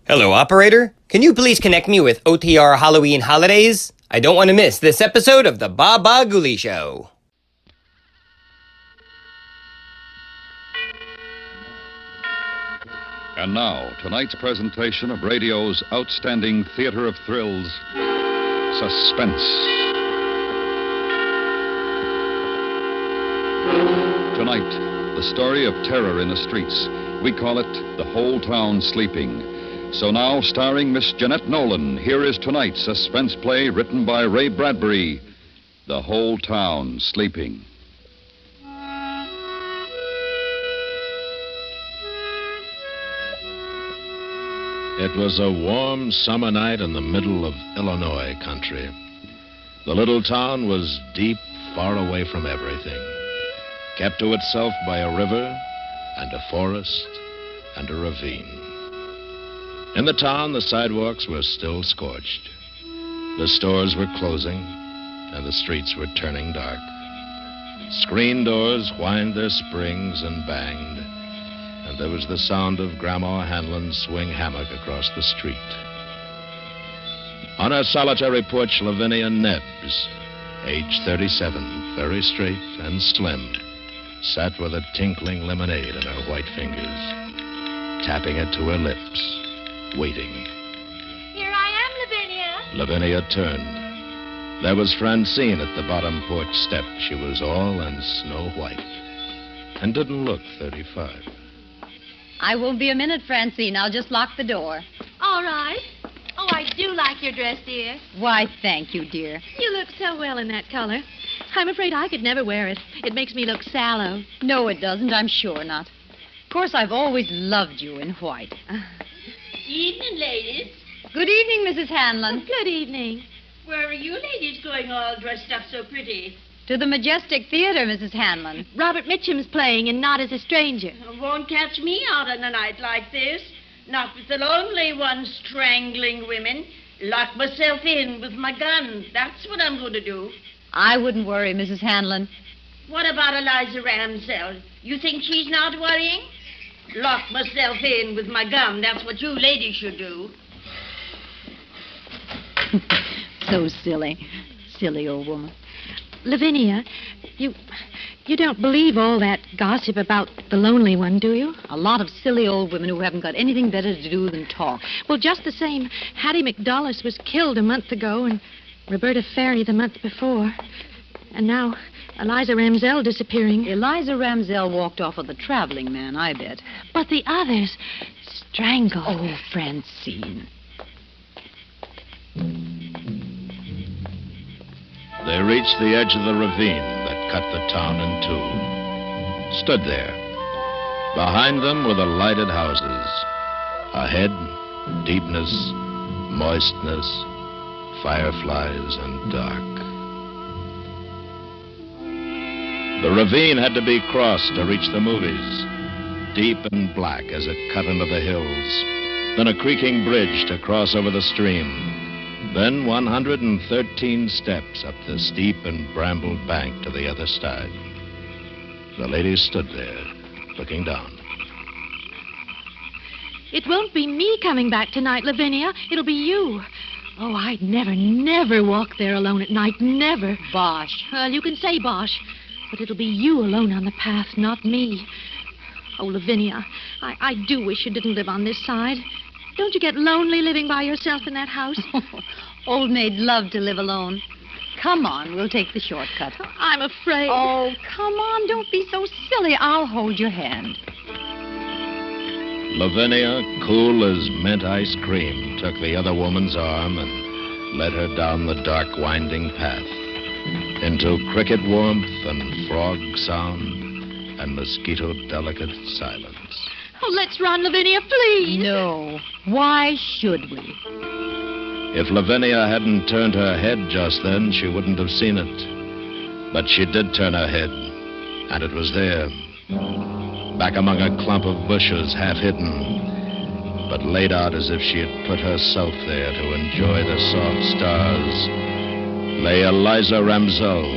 Hello, operator. Can you please connect me with OTR Halloween Holidays? I don't want to miss this episode of the Bah Ghoulie Show. And now, tonight's presentation of radio's outstanding theater of thrills, Suspense. Tonight, the story of terror in the streets. We call it The Whole Town Sleeping. So now, starring Miss Jeanette Nolan, here is tonight's suspense play written by Ray Bradbury, The Whole Town Sleeping. It was a warm summer night in the middle of Illinois country. The little town was deep, far away from everything, kept to itself by a river and a forest and a ravine. In the town, the sidewalks were still scorched. The stores were closing, and the streets were turning dark. Screen doors whined their springs and banged, and there was the sound of Grandma Hanlon's swing hammock across the street. On her solitary porch, Lavinia Nebbs, age 37, very straight and slim, sat with a tinkling lemonade in her white fingers, tapping it to her lips, waiting. Here I am, Lavinia. Lavinia turned. There was Francine at the bottom porch step. She was all in snow white and didn't look 35. I won't be a minute, Francine. I'll just lock the door. All right. Oh, I do like your dress, dear. Why, thank you, dear. You look so well in that color. I'm afraid I could never wear it. It makes me look sallow. No, it doesn't. I'm sure not. Of course, I've always loved you in white. Evening, ladies. Good evening, Mrs. Hanlon. Good evening. Where are you ladies going all dressed up so pretty? To the Majestic Theater, Mrs. Hanlon. Robert Mitchum's playing in Not as a Stranger. Won't catch me out on a night like this. Not with the lonely one strangling women. Lock myself in with my gun. That's what I'm going to do. I wouldn't worry, Mrs. Hanlon. What about Eliza Ramsell? You think she's not worrying? Lock myself in with my gun. That's what you ladies should do. So silly. Silly old woman. Lavinia, you don't believe all that gossip about the lonely one, do you? A lot of silly old women who haven't got anything better to do than talk. Well, just the same, Hattie McDullis was killed a month ago and Roberta Ferry the month before. And now Eliza Ramsell disappearing. Eliza Ramsell walked off with a traveling man, I bet. But the others, strangled. Oh, Francine. They reached the edge of the ravine that cut the town in two. Stood there. Behind them were the lighted houses. Ahead, deepness, moistness, fireflies, and dark. The ravine had to be crossed to reach the movies, deep and black as it cut into the hills. Then a creaking bridge to cross over the stream. Then 113 steps up the steep and brambled bank to the other side. The ladies stood there, looking down. It won't be me coming back tonight, Lavinia. It'll be you. Oh, I'd never walk there alone at night. Never. Bosh. Well, you can say bosh. But it'll be you alone on the path, not me. Oh, Lavinia, I do wish you didn't live on this side. Don't you get lonely living by yourself in that house? Old maid loved to live alone. Come on, we'll take the shortcut. I'm afraid. Oh, come on, don't be so silly. I'll hold your hand. Lavinia, cool as mint ice cream, took the other woman's arm and led her down the dark, winding path into cricket warmth and frog sound and mosquito-delicate silence. Oh, let's run, Lavinia, please. No. Why should we? If Lavinia hadn't turned her head just then, she wouldn't have seen it. But she did turn her head, and it was there, back among a clump of bushes, half hidden, but laid out as if she had put herself there to enjoy the soft stars, lay Eliza Ramsell,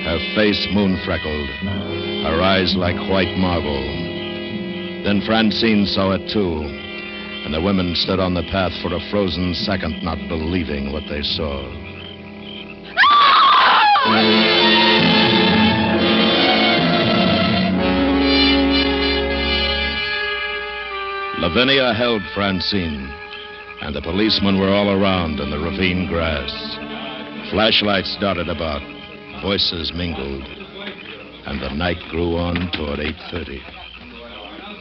her face moon-freckled, her eyes like white marble. Then Francine saw it too, and the women stood on the path for a frozen second, not believing what they saw. Lavinia held Francine, and the policemen were all around in the ravine grass. Flashlights darted about, voices mingled, and the night grew on toward 8:30.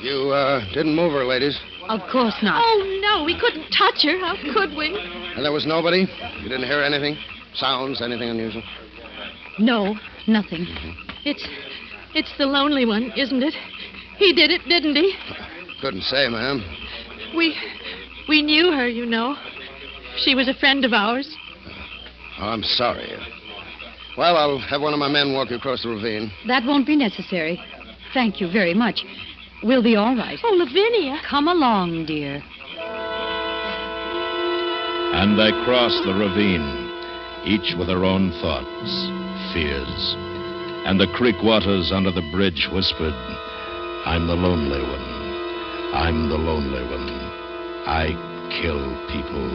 You, didn't move her, ladies. Of course not. Oh, no, we couldn't touch her. How could we? And there was nobody? You didn't hear anything? Sounds, anything unusual? No, nothing. It's the lonely one, isn't it? He did it, didn't he? Couldn't say, ma'am. We knew her, you know. She was a friend of ours. Oh, I'm sorry. Well, I'll have one of my men walk you across the ravine. That won't be necessary. Thank you very much. We'll be all right. Oh, Lavinia. Come along, dear. And they crossed the ravine, each with her own thoughts, fears. And the creek waters under the bridge whispered, "I'm the lonely one. I'm the lonely one. I kill people."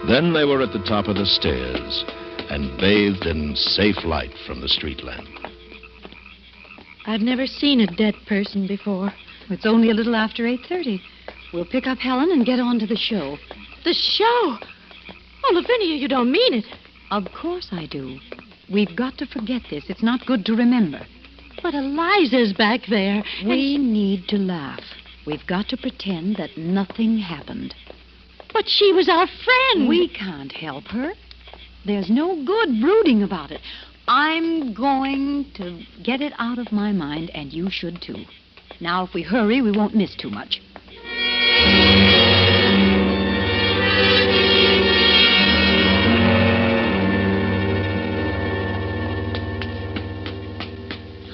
Then they were at the top of the stairs and bathed in safe light from the street lamp. I've never seen a dead person before. It's only a little after 8:30. We'll pick up Helen and get on to the show. The show? Oh, Lavinia, you don't mean it. Of course I do. We've got to forget this. It's not good to remember. But Eliza's back there. We need to laugh. We've got to pretend that nothing happened. But she was our friend. We can't help her. There's no good brooding about it. I'm going to get it out of my mind, and you should too. Now, if we hurry, we won't miss too much.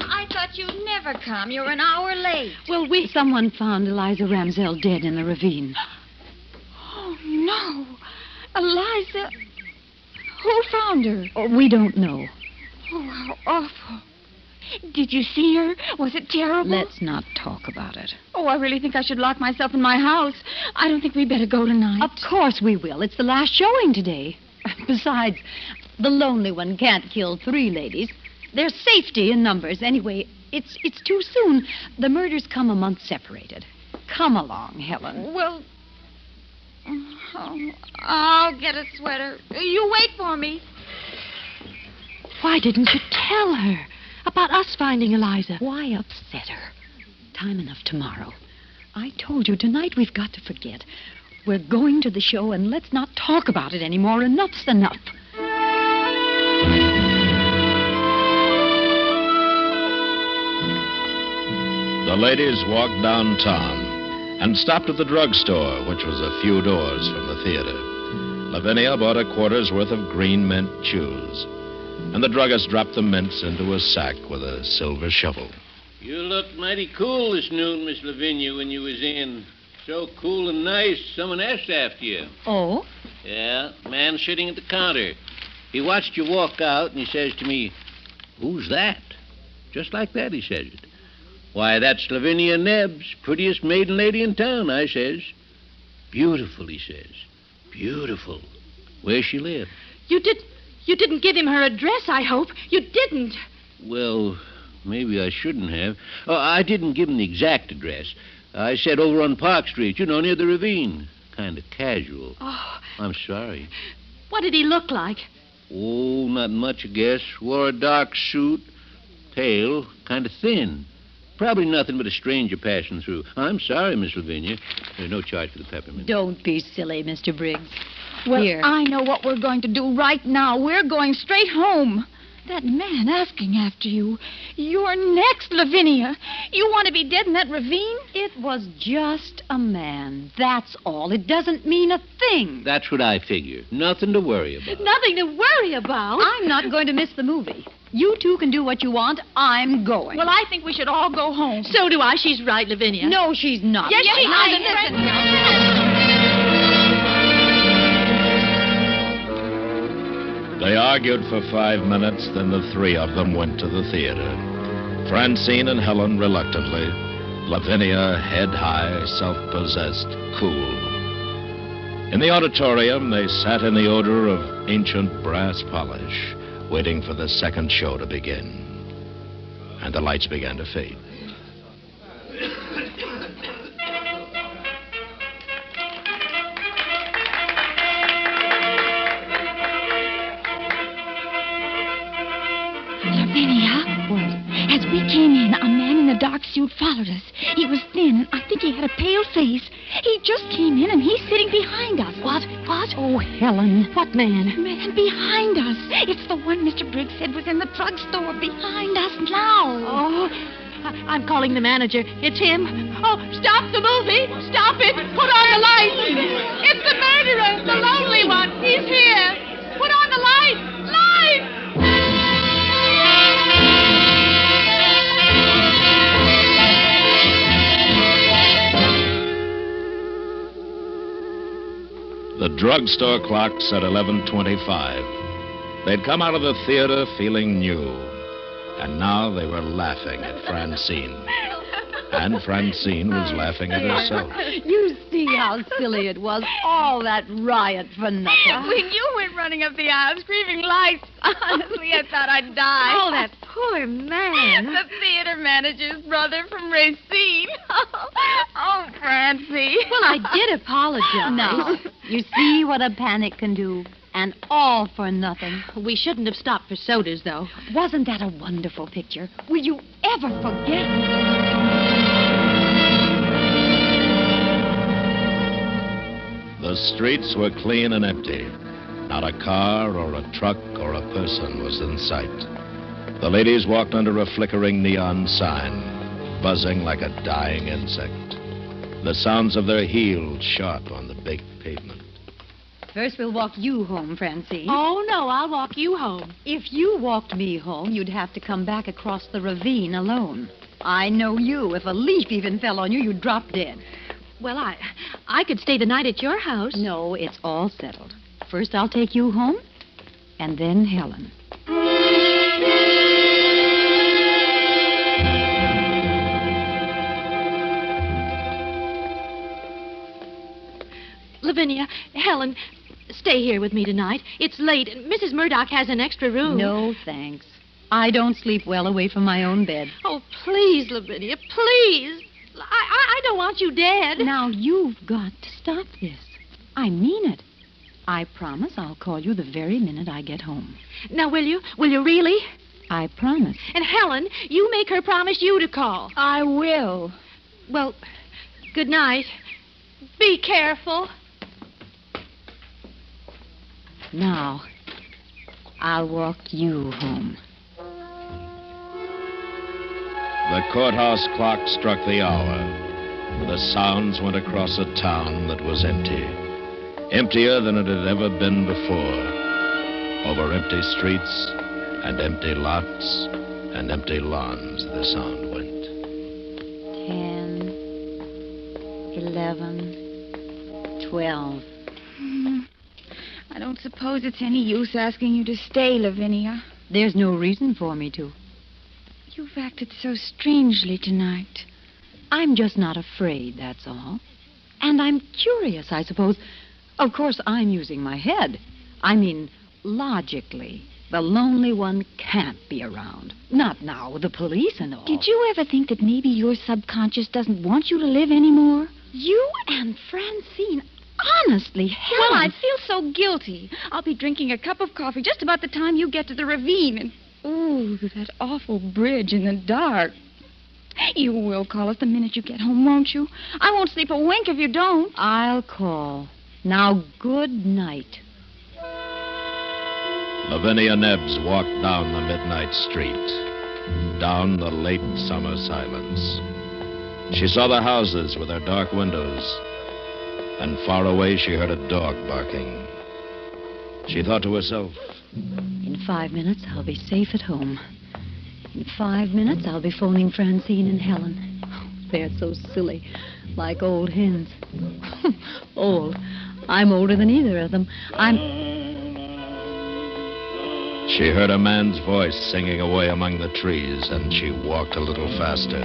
I thought you'd never come. You're an hour late. Well, Someone found Eliza Ramsell dead in the ravine. Oh, no. Eliza. Who found her? Oh, we don't know. Oh, how awful. Did you see her? Was it terrible? Let's not talk about it. Oh, I really think I should lock myself in my house. I don't think we'd better go tonight. Of course we will. It's the last showing today. Besides, the lonely one can't kill 3 ladies. There's safety in numbers. Anyway, it's too soon. The murders come a month separated. Come along, Helen. Well, I'll get a sweater. You wait for me. Why didn't you tell her about us finding Eliza? Why upset her? Time enough tomorrow. I told you, tonight we've got to forget. We're going to the show, and let's not talk about it anymore. Enough's enough. The ladies walked downtown and stopped at the drugstore, which was a few doors from the theater. Lavinia bought a quarter's worth of green mint chews, and the druggist dropped the mints into a sack with a silver shovel. You looked mighty cool this noon, Miss Lavinia, when you was in. So cool and nice, someone asked after you. Oh? Yeah, man sitting at the counter. He watched you walk out, and he says to me, "Who's that?" Just like that, he says it. "Why, that's Lavinia Nebbs, prettiest maiden lady in town," I says. "Beautiful," he says. "Beautiful. Where she live?" You didn't give him her address, I hope. You didn't. Well, maybe I shouldn't have. Oh, I didn't give him the exact address. I said over on Park Street, you know, near the ravine. Kind of casual. Oh, I'm sorry. what did he look like? Oh, not much, I guess. Wore a dark suit, pale, kind of thin. Probably nothing but a stranger passing through. I'm sorry, Miss Lavinia. There's no charge for the peppermint. Don't be silly, Mr. Briggs. Well, Here. I know what we're going to do right now. We're going straight home. That man asking after you. You're next, Lavinia. You want to be dead in that ravine? It was just a man. That's all. It doesn't mean a thing. That's what I figure. Nothing to worry about. Nothing to worry about. I'm not going to miss the movie. You two can do what you want. I'm going. Well, I think we should all go home. So do I. She's right, Lavinia. No, she's not. Yes, she is. They argued for 5 minutes, then the three of them went to the theater. Francine and Helen reluctantly. Lavinia, head high, self-possessed, cool. In the auditorium, they sat in the odor of ancient brass polish, waiting for the second show to begin. And the lights began to fade. Lavinia, as we came in, a man in a dark suit followed us. He was thin, and I think he had a pale face. He just came in, and he's sitting behind us. What? Oh, Helen. What man? Man behind us. It's the one Mr. Briggs said was in the drugstore behind us now. Oh, I'm calling the manager. It's him. Oh, stop the movie. Stop it. Put on the lights. It's the murderer, the lonely one. He's here. Put on the lights. Lights! The drugstore clock said 11:25. They'd come out of the theater feeling new. And now they were laughing at Francine. And Francine was laughing at herself. You see how silly it was. All that riot for nothing. When you went running up the aisle screaming lights, honestly, I thought I'd die. Oh, that poor man. The theater manager's brother from Racine. Oh, Francie. Well, I did apologize. No. You see what a panic can do. And all for nothing. We shouldn't have stopped for sodas, though. Wasn't that a wonderful picture? Will you ever forget? The streets were clean and empty. Not a car or a truck or a person was in sight. The ladies walked under a flickering neon sign, buzzing like a dying insect. The sounds of their heels sharp on the baked pavement. First, we'll walk you home, Francine. Oh, no, I'll walk you home. If you walked me home, you'd have to come back across the ravine alone. I know you. If a leaf even fell on you, you'd drop dead. Well, I could stay the night at your house. No, it's all settled. First, I'll take you home, and then Helen. Lavinia, Helen, stay here with me tonight. It's late, and Mrs. Murdoch has an extra room. No, thanks. I don't sleep well away from my own bed. Oh, please, Lavinia, please. I don't want you dead. Now, you've got to stop this. I mean it. I promise I'll call you the very minute I get home. Now, will you? Will you really? I promise. And Helen, you make her promise you to call. I will. Well, good night. Be careful. Now, I'll walk you home. The courthouse clock struck the hour. The sounds went across a town that was empty. Emptier than it had ever been before. Over empty streets and empty lots and empty lawns, the sound went. 10, 11, 12. I don't suppose it's any use asking you to stay, Lavinia. There's no reason for me to. You've acted so strangely tonight. I'm just not afraid, that's all. And I'm curious, I suppose. Of course, I'm using my head. I mean, logically, the lonely one can't be around. Not now with the police and all. Did you ever think that maybe your subconscious doesn't want you to live anymore? You and Francine, honestly, Helen. Well, I feel so guilty. I'll be drinking a cup of coffee just about the time you get to the ravine. And, ooh, that awful bridge in the dark. You will call us the minute you get home, won't you? I won't sleep a wink if you don't. I'll call. Now, good night. Lavinia Nebbs walked down the midnight street, down the late summer silence. She saw the houses with their dark windows, and far away she heard a dog barking. She thought to herself, in 5 minutes, I'll be safe at home. In 5 minutes, I'll be phoning Francine and Helen. They're so silly, like old hens. Old. I'm older than either of them. She heard a man's voice singing away among the trees, and she walked a little faster.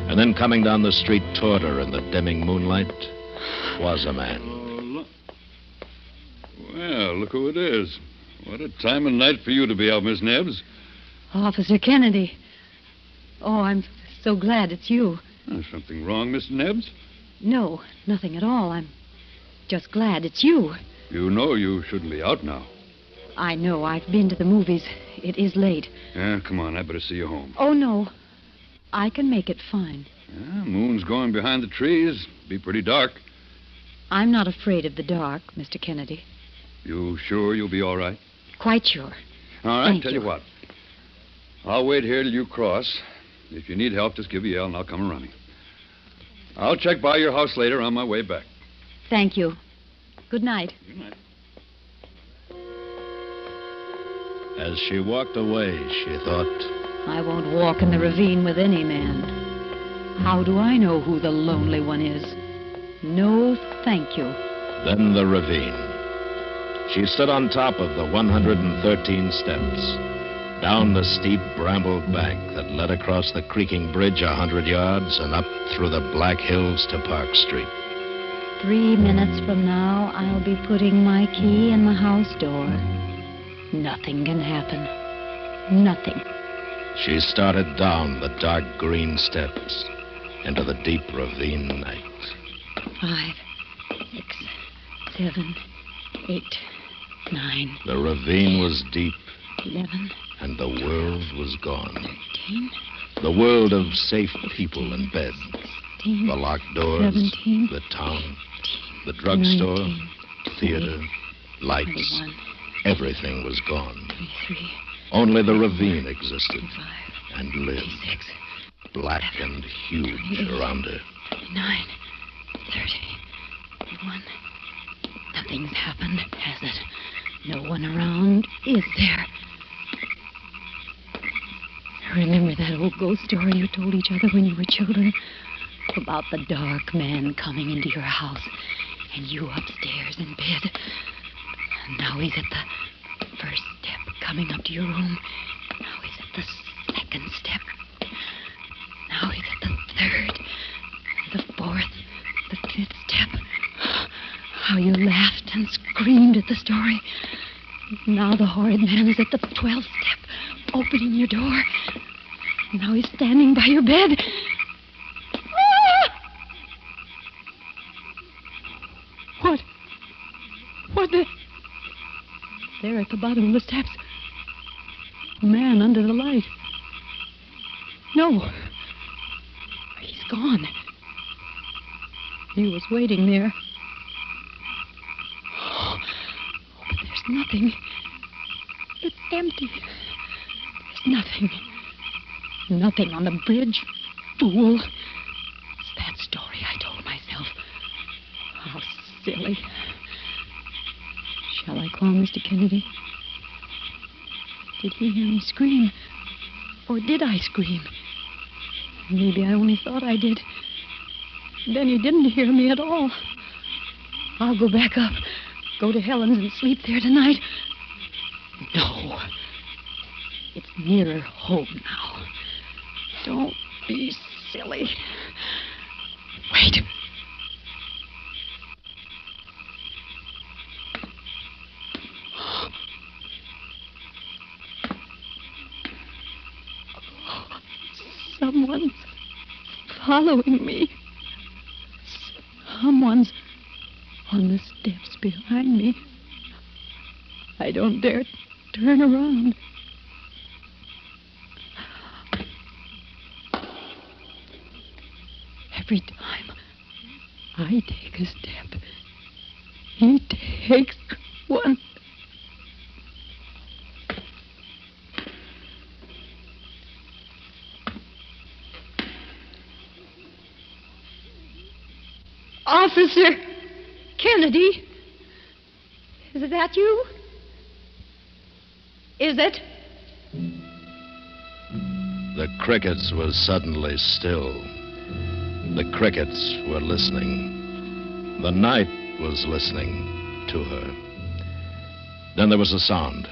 And then coming down the street toward her in the dimming moonlight was a man. Well, look who it is. What a time of night for you to be out, Miss Nebbs. Officer Kennedy. Oh, I'm so glad it's you. Something wrong, Miss Nebbs? No, nothing at all. I'm just glad it's you. You know you shouldn't be out now. I know. I've been to the movies. It is late. Yeah, come on. I better see you home. Oh, no. I can make it fine. Yeah, moon's going behind the trees. Be pretty dark. I'm not afraid of the dark, Mr. Kennedy. You sure you'll be all right? Quite sure. All right, Thank tell you. you what. I'll wait here till you cross. If you need help, just give a yell and I'll come running. I'll check by your house later on my way back. Thank you. Good night. Good night. As she walked away, she thought, I won't walk in the ravine with any man. How do I know who the lonely one is? No, thank you. then the ravine. She stood on top of the 113 steps, down the steep brambled bank that led across the creaking bridge 100 yards and up through the black hills to Park Street. 3 minutes from now, I'll be putting my key in the house door. Nothing can happen. Nothing. She started down the dark green steps into the deep ravine night. 5, 6, 7, 8, 9. The ravine was deep, 11, and the world was gone. 13. The world of safe people in bed. 16, The locked doors, 17, the town, the drugstore, 19, theater, 20, lights. 21, Everything was gone. 23, Only the ravine existed 25, and lived, 26, black and huge around her. 29, 30, 31. Nothing's happened, has it? No one around, is there? Remember that old ghost story you told each other when you were children? About the dark man coming into your house and you upstairs in bed. And now he's at the first step coming up to your room. Now he's at the second step. Now he's at the third, the fourth, the fifth step. How you laughed and screamed at the story. Now the horrid man is at the 12th step, opening your door. Now he's standing by your bed. Ah! What the... There at the bottom of the steps. A man under the light. No. He's gone. He was waiting there. Oh, but there's nothing. It's empty. There's nothing. Nothing on the bridge. Fool. It's that story I told myself. How silly. Shall I call Mr. Kennedy? Did he hear me scream? Or did I scream? Maybe I only thought I did. Then he didn't hear me at all. I'll go back up. Go to Helen's and sleep there tonight. No. It's nearer home now. Don't be silly. Wait. Someone's following me. Someone's on the steps behind me. I don't dare turn around. Every time I take a step, he takes one. Officer Kennedy, is that you? Is it? The crickets were suddenly still. The crickets were listening. The night was listening to her. Then there was a sound.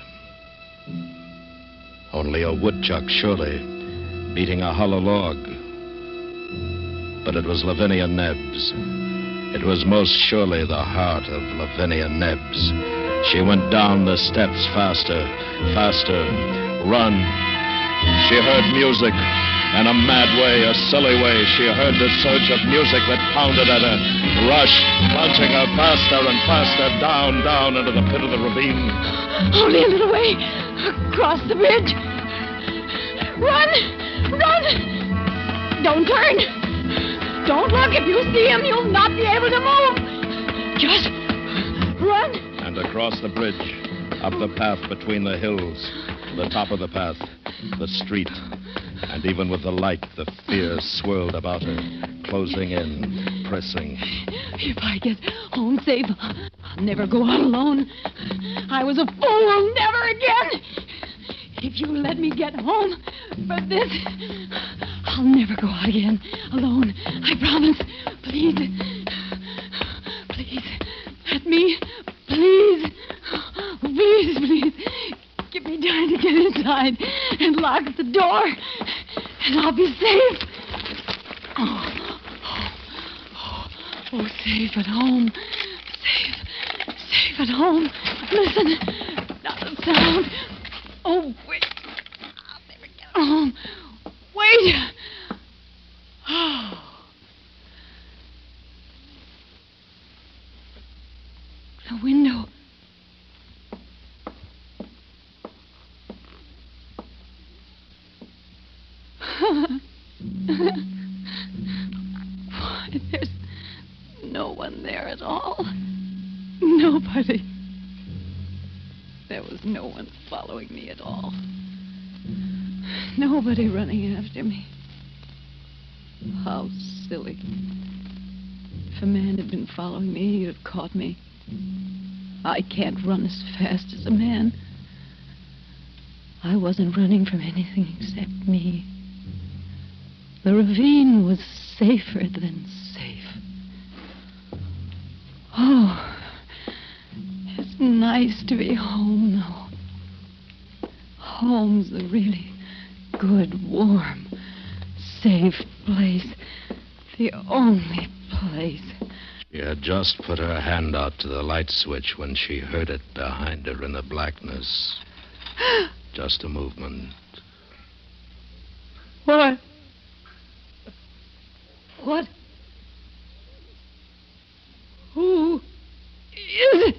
Only a woodchuck, surely, beating a hollow log. But it was Lavinia Nebbs. It was most surely the heart of Lavinia Nebbs. She went down the steps faster, faster. Run. She heard music. In a mad way, a silly way, she heard the surge of music that pounded at her, rushed, plunging her faster and faster down, down into the pit of the ravine. Only a little way. Across the bridge. Run! Run! Don't turn! Don't look. If you see him, you'll not be able to move. Just run. And across the bridge, up the path between the hills, the top of the path, the street. And even with the light, the fear swirled about her, closing in, pressing. If I get home safe, I'll never go out alone. I was a fool. Never again. If you let me get home for this, I'll never go out again alone. I promise. Please. Please. Let me. Please. Please, please. Give me time to get inside and lock the door, and I'll be safe. Oh, safe at home. Safe at home. Listen, not a sound. Oh, wait. I'll never get home. Wait. Oh. The window. Why, there's no one there at all. Nobody. There was no one following me at all. Nobody running after me. How silly. If a man had been following me, he'd have caught me. I can't run as fast as a man. I wasn't running from anything except me. The ravine was safer than safe. Oh, it's nice to be home, though. Home's a really good, warm, safe place. The only place. She had just put her hand out to the light switch when she heard it behind her in the blackness. Just a movement. What? What? Who is it?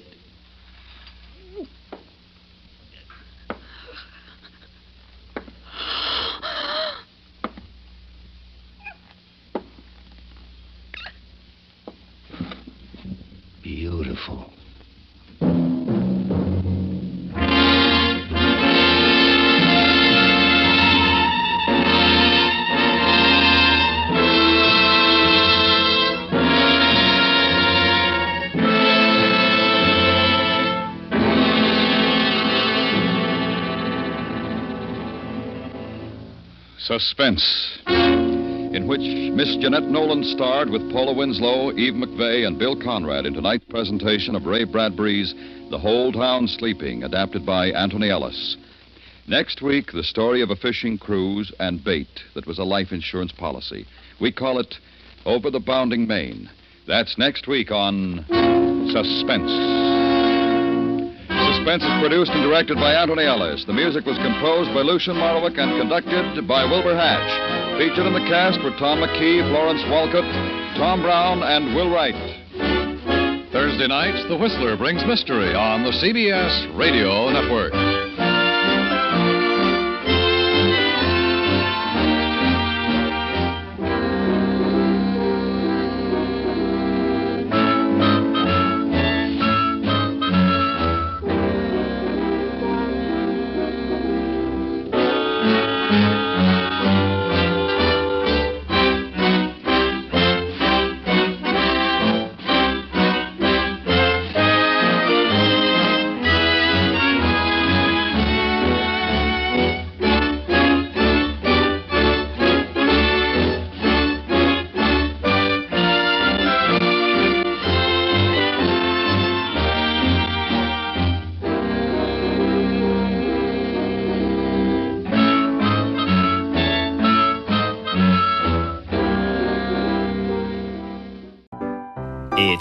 Beautiful. Suspense, in which Miss Jeanette Nolan starred with Paula Winslow, Eve McVeigh, and Bill Conrad in tonight's presentation of Ray Bradbury's The Whole Town Sleeping, adapted by Anthony Ellis. Next week, the story of a fishing cruise and bait that was a life insurance policy. We call it Over the Bounding Main. That's next week on Suspense. Suspense is produced and directed by Anthony Ellis. The music was composed by Lucien Morawick and conducted by Wilbur Hatch. Featured in the cast were Tom McKee, Florence Walcott, Tom Brown, and Will Wright. Thursday nights, The Whistler brings mystery on the CBS Radio Network.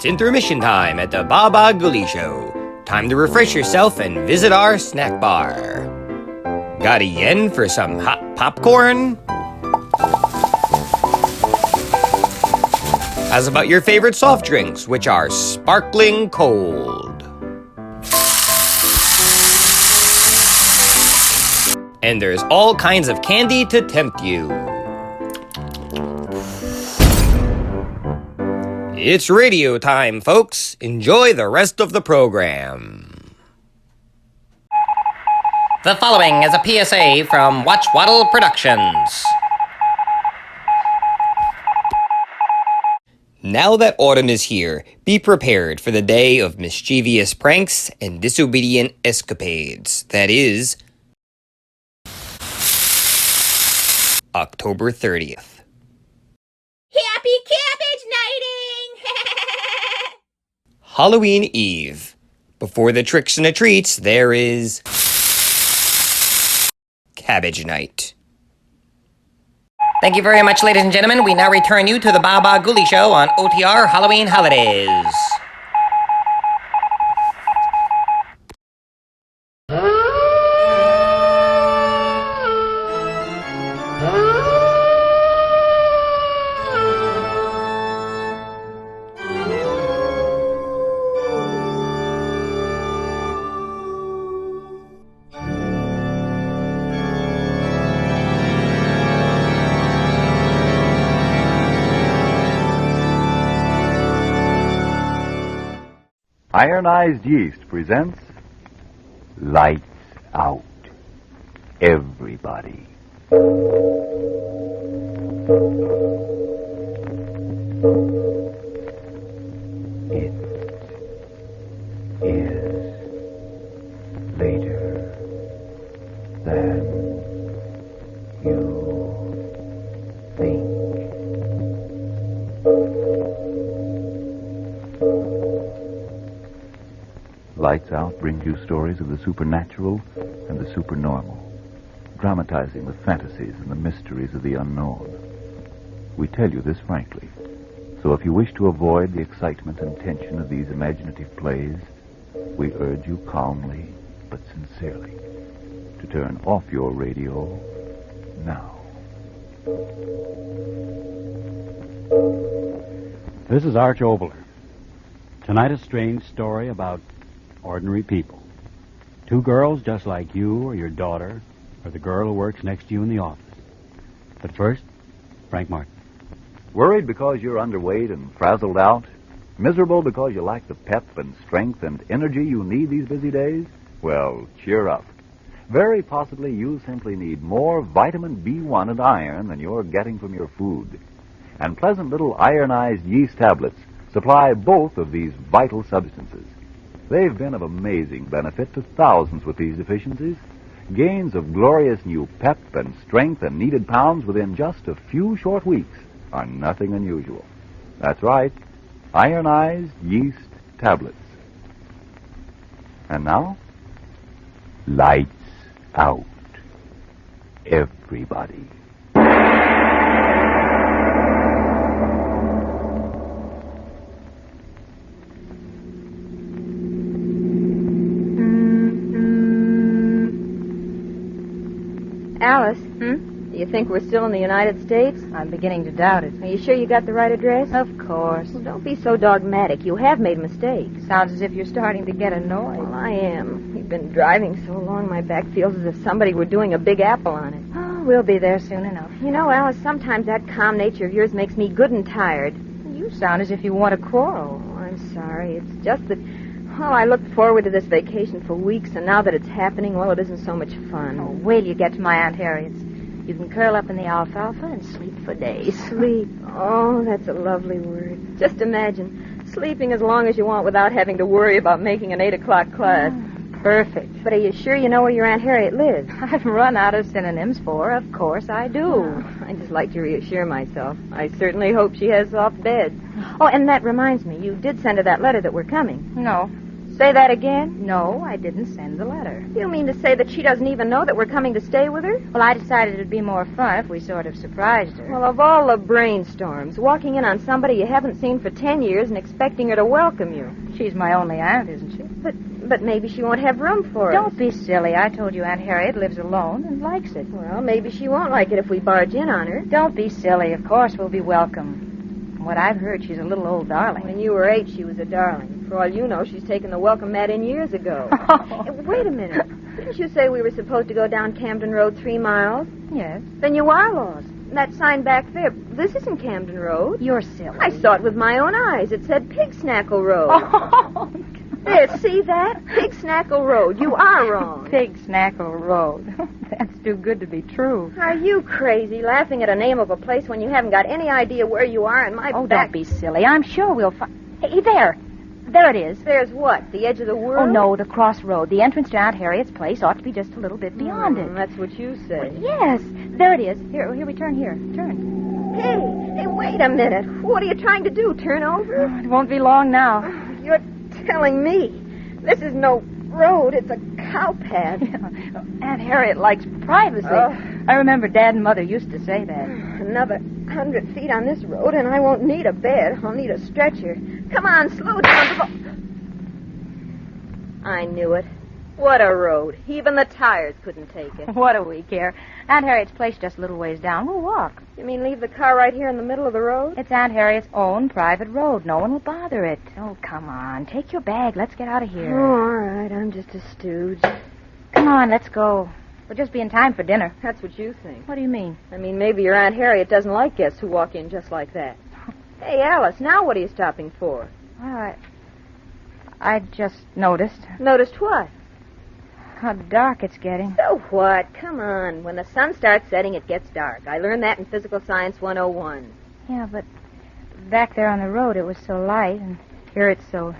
It's intermission time at the Bah Ghoulie Show. Time to refresh yourself and visit our snack bar. Got a yen for some hot popcorn? How's about your favorite soft drinks, which are sparkling cold? And there's all kinds of candy to tempt you. It's radio time, folks. Enjoy the rest of the program. The following is a PSA from Watchwaddle Productions. Now that autumn is here, be prepared for the day of mischievous pranks and disobedient escapades. That is October 30th. Happy cabbage nighting! Halloween Eve. Before the tricks and the treats, there is Cabbage Night. Thank you very much, ladies and gentlemen. We now return you to the Bah Ghoulie Show on OTR Halloween Holidays. Ironized Yeast presents Lights Out. Everybody. It is later than you think. Lights Out brings you stories of the supernatural and the supernormal, dramatizing the fantasies and the mysteries of the unknown. We tell you this frankly, so if you wish to avoid the excitement and tension of these imaginative plays, we urge you calmly but sincerely to turn off your radio now. This is Arch Obler. Tonight, a strange story about ordinary people. Two girls just like you or your daughter or the girl who works next to you in the office. But first, Frank Martin. Worried because you're underweight and frazzled out? Miserable because you lack the pep and strength and energy you need these busy days? Well, cheer up. Very possibly you simply need more vitamin B1 and iron than you're getting from your food. And pleasant little ironized yeast tablets supply both of these vital substances. They've been of amazing benefit to thousands with these deficiencies. Gains of glorious new pep and strength and needed pounds within just a few short weeks are nothing unusual. That's right, ironized yeast tablets. And now, lights out. Everybody. Alice, do you think we're still in the United States? I'm beginning to doubt it. Are you sure you got the right address? Of course. Well, don't be so dogmatic. You have made mistakes. Sounds as if you're starting to get annoyed. Well, I am. We've been driving so long, my back feels as if somebody were doing a big apple on it. Oh, we'll be there soon enough. You know, Alice, sometimes that calm nature of yours makes me good and tired. You sound as if you want to quarrel. Oh, I'm sorry. It's just that... Well, I looked forward to this vacation for weeks, and now that it's happening, well, it isn't so much fun. Oh, wait till you get to my Aunt Harriet's. You can curl up in the alfalfa and sleep for days. Sleep. Oh, that's a lovely word. Just imagine, sleeping as long as you want without having to worry about making an 8 o'clock class. Perfect. But are you sure you know where your Aunt Harriet lives? I've run out of synonyms for her. Of course I do. I just like to reassure myself. I certainly hope she has soft beds. Oh, and that reminds me, you did send her that letter that we're coming. No. Say that again? No, I didn't send the letter. You mean to say that she doesn't even know that we're coming to stay with her? Well, I decided it'd be more fun if we sort of surprised her. Well, of all the brainstorms, walking in on somebody you haven't seen for 10 years and expecting her to welcome you. She's my only aunt, isn't she? But maybe she won't have room for us. Don't be silly. I told you Aunt Harriet lives alone and likes it. Well, maybe she won't like it if we barge in on her. Don't be silly. Of course we'll be welcome. From what I've heard, she's a little old darling. When you were 8, she was a darling. For all you know, she's taken the welcome mat in years ago. Wait a minute. Didn't you say we were supposed to go down Camden Road 3 miles? Yes. Then you are lost. That sign back there, this isn't Camden Road. You're silly. I saw it with my own eyes. It said Pig Snackle Road. There, see that? Pig Snackle Road. You are wrong. Pig Snackle Road. That's too good to be true. Are you crazy, laughing at a name of a place when you haven't got any idea where you are and my back... don't be silly. I'm sure we'll find... Hey, there. There it is. There's what? The edge of the world? Oh, no, the crossroad. The entrance to Aunt Harriet's place ought to be just a little bit beyond it. That's what you say. Well, yes. There it is. Here we turn here. Turn. Hey, wait a minute. What are you trying to do, turn over? Oh, it won't be long now. You're telling me. This is no road. It's a cow path. Aunt Harriet likes privacy. Oh. I remember Dad and Mother used to say that. Another 100 feet on this road, and I won't need a bed. I'll need a stretcher. Come on, slow down. I knew it. What a road. Even the tires couldn't take it. What do we care? Aunt Harriet's place just a little ways down. We'll walk. You mean leave the car right here in the middle of the road? It's Aunt Harriet's own private road. No one will bother it. Oh, come on. Take your bag. Let's get out of here. Oh, all right. I'm just a stooge. Come on, let's go. We'll just be in time for dinner. That's what you think. What do you mean? I mean, maybe your Aunt Harriet doesn't like guests who walk in just like that. Hey, Alice, now what are you stopping for? I just noticed. Noticed what? How dark it's getting. So what? Come on. When the sun starts setting, it gets dark. I learned that in Physical Science 101. Yeah, but back there on the road, it was so light, and here it's so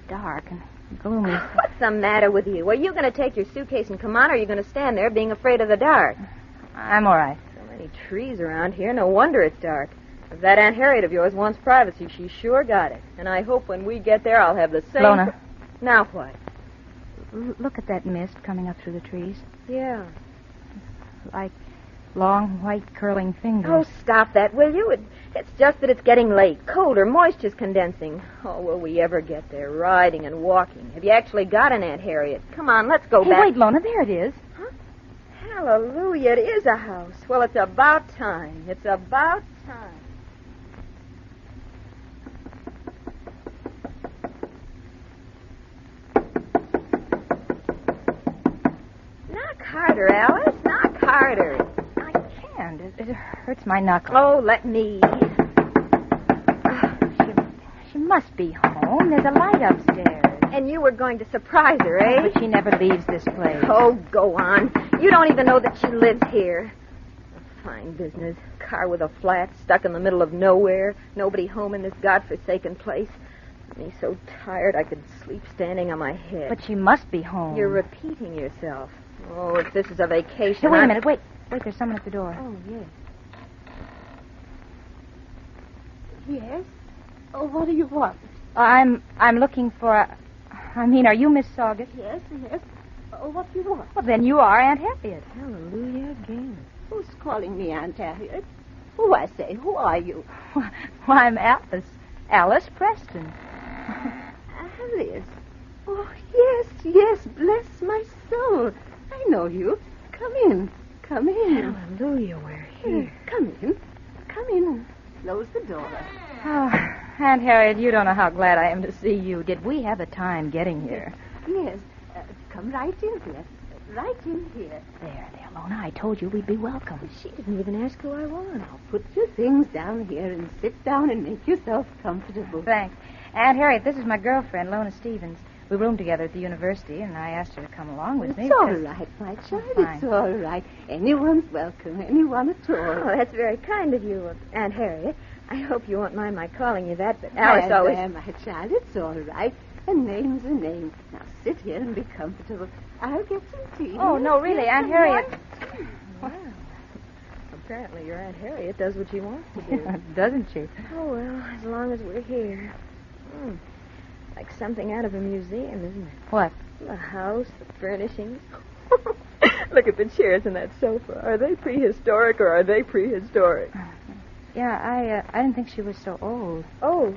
dark and gloomy. What's the matter with you? Are you going to take your suitcase and come on, or are you going to stand there being afraid of the dark? I'm all right. So many trees around here. No wonder it's dark. If that Aunt Harriet of yours wants privacy, she sure got it. And I hope when we get there, I'll have the same... Lona. Now what? Look at that mist coming up through the trees. Yeah. Like long, white, curling fingers. Oh, stop that, will you? It's just that it's getting late. Colder. Moisture's condensing. Oh, will we ever get there? Riding and walking. Have you actually got an Aunt Harriet? Come on, let's go back. Wait, Lona, there it is. Huh? Hallelujah, it is a house. Well, it's about time. It's about time. Harder, Alice. Knock harder. I can't. It hurts my knuckles. Oh, let me. She must be home. There's a light upstairs. And you were going to surprise her, eh? But she never leaves this place. Oh, go on. You don't even know that she lives here. A fine business. Car with a flat, stuck in the middle of nowhere. Nobody home in this godforsaken place. Me so tired I could sleep standing on my head. But she must be home. You're repeating yourself. Oh, if this is a vacation... Hey, wait a minute. Wait, there's someone at the door. Oh, yes. Yes? Oh, what do you want? I'm looking for... are you Miss Saugus? Yes. Oh, what do you want? Well, then you are Aunt Harriet. Hallelujah again. Who's calling me Aunt Harriet? Who, I say? Who are you? Well, I'm Alice. Alice Preston. Alice? Oh, yes. Bless my soul. I know you. Come in. Hallelujah, we're here. Come in. Close the door. Oh, Aunt Harriet, you don't know how glad I am to see you. Did we have a time getting here? Yes. Come right in here. There, Lona. I told you we'd be welcome. She didn't even ask who I was. Now, put your things down here and sit down and make yourself comfortable. Thanks. Aunt Harriet, this is my girlfriend, Lona Stevens. We roomed together at the university, and I asked her to come along with me. It's all right, my child. It's all right. Anyone's welcome. Anyone at all. Oh, that's very kind of you, Aunt Harriet. I hope you won't mind my calling you that, but Alice always... There, my child. It's all right. A name's a name. Now, sit here and be comfortable. I'll get some tea. Oh, no, really, Aunt Harriet. Wow. Apparently your Aunt Harriet does what she wants to do. Doesn't she? Oh, well, as long as we're here. Like something out of a museum, isn't it? What? The house, the furnishings. Look at the chairs and that sofa. Are they prehistoric or are they prehistoric? Yeah, I didn't think she was so old. Oh,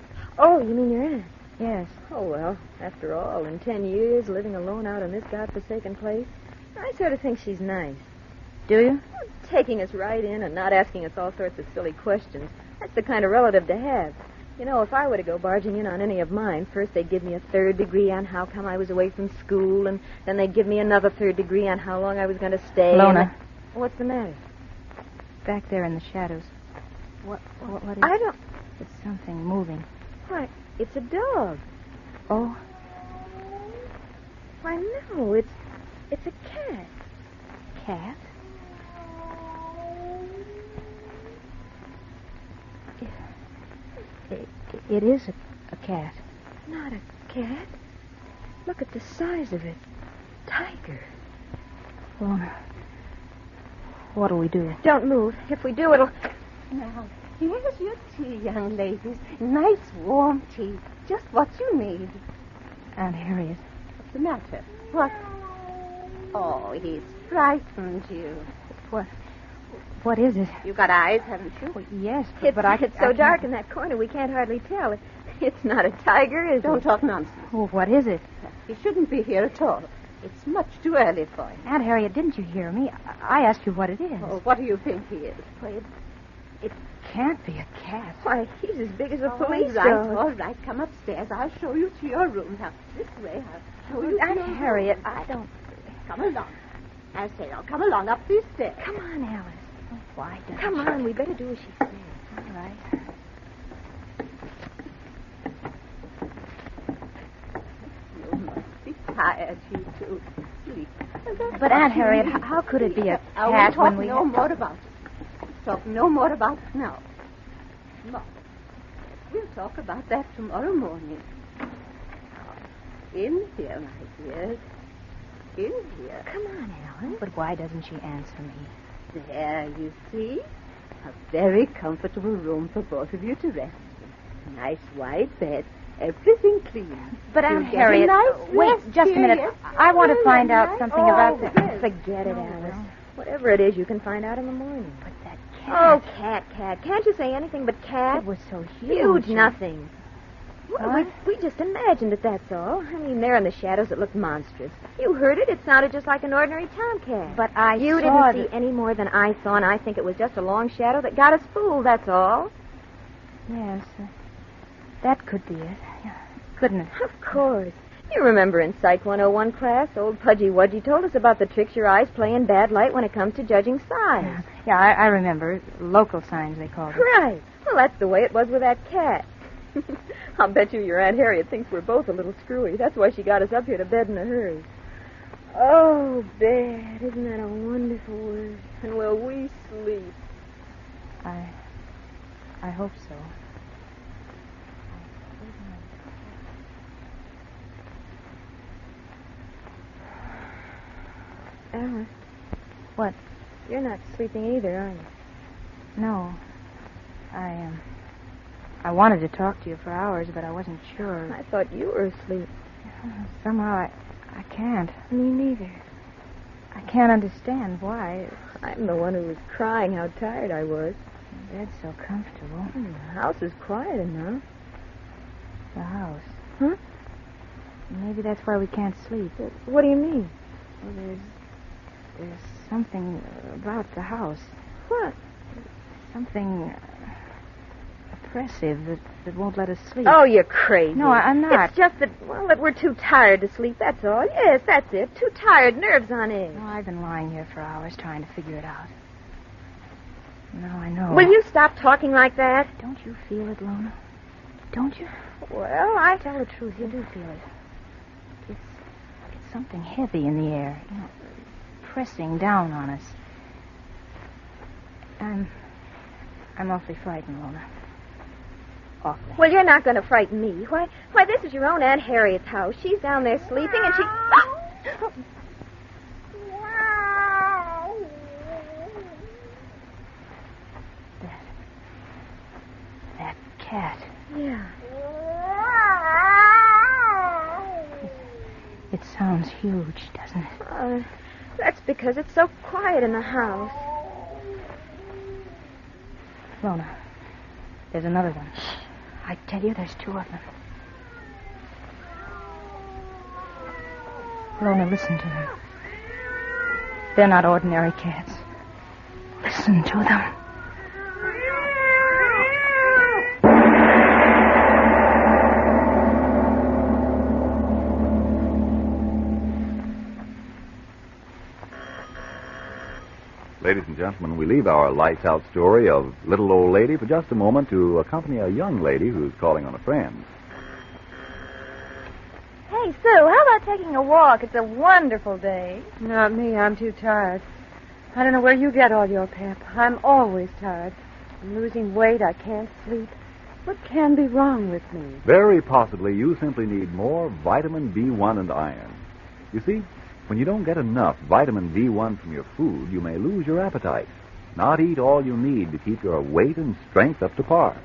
you mean your aunt? Yes. Oh, well, after all, in 10 years, living alone out in this godforsaken place, I sort of think she's nice. Do you? Taking us right in and not asking us all sorts of silly questions. That's the kind of relative to have. You know, if I were to go barging in on any of mine, first they'd give me a 3rd degree on how come I was away from school, and then they'd give me another 3rd degree on how long I was going to stay. Lona. What's the matter? Back there in the shadows. What is... I don't... It's something moving. Why, it's a dog. Oh? Why, no, it's a cat. Cat? It is a cat. Not a cat. Look at the size of it. Tiger. Lona, what'll we do? Don't move. If we do, it'll... Now, here's your tea, young ladies. Nice, warm tea. Just what you need. Aunt Harriet. What's the matter? What? Oh, he's frightened you. What is it? You got eyes, haven't you? Well, yes, It's so I dark in that corner we can't hardly tell. It's not a tiger, is it? Don't talk nonsense. Well, what is it? He shouldn't be here at all. It's much too early for him. Aunt Harriet, didn't you hear me? I asked you what it is. Oh, what do you think he is? Well, it can't be a cat. Why, he's as big as a police all right, dog. all right. Come upstairs. I'll show you to your room. Now, this way. I'll show you to Aunt your Harriet, room. I don't... Come along. I say, now, come along up these stairs. Come on, Alice. Why don't Come you? on, we better do as she says. All right. You must be tired, you two. Sleep. But, Aunt Harriet, how could it be a I cat won't when talk we... no more about it. Talk no more about it now. No. We'll talk about that tomorrow morning. In here, my dears. In here. Come on, Alice. But why doesn't she answer me? There, you see. A very comfortable room for both of you to rest in. Nice wide bed. Everything clean. But, You'll Aunt get a Harriet, nice wait rest just a here, minute. yes? I want to find out Nice. something about the... yes. Forget it, Alice. Whatever it is, you can find out in the morning. But that Oh, cat... cat. Can't you say anything but cat? It was so Huge huge. nothing. Well, we just imagined it, that's all. I mean, there in the shadows, it looked monstrous. You heard it. It sounded just like an ordinary tomcat. But I You saw didn't see any more than I saw, and I think it was just a long shadow that got us fooled, that's all. Yes, that could be it. Yeah. Couldn't it? Of course. You remember in Psych 101 class, old Pudgy Wudgy told us about the tricks your eyes play in bad light when it comes to judging size. Yeah, I remember. Local signs, they called it. Right. Well, that's the way it was with that cat. I'll bet you your Aunt Harriet thinks we're both a little screwy. That's why she got us up here to bed in a hurry. Oh, bed. Isn't that a wonderful word? And will we sleep? I hope so. Alice. What? You're not sleeping either, are you? No. I wanted to talk to you for hours, but I wasn't sure. I thought you were asleep. Somehow I can't. Me neither. I can't understand why. I'm the one who was crying how tired I was. The bed's so comfortable. The house is quiet enough. The house. Huh? Maybe that's why we can't sleep. What do you mean? Well, there's something about the house. What? Something oppressive that won't let us sleep. Oh, you're crazy. No, I'm not. It's just that we're too tired to sleep, that's all. Yes, that's it. Too tired, nerves on edge. No, I've been lying here for hours trying to figure it out. Now I know. Will you stop talking like that? Don't you feel it, Lona? Don't you? Well, I tell the truth. You do feel it. It's something heavy in the air. You know, pressing down on us. I'm awfully frightened, Lona. Awfully. Well, you're not going to frighten me. Why, this is your own Aunt Harriet's house. She's down there sleeping, and she... That cat. Yeah. huge, doesn't it? That's because it's so quiet in the house. Lona, there's another one. I tell you, there's two of them. Lona, listen to them. They're not ordinary cats. Listen to them. Ladies and gentlemen, we leave our lights-out story of Little Old Lady for just a moment to accompany a young lady who's calling on a friend. Hey, Sue, how about taking a walk? It's a wonderful day. Not me. I'm too tired. I don't know where you get all your pep. I'm always tired. I'm losing weight. I can't sleep. What can be wrong with me? Very possibly you simply need more vitamin B1 and iron. You see, when you don't get enough vitamin B1 from your food, you may lose your appetite, not eat all you need to keep your weight and strength up to par.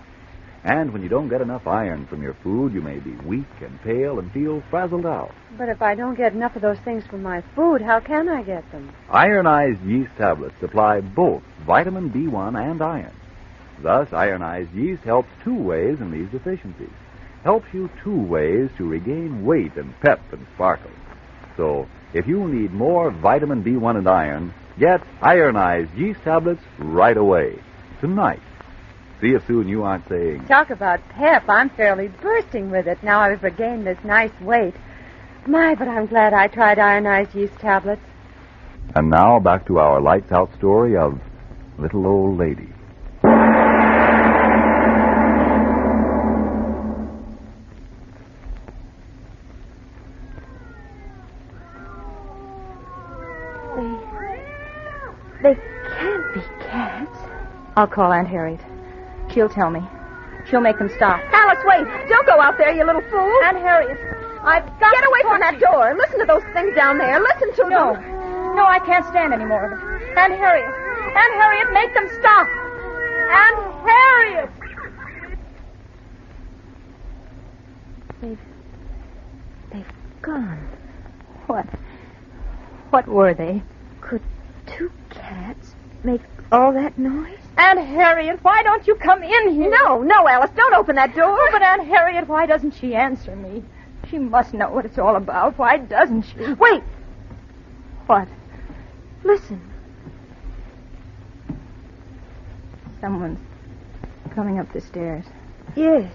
And when you don't get enough iron from your food, you may be weak and pale and feel frazzled out. But if I don't get enough of those things from my food, how can I get them? Ironized yeast tablets supply both vitamin B1 and iron. Thus, ironized yeast helps two ways in these deficiencies. Helps you two ways to regain weight and pep and sparkle. So, if you need more vitamin B1 and iron, get ironized yeast tablets right away. Tonight. See if soon you aren't saying... Talk about pep. I'm fairly bursting with it now I've regained this nice weight. My, but I'm glad I tried ironized yeast tablets. And now back to our lights-out story of Little Old Lady. They can't be cats. I'll call Aunt Harriet. She'll tell me. She'll make them stop. Alice, wait. Don't go out there, you little fool. Aunt Harriet, I've got Get away from that door. Listen to those things down there. Listen to No. them. No, I can't stand any more of it. Aunt Harriet. Aunt Harriet, make them stop. Aunt Harriet. They've gone. What were they? Could two cats make all that noise? Aunt Harriet, why don't you come in here? No, Alice, don't open that door. Oh, but Aunt Harriet, why doesn't she answer me? She must know what it's all about. Why doesn't she? Wait. What? Listen. Someone's coming up the stairs. Yes.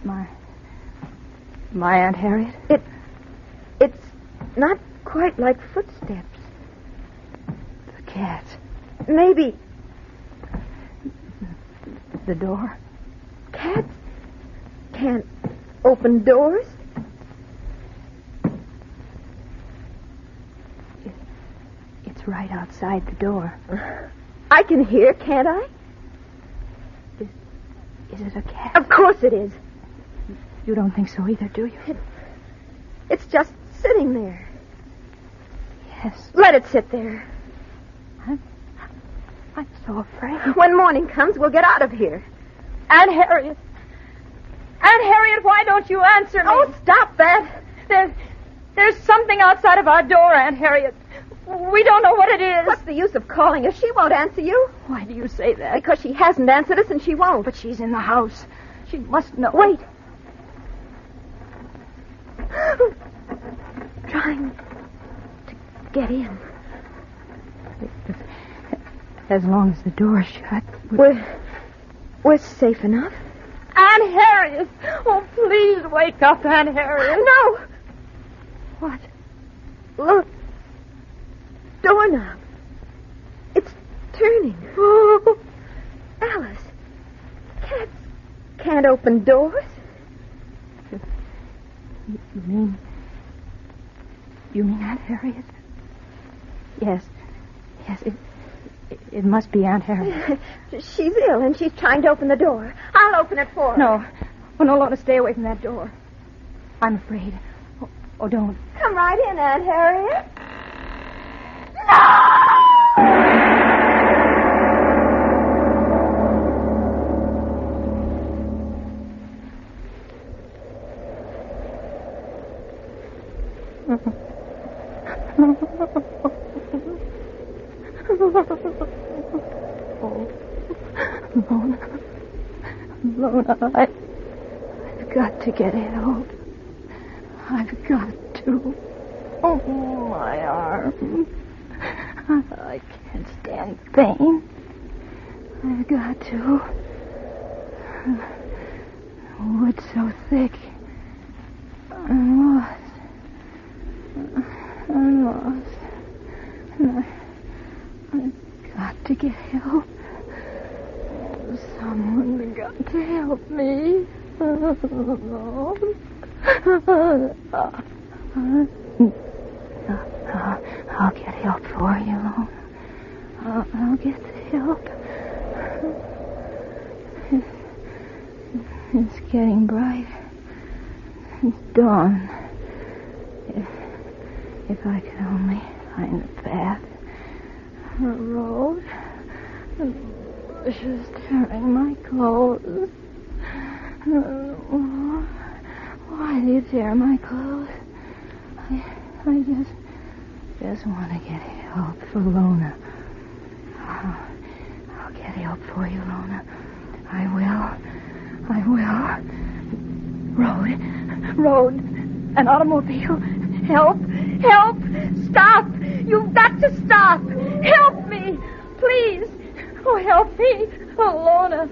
My Aunt Harriet? It's not quite like footsteps. The cats. Maybe the door. Cats can't open doors. It's right outside the door. I can hear, can't I? Is it a cat? Of course it is. You don't think so either, do you? It's just sitting there. Yes. Let it sit there. I'm so afraid. When morning comes, we'll get out of here. Aunt Harriet. Aunt Harriet, why don't you answer me? Oh, stop that. There's something outside of our door, Aunt Harriet. We don't know what it is. What's the use of calling her? She won't answer you. Why do you say that? Because she hasn't answered us and she won't. But she's in the house. She must know. Wait. Trying to get in. As long as the door's shut. We're safe enough. Aunt Harriet! Oh, please wake up, Aunt Harriet. No. What? Look. Doorknob. It's turning. Oh. Alice. Cats can't open doors. You mean Aunt Harriet? Yes, it must be Aunt Harriet. She's ill and she's trying to open the door. I'll open it for her. No. Oh, no, Lona, stay away from that door. I'm afraid. Oh, don't. Come right in, Aunt Harriet. Lona, I've got to get help. I've got to. Oh, my arm. I can't stand pain. I've got to. The wood's so thick. I'm lost. I'm lost. And I've got to get help. Someone's got to help me. I'll get help for you, Lona. I'll get the help. It's getting bright. It's dawn. If I could only find the path, the road, the bushes tearing my clothes. Why do you tear my clothes? I just want to get help for Lona. I'll get help for you, Lona. I will. Road. An automobile. Help! Stop! You've got to stop! Help me! Please! Oh, help me! Oh, Lona.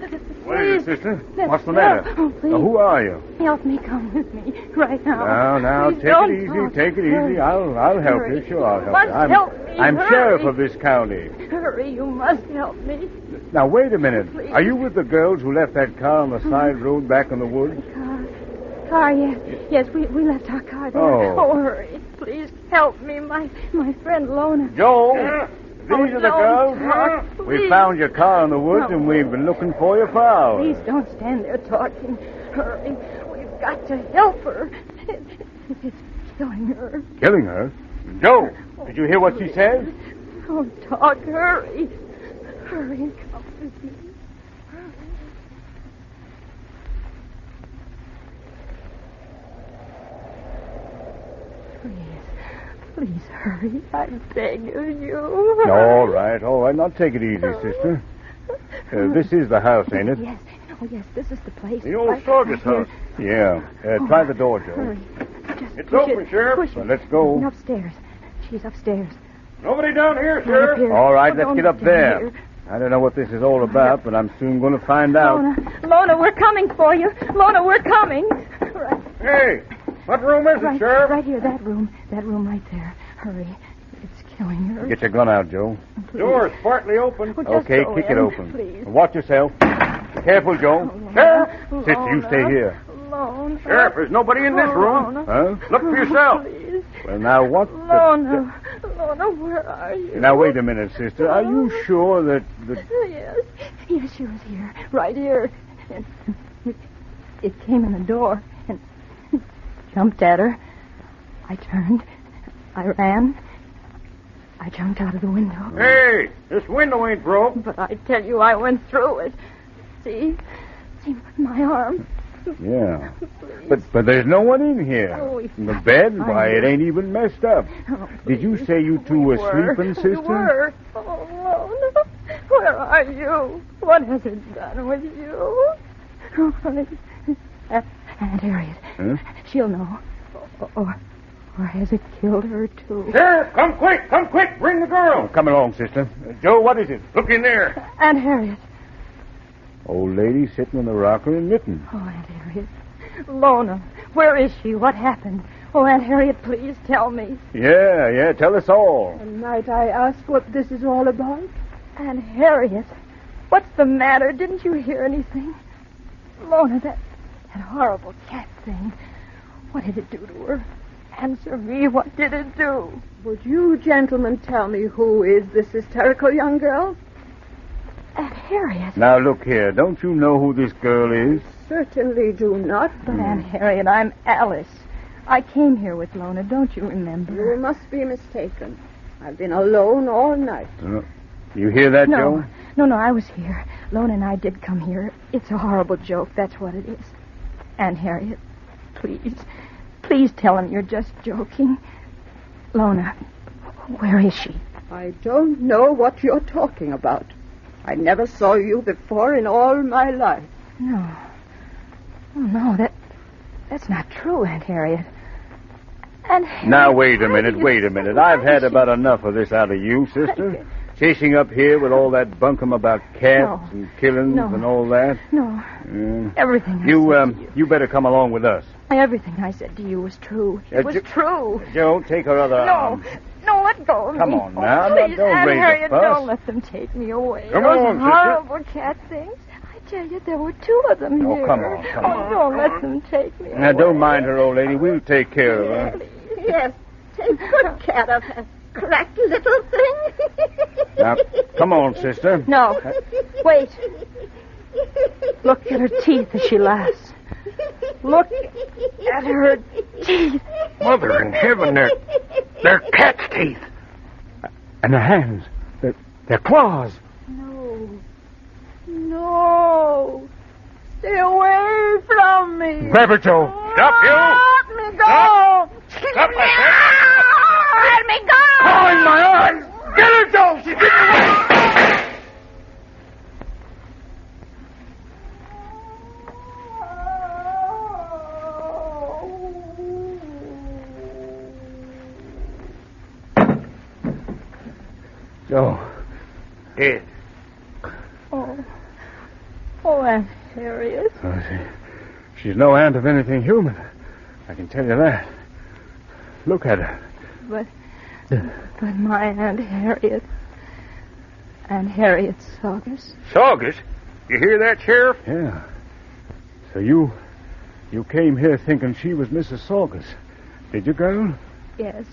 What is it, sister? What's the matter? Oh, please. Who are you? Help me. Come with me right now. Now, Please take don't it easy. talk. Take it easy. I'll help you. Sure, I'll help Must you. help me. I'm Hurry. sheriff of this county. Hurry, you must help me. Now, wait a minute. Please. Are you with the girls who left that car on the side road back in the woods? Car, yes. Yes, we left our car there. Oh. Hurry. Please help me. My friend Lona. Joe, these are the don't girls. talk, We please. found your car in the woods, No. and we've been looking for you for hours. Please don't stand there talking. Hurry. We've got to help her. It's killing her. Killing her? Joe, did you hear what she said? Don't talk. Hurry. Hurry and come with me. Please hurry. I beg of you. All right. Now take it easy, sister. This is the house, ain't it? Yes. Oh, yes, this is the place. The old Right Sorgus here. house. Yeah. Try the door, Joe. Hurry. Just It's push open, it. Sheriff. Push Well, it. let's go. Upstairs. She's upstairs. Nobody down here, Right up here. All right, Oh, let's don't get up stand there. here. I don't know what this is all about, but I'm soon going to find out. Lona, we're coming for you. Lona, we're coming. Right. Hey, what room is it, Sheriff? Right here, that room right there. Hurry. It's killing her. Get your gun out, Joe. Please. Door's partly open. Oh, just Okay, go kick in, it open. please. Watch yourself. Careful, Joe. Sheriff! Sister, you stay here. Lona. Sheriff, there's nobody in this room. Lona. Huh? Look for yourself. Please. Well, now, what Lona. Lona, where are you? Now, wait a minute, sister. Are you sure that... Yes. Yes, she was here. Right here. And it came in the door and jumped at her. I turned. I ran. I jumped out of the window. Hey, this window ain't broke. But I tell you, I went through it. See my arm. Yeah. But there's no one in here. Oh, The bed, why, it ain't even messed up. Did you say you two were sleeping, sister? We were. Oh, no. Where are you? What has it done with you? Aunt Harriet. Huh? She'll know. Or has it killed her, too? Sheriff, come quick, bring the girl. Come along, sister. Joe, what is it? Look in there. Aunt Harriet. Old lady sitting in the rocker and knitting. Oh, Aunt Harriet. Lona, where is she? What happened? Oh, Aunt Harriet, please tell me. Yeah, tell us all. Might I ask what this is all about? Aunt Harriet, what's the matter? Didn't you hear anything? Lona, that horrible cat thing. What did it do to her? Answer me, what did it do? Would you gentlemen tell me who is this hysterical young girl? Aunt Harriet. Now, look here. Don't you know who this girl is? Certainly do not. But, Aunt Harriet, I'm Alice. I came here with Lona, don't you remember? You must be mistaken. I've been alone all night. You hear that, Joe? No, I was here. Lona and I did come here. It's a horrible joke, that's what it is. Aunt Harriet, please tell him you're just joking. Lona, Where is she? I don't know what you're talking about. I never saw you before in all my life. No. Oh, no, that's not true, Aunt Harriet. Aunt Harriet... Now, wait a minute. I've had about enough of this out of you, sister. Chasing up here with all that bunkum about cats and killings and all that. No. Everything You better come along with us. Everything I said to you was true. It was true. Joe, take her other arm. No, let go of me. Come on now. Please, Don't Aunt raise Harriet, a fuss. don't let them take me away. Come Those on, sister. horrible cat things. I tell you, there were two of them Oh, here. come on. Don't let them take me Now, away. don't mind her, old lady. We'll take care of her. Yes, take good care of her. Cracked little thing. Now, come on, sister. No. Wait. Look at her teeth as she laughs. Look at her teeth. Mother in heaven, they're cat's teeth. And their hands, their claws. No. Stay away from me. Grab her, Joe. Stop, you. Let me go. Stop, I said. Let me go. Oh, in my eyes. Get her, Joe. She's getting away. Joe. Dead. Oh, Aunt Harriet. She's no aunt of anything human. I can tell you that. Look at her. But my Aunt Harriet. Aunt Harriet Saugus. Saugus? You hear that, Sheriff? Yeah. So you came here thinking she was Mrs. Saugus. Did you, girl? Yes.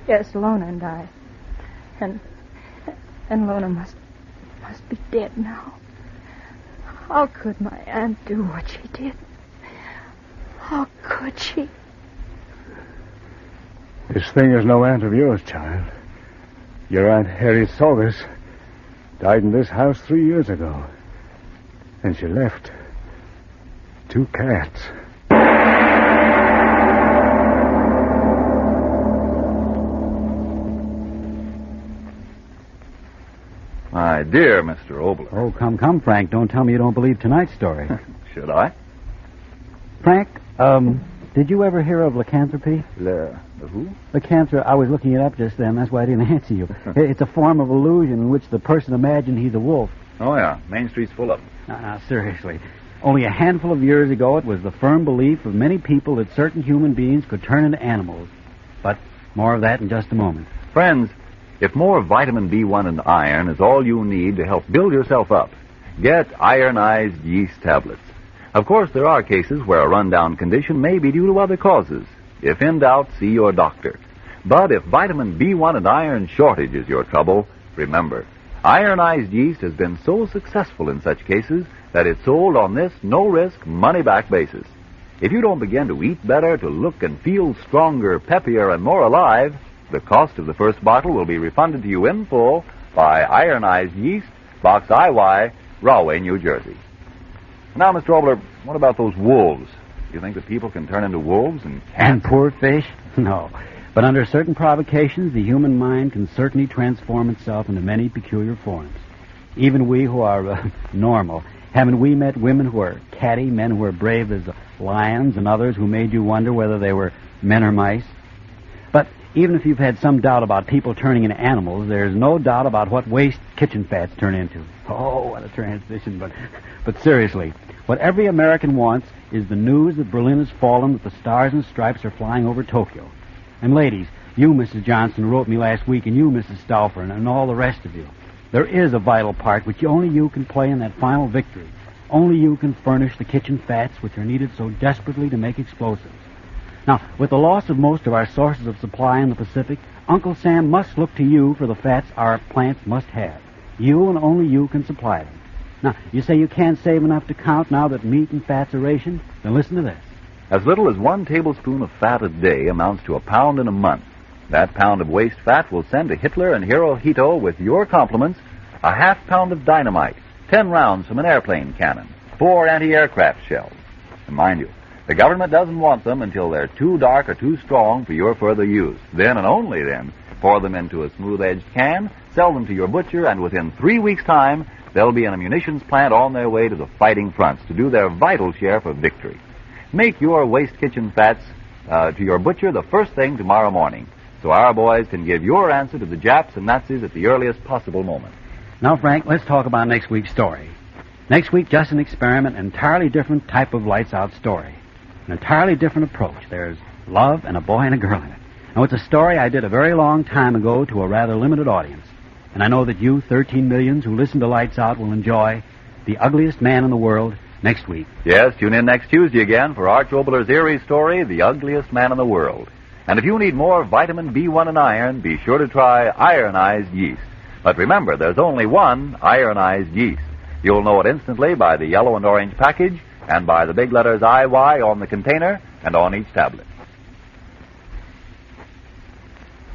Yes, Lona and I. And Lona must be dead now. How could my aunt do what she did? How could she? This thing is no aunt of yours, child. Your Aunt Harriet Saugus died in this house 3 years ago. And she left 2 cats. My dear Mr. Obler. Oh, come, Frank. Don't tell me you don't believe tonight's story. Should I? Frank, did you ever hear of lycanthropy? The who? Lycanthropy. I was looking it up just then. That's why I didn't answer you. It's a form of illusion in which the person imagined he's a wolf. Oh, yeah. Main Street's full of them. Now, seriously. Only a handful of years ago, it was the firm belief of many people that certain human beings could turn into animals. But more of that in just a moment. Friends, if more vitamin B1 and iron is all you need to help build yourself up, get ironized yeast tablets. Of course, there are cases where a rundown condition may be due to other causes. If in doubt, see your doctor. But if vitamin B1 and iron shortage is your trouble, remember, ironized yeast has been so successful in such cases that it's sold on this no-risk, money-back basis. If you don't begin to eat better, to look and feel stronger, peppier, and more alive, the cost of the first bottle will be refunded to you in full by Ironized Yeast, Box IY, Rahway, New Jersey. Now, Mr. Obler, what about those wolves? Do you think that people can turn into wolves and cats? And poor fish? No. But under certain provocations, the human mind can certainly transform itself into many peculiar forms. Even we who are normal, haven't we met women who are catty, men who are brave as lions, and others who made you wonder whether they were men or mice? But even if you've had some doubt about people turning into animals, there's no doubt about what waste kitchen fats turn into. Oh, what a transition. But seriously, what every American wants is the news that Berlin has fallen, that the stars and stripes are flying over Tokyo. And ladies, you, Mrs. Johnson, wrote me last week, and you, Mrs. Stauffer, and all the rest of you. There is a vital part which only you can play in that final victory. Only you can furnish the kitchen fats which are needed so desperately to make explosives. Now, with the loss of most of our sources of supply in the Pacific, Uncle Sam must look to you for the fats our plants must have. You and only you can supply them. Now, you say you can't save enough to count now that meat and fats are rationed? Then listen to this. As little as 1 tablespoon of fat a day amounts to a pound in a month. That pound of waste fat will send to Hitler and Hirohito with your compliments a half pound of dynamite, 10 rounds from an airplane cannon, 4 anti-aircraft shells. And mind you, the government doesn't want them until they're too dark or too strong for your further use. Then and only then pour them into a smooth-edged can, sell them to your butcher, and within 3 weeks' time, they'll be in a munitions plant on their way to the fighting fronts to do their vital share for victory. Make your waste kitchen fats to your butcher the first thing tomorrow morning, so our boys can give your answer to the Japs and Nazis at the earliest possible moment. Now, Frank, let's talk about next week's story. Next week, just an experiment, an entirely different type of lights-out story. An entirely different approach. There's love and a boy and a girl in it. Now, it's a story I did a very long time ago to a rather limited audience. And I know that you, 13 millions who listen to Lights Out, will enjoy The Ugliest Man in the World next week. Yes, tune in next Tuesday again for Arch Obler's eerie story, The Ugliest Man in the World. And if you need more vitamin B1 and iron, be sure to try ironized yeast. But remember, there's only one ironized yeast. You'll know it instantly by the yellow and orange package and by the big letters IY on the container and on each tablet.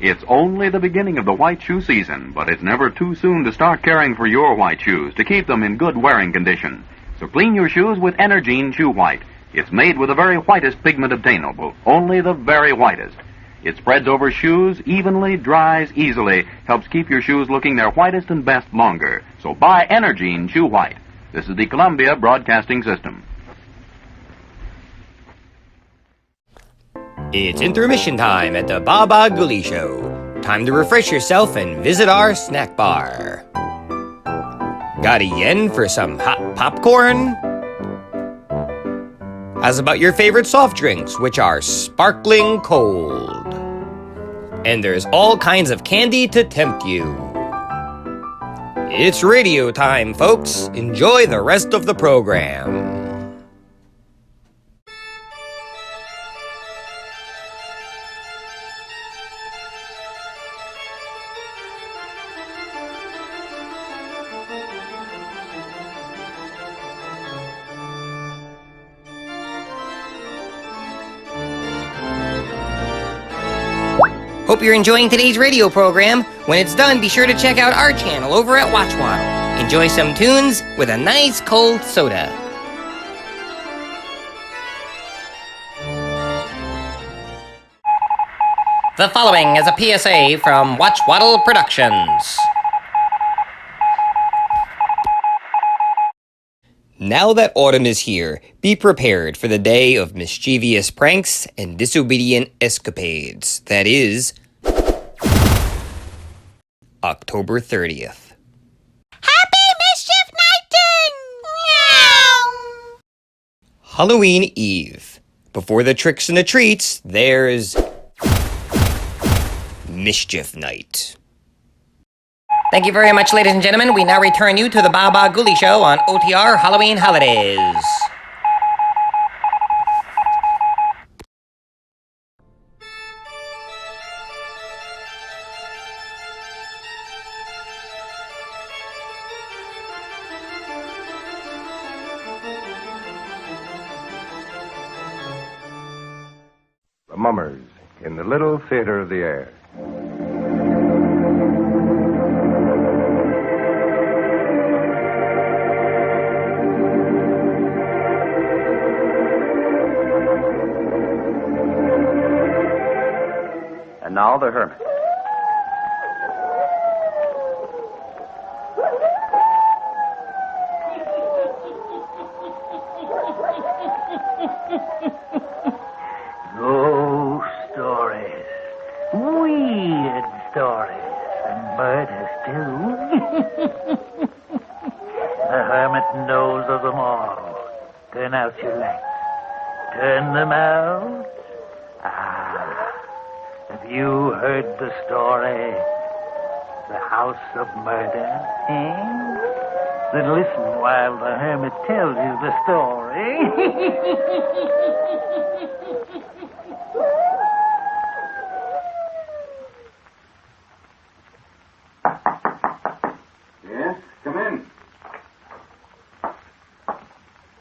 It's only the beginning of the white shoe season, but it's never too soon to start caring for your white shoes to keep them in good wearing condition. So clean your shoes with Energine Shoe White. It's made with the very whitest pigment obtainable, only the very whitest. It spreads over shoes evenly, dries easily, helps keep your shoes looking their whitest and best longer. So buy Energine Shoe White. This is the Columbia Broadcasting System. It's intermission time at the Bah Ghoulie Show. Time to refresh yourself and visit our snack bar. Got a yen for some hot popcorn? How's about your favorite soft drinks, which are sparkling cold? And there's all kinds of candy to tempt you. It's radio time, folks. Enjoy the rest of the program. Hope you're enjoying today's radio program. When it's done, be sure to check out our channel over at Watchwaddle. Enjoy some tunes with a nice cold soda. The following is a PSA from Watchwaddle Productions. Now that autumn is here, be prepared for the day of mischievous pranks and disobedient escapades. That is October 30th. Happy Mischief Nightin'! Meow! Halloween Eve. Before the tricks and the treats, there's Mischief Night. Thank you very much, ladies and gentlemen. We now return you to the Bah Ghoulie Show on OTR Halloween Holidays. The Mummers in the Little Theater of the Air. And now the Hermit. Ghost stories. Weird stories. And murders, too. The Hermit knows of them all. Turn out your lights. Turn them out. Have you heard the story? The House of Murder, eh? Then listen while the Hermit tells you the story. Yes, come in.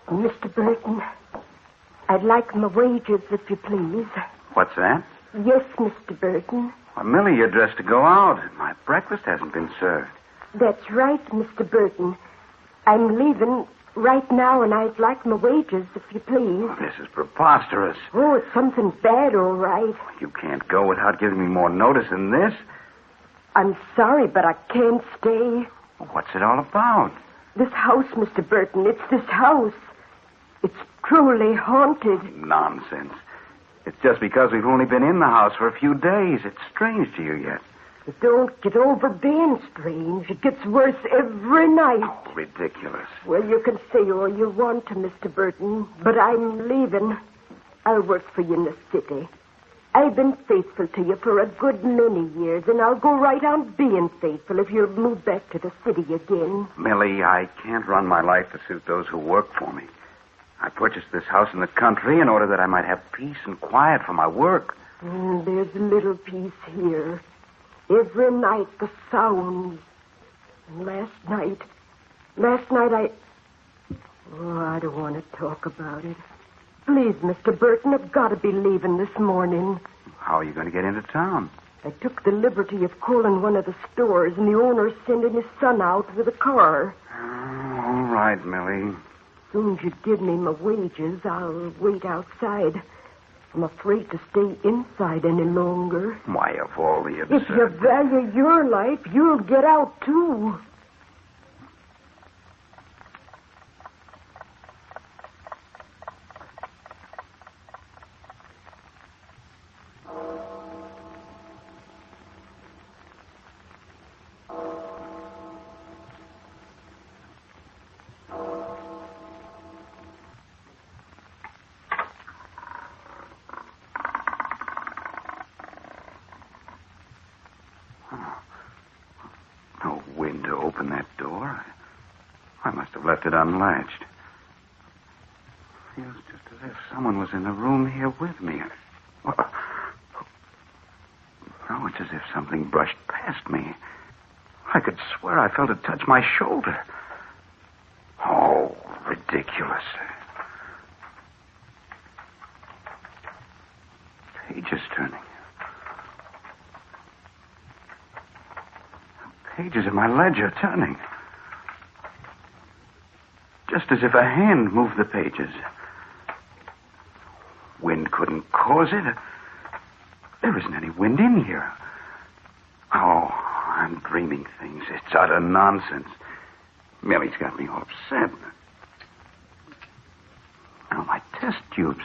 Mr. Burton, I'd like my wages, if you please. What's that? Yes, Mr. Burton. Well, Millie, you're dressed to go out. My breakfast hasn't been served. That's right, Mr. Burton. I'm leaving right now, and I'd like my wages, if you please. Oh, this is preposterous. Oh, it's something bad, all right. You can't go without giving me more notice than this. I'm sorry, but I can't stay. What's it all about? This house, Mr. Burton, it's this house. It's truly haunted. Nonsense. It's just because we've only been in the house for a few days. It's strange to you yet. But don't get over being strange. It gets worse every night. Oh, ridiculous. Well, you can say all you want to Mr. Burton, but I'm leaving. I'll work for you in the city. I've been faithful to you for a good many years, and I'll go right on being faithful if you'll move back to the city again. Millie, I can't run my life to suit those who work for me. I purchased this house in the country in order that I might have peace and quiet for my work. There's little peace here. Every night the sounds. And last night I... Oh, I don't want to talk about it. Please, Mr. Burton, I've got to be leaving this morning. How are you going to get into town? I took the liberty of calling one of the stores, and the owner's sending his son out with a car. All right, Millie. As soon as you give me my wages, I'll wait outside. I'm afraid to stay inside any longer. Why, of all the absurd... If you value your life, you'll get out, too. No wind to open that door. I must have left it unlatched. Feels just as if someone was in the room here with me. Oh, it's as if something brushed past me. I could swear I felt it touch my shoulder. Oh, ridiculous. Pages turning. Pages in my ledger turning. Just as if a hand moved the pages. Wind couldn't cause it. There isn't any wind in here. Oh, I'm dreaming things. It's utter nonsense. Millie's got me all upset. Oh, my test tubes.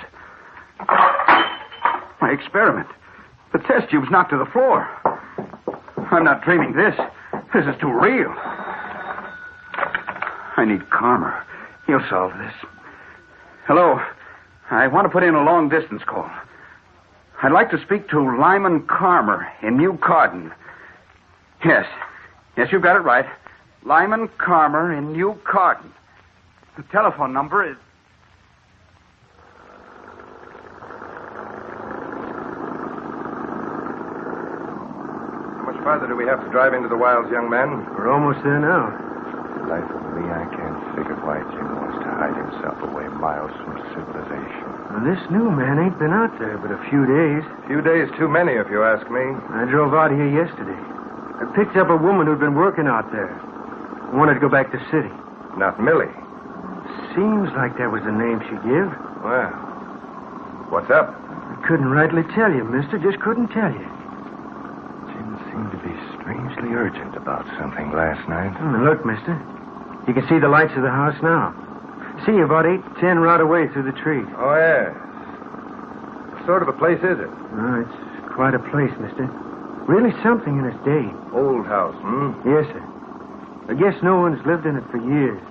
My experiment. The test tubes knocked to the floor. I'm not dreaming this. This is too real. I need Carmer. He'll solve this. Hello. I want to put in a long-distance call. I'd like to speak to Lyman Carmer in New Carden. Yes. Yes, you've got it right. Lyman Carmer in New Carden. The telephone number is... How much farther do we have to drive into the wilds, young man? We're almost there now. For the life of me, I can't figure why Jim wants to hide himself away miles from civilization. Well, this new man ain't been out there but a few days. Few days too many, if you ask me. I drove out here yesterday. I picked up a woman who'd been working out there. I wanted to go back to the city. Not Millie. Seems like that was the name she gave. Well, what's up? I couldn't rightly tell you, mister. Just couldn't tell you. Jim seemed to be strangely urgent about something last night. Look, mister. You can see the lights of the house now. See, about 8, 10 right away through the trees. Oh, yes. What sort of a place is it? Oh, it's quite a place, mister. Really something in its day. Old house, Yes, sir. I guess no one's lived in it for years.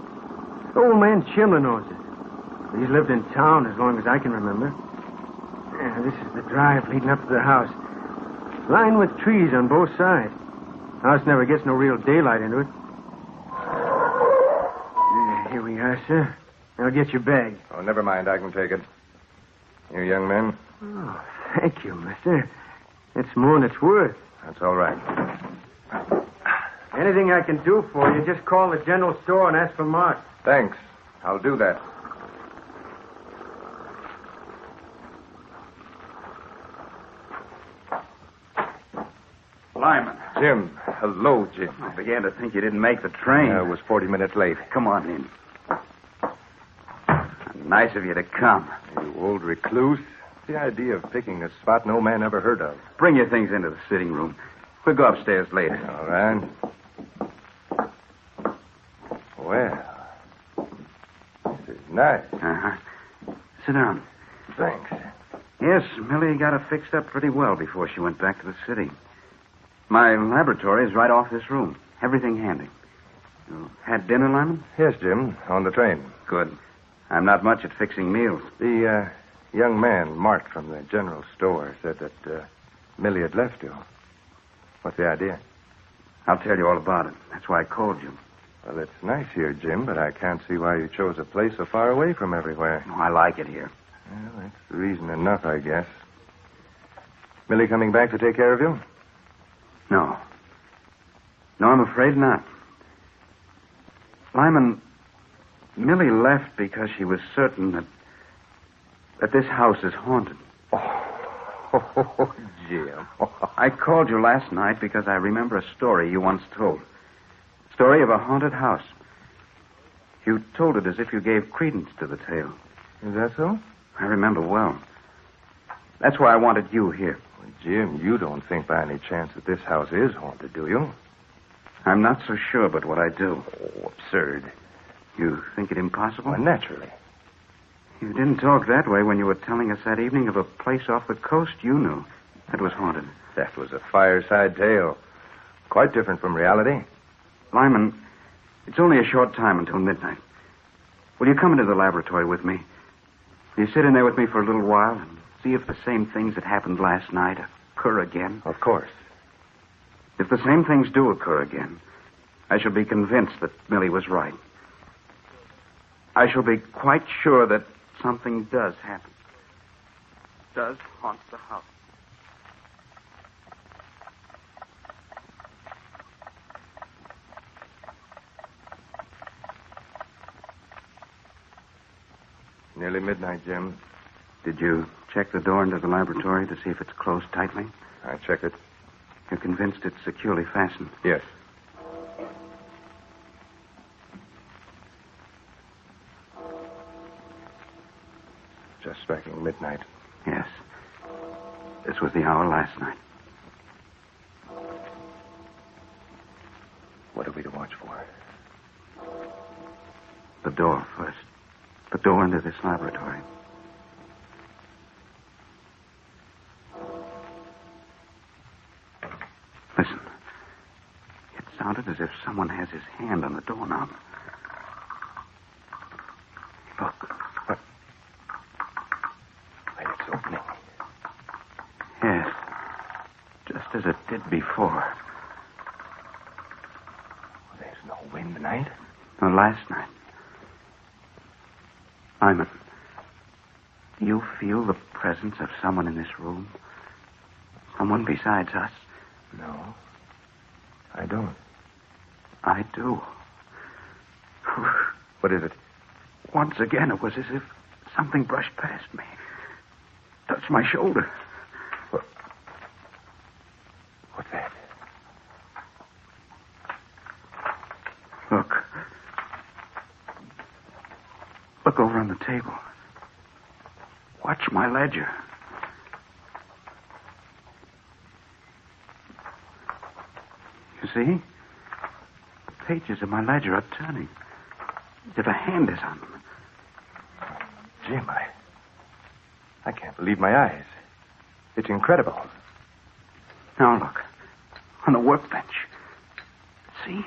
Old man Chimler knows it. He's lived in town as long as I can remember. Yeah, this is the drive leading up to the house. Lined with trees on both sides. House never gets no real daylight into it. Here we are, sir. I'll get your bag. Oh, never mind. I can take it. You young men? Oh, thank you, mister. It's more than it's worth. That's all right. Anything I can do for you, just call the general store and ask for Mark. Thanks. I'll do that. Lyman. Jim. Hello, Jim. I began to think you didn't make the train. It was 40 minutes late. Come on in. Nice of you to come. You old recluse. The idea of picking a spot no man ever heard of. Bring your things into the sitting room. We'll go upstairs later. All right. Well, this is nice. Uh-huh. Sit down. Thanks. Yes, Millie got it fixed up pretty well before she went back to the city. My laboratory is right off this room. Everything handy. You had dinner, Lyman? Yes, Jim, on the train. Good. I'm not much at fixing meals. The young man, Mark, from the general store, said that Millie had left you. What's the idea? I'll tell you all about it. That's why I called you. Well, it's nice here, Jim, but I can't see why you chose a place so far away from everywhere. Oh, I like it here. Well, that's reason enough, I guess. Millie coming back to take care of you? No. No, I'm afraid not. Lyman, Millie left because she was certain that this house is haunted. Oh, Jim. I called you last night because I remember a story you once told. Story of a haunted house. You told it as if you gave credence to the tale. Is that so? I remember well. That's why I wanted you here. Well, Jim, you don't think by any chance that this house is haunted, do you? I'm not so sure about what I do. Oh, absurd. You think it impossible? Well, naturally. You didn't talk that way when you were telling us that evening of a place off the coast you knew that was haunted. That was a fireside tale. Quite different from reality. Lyman, it's only a short time until midnight. Will you come into the laboratory with me? Will you sit in there with me for a little while and see if the same things that happened last night occur again? Of course. If the same things do occur again, I shall be convinced that Millie was right. I shall be quite sure that something does happen. Does haunt the house. Nearly midnight, Jim. Did you check the door into the laboratory to see if it's closed tightly? I checked it. You're convinced it's securely fastened? Yes. Just striking midnight. Yes. This was the hour last night. What are we to watch for? The door first. The door into this laboratory. Listen. It sounded as if someone has his hand on the doorknob. Look. What? Why, it's opening. Yes. Just as it did before. There's no wind tonight. No, last night. Lyman, do you feel the presence of someone in this room? Someone besides us? No. I don't. I do. What is it? Once again, it was as if something brushed past me. Touched my shoulder. What's that? Look. Look over on the table. Watch my ledger. You see? The pages of my ledger are turning. As if a hand is on them. Jim, I can't believe my eyes. It's incredible. Now look. On the workbench. See?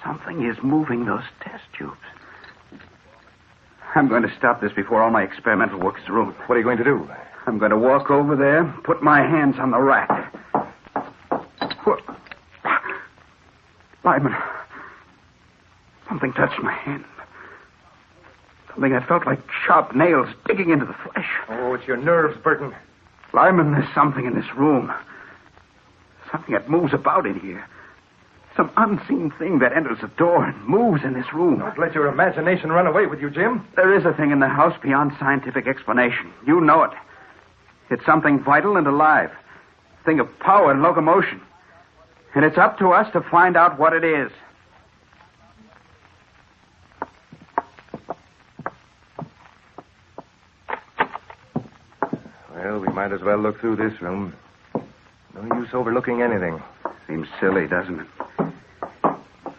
Something is moving those test tubes. I'm going to stop this before all my experimental work is ruined. What are you going to do? I'm going to walk over there, put my hands on the rack. Lyman, something touched my hand. Something that felt like sharp nails digging into the flesh. Oh, it's your nerves, Burton. Lyman, there's something in this room. Something that moves about in here. Some unseen thing that enters the door and moves in this room. Don't let your imagination run away with you, Jim. There is a thing in the house beyond scientific explanation. You know it. It's something vital and alive. A thing of power and locomotion. And it's up to us to find out what it is. Well, we might as well look through this room. No use overlooking anything. Seems silly, doesn't it?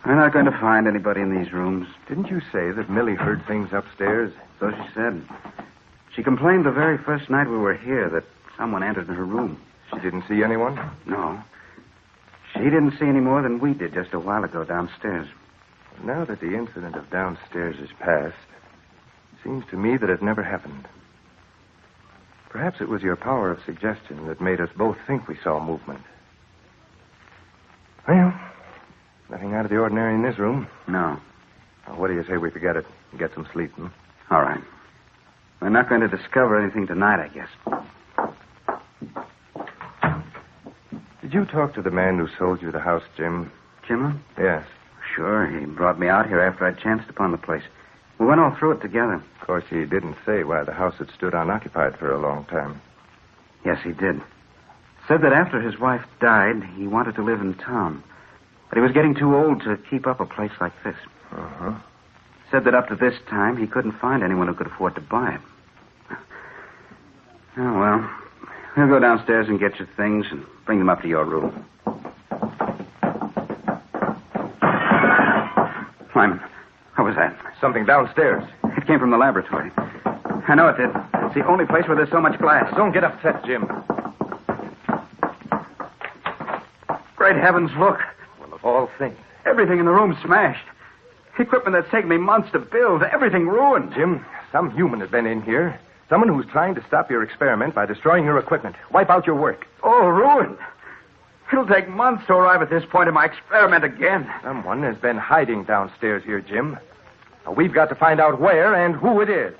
We're not going to find anybody in these rooms. Didn't you say that Millie heard things upstairs? So she said. She complained the very first night we were here that someone entered her room. She didn't see anyone? No. She didn't see any more than we did just a while ago downstairs. Now that the incident of downstairs is past, it seems to me that it never happened. Perhaps it was your power of suggestion that made us both think we saw movement. Well, nothing out of the ordinary in this room. No. Well, what do you say we forget it and get some sleep, hmm? All right. We're not going to discover anything tonight, I guess. Did you talk to the man who sold you the house, Jim? Jim? Yes. Sure. He brought me out here after I'd chanced upon the place. We went all through it together. Of course, he didn't say why the house had stood unoccupied for a long time. Yes, he did. Said that after his wife died, he wanted to live in town. But he was getting too old to keep up a place like this. Uh-huh. Said that up to this time, he couldn't find anyone who could afford to buy it. Oh, well, we'll go downstairs and get your things and bring them up to your room. Lyman, what was that? Something downstairs. It came from the laboratory. I know it did. It's the only place where there's so much glass. Don't get upset, Jim. Great heavens, look. Well, of all things. Everything in the room's smashed. Equipment that's taken me months to build. Everything ruined. Jim, some human has been in here. Someone who's trying to stop your experiment by destroying your equipment. Wipe out your work. Oh, ruined. It'll take months to arrive at this point in my experiment again. Someone has been hiding downstairs here, Jim. Now, we've got to find out where and who it is.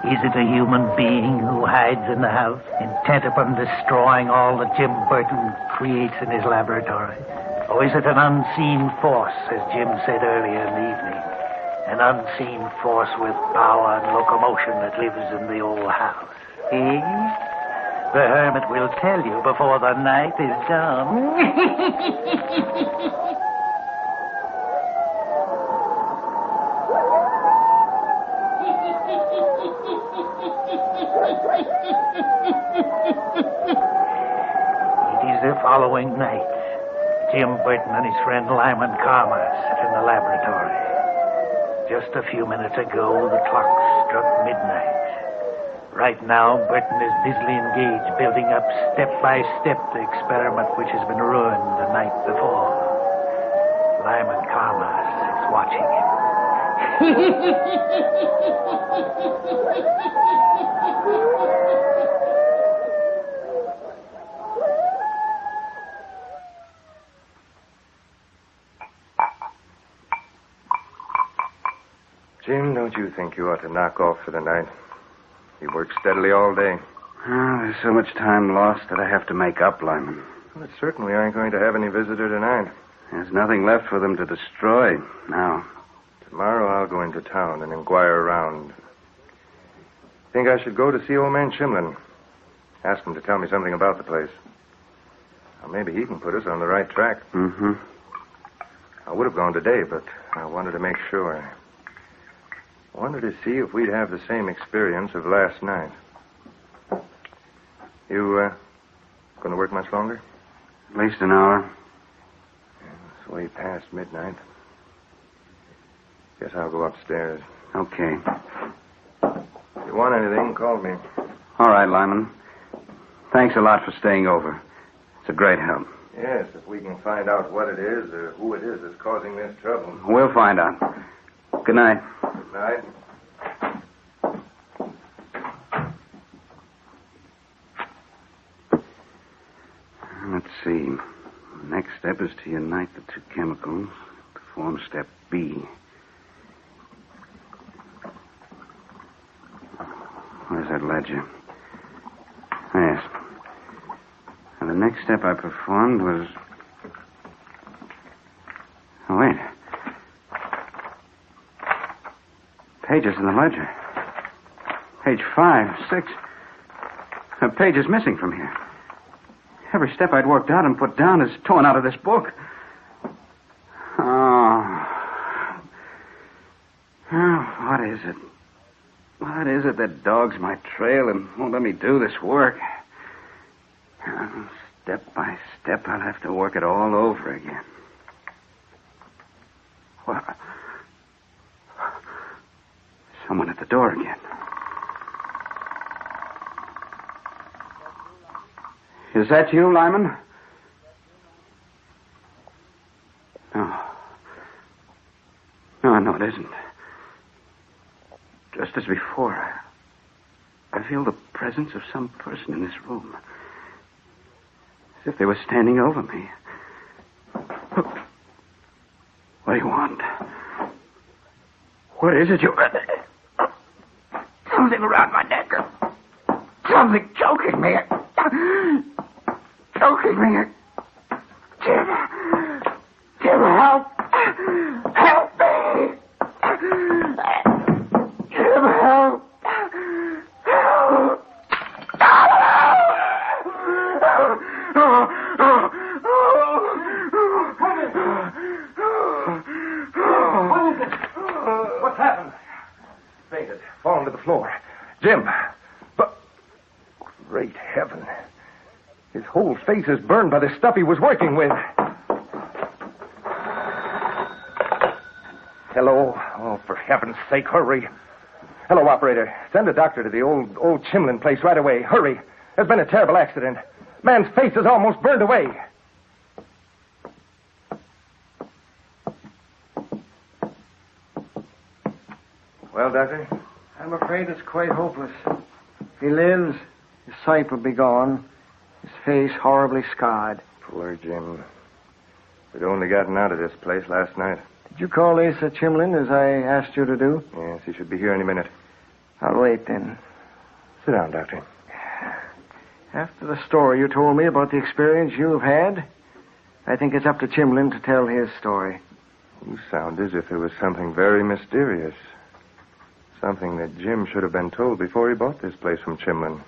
Is it a human being who hides in the house, intent upon destroying all that Jim Burton creates in his laboratory? Or is it an unseen force, as Jim said earlier in the evening? An unseen force with power and locomotion that lives in the old house? Eh? The hermit will tell you before the night is done. It is the following night. Jim Burton and his friend Lyman Carmer sit in the laboratory. Just a few minutes ago, the clock struck midnight. Right now, Burton is busily engaged building up step by step the experiment which has been ruined the night before. Lyman Carmer is watching him. Jim, don't you think you ought to knock off for the night? You work steadily all day. Oh, there's so much time lost that I have to make up, Lyman. Well, it certainly aren't going to have any visitor tonight. There's nothing left for them to destroy now. Tomorrow I'll go into town and inquire around. Think I should go to see old man Chimlin. Ask him to tell me something about the place. Well, maybe he can put us on the right track. Mm-hmm. I would have gone today, but I wanted to make sure. I wanted to see if we'd have the same experience of last night. You, going to work much longer? At least an hour. It's way past midnight. Guess I'll go upstairs. Okay. If you want anything, call me. All right, Lyman. Thanks a lot for staying over. It's a great help. Yes, if we can find out what it is or who it is that's causing this trouble. We'll find out. Good night. Good night. Let's see. The next step is to unite the two chemicals to form step B. Where's that ledger? Yes. And the next step I performed was... Oh, wait. Pages in the ledger. Page 5, 6. A page is missing from here. Every step I'd worked out and put down is torn out of this book. Oh, what is it? What is it that dogs my trail and won't let me do this work? Step by step, I'll have to work it all over again. Well, someone at the door again. Is that you, Lyman? No, it isn't. Just as before, I feel the presence of some person in this room. As if they were standing over me. What do you want? What is it you... Something around my neck. Something choking me. Choking me. Jim, help. Help me. Jim, help. What's happened? Fainted. Fallen to the floor. Jim. But... Great heaven. His whole face is burned by the stuff he was working with. Hello? Oh, for heaven's sake, hurry. Hello, operator. Send a doctor to the old Chimlin place right away. Hurry. There's been a terrible accident. Man's face is almost burned away. Well, Doctor? I'm afraid it's quite hopeless. If he lives, his sight will be gone. His face horribly scarred. Poor Jim. We'd only gotten out of this place last night. Did you call Asa Chimlin as I asked you to do? Yes, he should be here any minute. I'll wait then. Sit down, Doctor. After the story you told me about the experience you've had, I think it's up to Chimlin to tell his story. You sound as if there was something very mysterious. Something that Jim should have been told before he bought this place from Chimlin.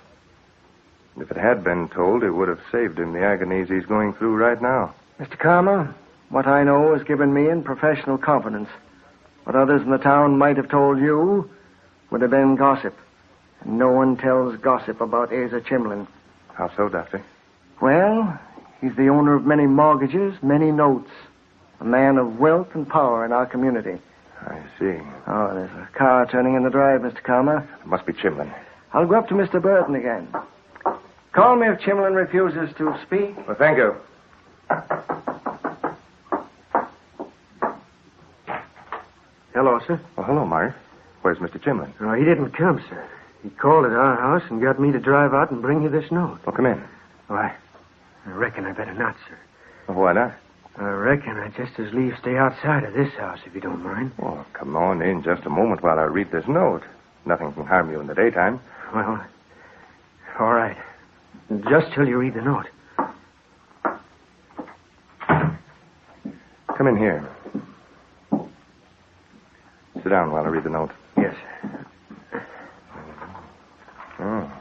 If it had been told, it would have saved him the agonies he's going through right now. Mr. Karma, what I know has given me in professional confidence. What others in the town might have told you would have been gossip. And no one tells gossip about Asa Chimlin. How so, Doctor? Well, he's the owner of many mortgages, many notes. A man of wealth and power in our community. I see. Oh, there's a car turning in the drive, Mr. Karma. It must be Chimlin. I'll go up to Mr. Burton again. Call me if Chimlin refuses to speak. Well, thank you. Hello, sir. Well, hello, Mark. Where's Mr. Chimlin? No, he didn't come, sir. He called at our house and got me to drive out and bring you this note. Well, come in. Why, I reckon I better not, sir. Well, why not? I reckon I'd just as lief stay outside of this house, if you don't mind. Oh, come on in just a moment while I read this note. Nothing can harm you in the daytime. Well, all right. Just till you read the note. Come in here. Sit down while I read the note. Yes. Oh.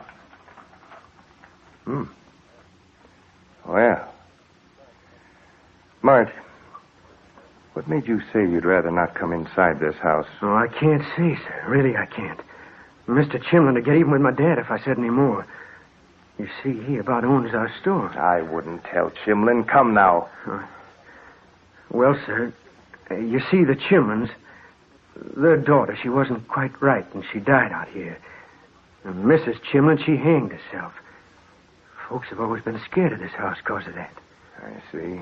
Well. Mart, what made you say you'd rather not come inside this house? Oh, I can't say, sir. Really, I can't. Mr. Chimlin would get even with my dad if I said any more. You see, he about owns our store. I wouldn't tell Chimlin. Come now. Well, sir, you see, the Chimlins, their daughter, she wasn't quite right, and she died out here. And Mrs. Chimlin, she hanged herself. Folks have always been scared of this house because of that. I see.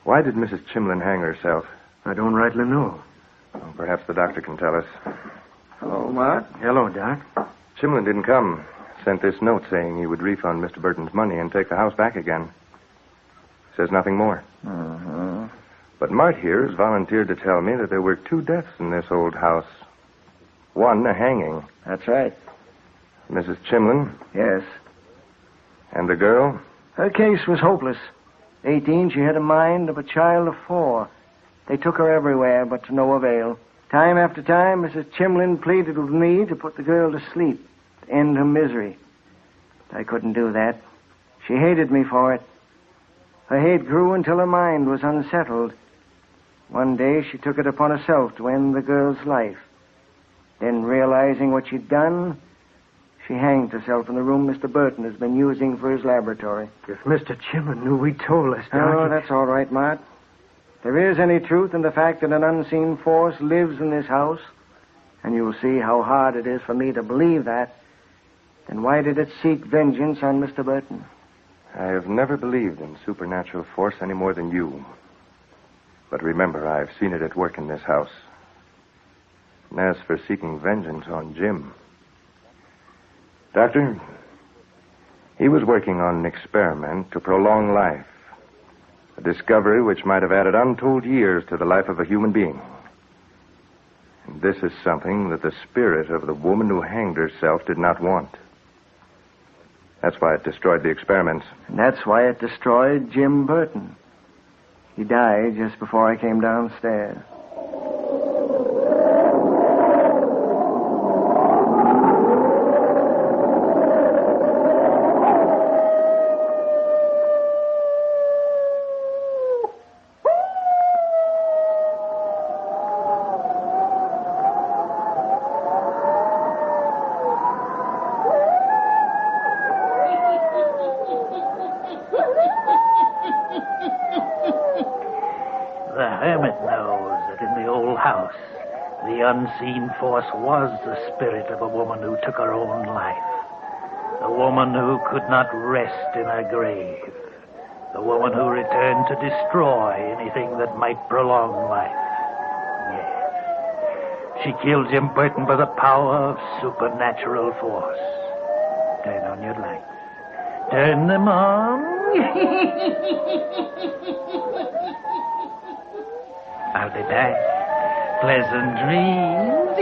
Why did Mrs. Chimlin hang herself? I don't rightly know. Well, perhaps the doctor can tell us. Hello, Mark. Hello, Doc. Chimlin didn't come. Sent this note saying he would refund Mr. Burton's money and take the house back again. Says nothing more. Mm-hmm. But Mart here has volunteered to tell me that there were 2 deaths in this old house. One, a hanging. That's right. Mrs. Chimlin? Yes. And the girl? Her case was hopeless. 18, she had a mind of a child of 4. They took her everywhere, but to no avail. Time after time, Mrs. Chimlin pleaded with me to put the girl to sleep, to end her misery. But I couldn't do that. She hated me for it. Her hate grew until her mind was unsettled. One day she took it upon herself to end the girl's life. Then, realizing what she'd done, she hanged herself in the room Mr. Burton has been using for his laboratory. If Mr. Chimman knew we told us, Doctor... Oh, that's all right, Mart. If there is any truth in the fact that an unseen force lives in this house, and you'll see how hard it is for me to believe that, then why did it seek vengeance on Mr. Burton? I have never believed in supernatural force any more than you. But remember, I've seen it at work in this house. And as for seeking vengeance on Jim... Doctor, he was working on an experiment to prolong life. A discovery which might have added untold years to the life of a human being. And this is something that the spirit of the woman who hanged herself did not want. That's why it destroyed the experiments. And that's why it destroyed Jim Burton. He died just before I came downstairs. The hermit knows that in the old house, the unseen force was the spirit of a woman who took her own life. A woman who could not rest in her grave. The woman who returned to destroy anything that might prolong life. Yes. She killed Jim Burton by the power of supernatural force. Turn on your lights. Turn them on. I'll be back. Pleasant dreams.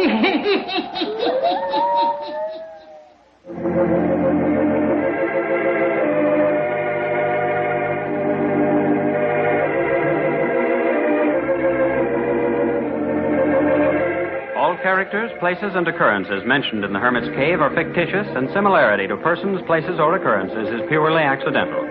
All characters, places, and occurrences mentioned in the Hermit's Cave are fictitious, and similarity to persons, places, or occurrences is purely accidental.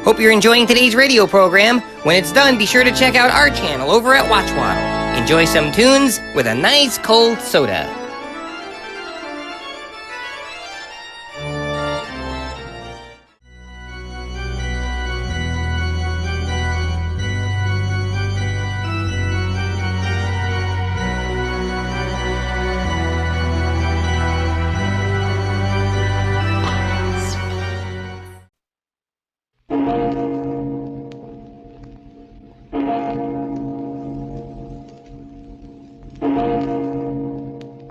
Hope you're enjoying today's radio program. When it's done, be sure to check out our channel over at Watchwaddle. Enjoy some tunes with a nice cold soda.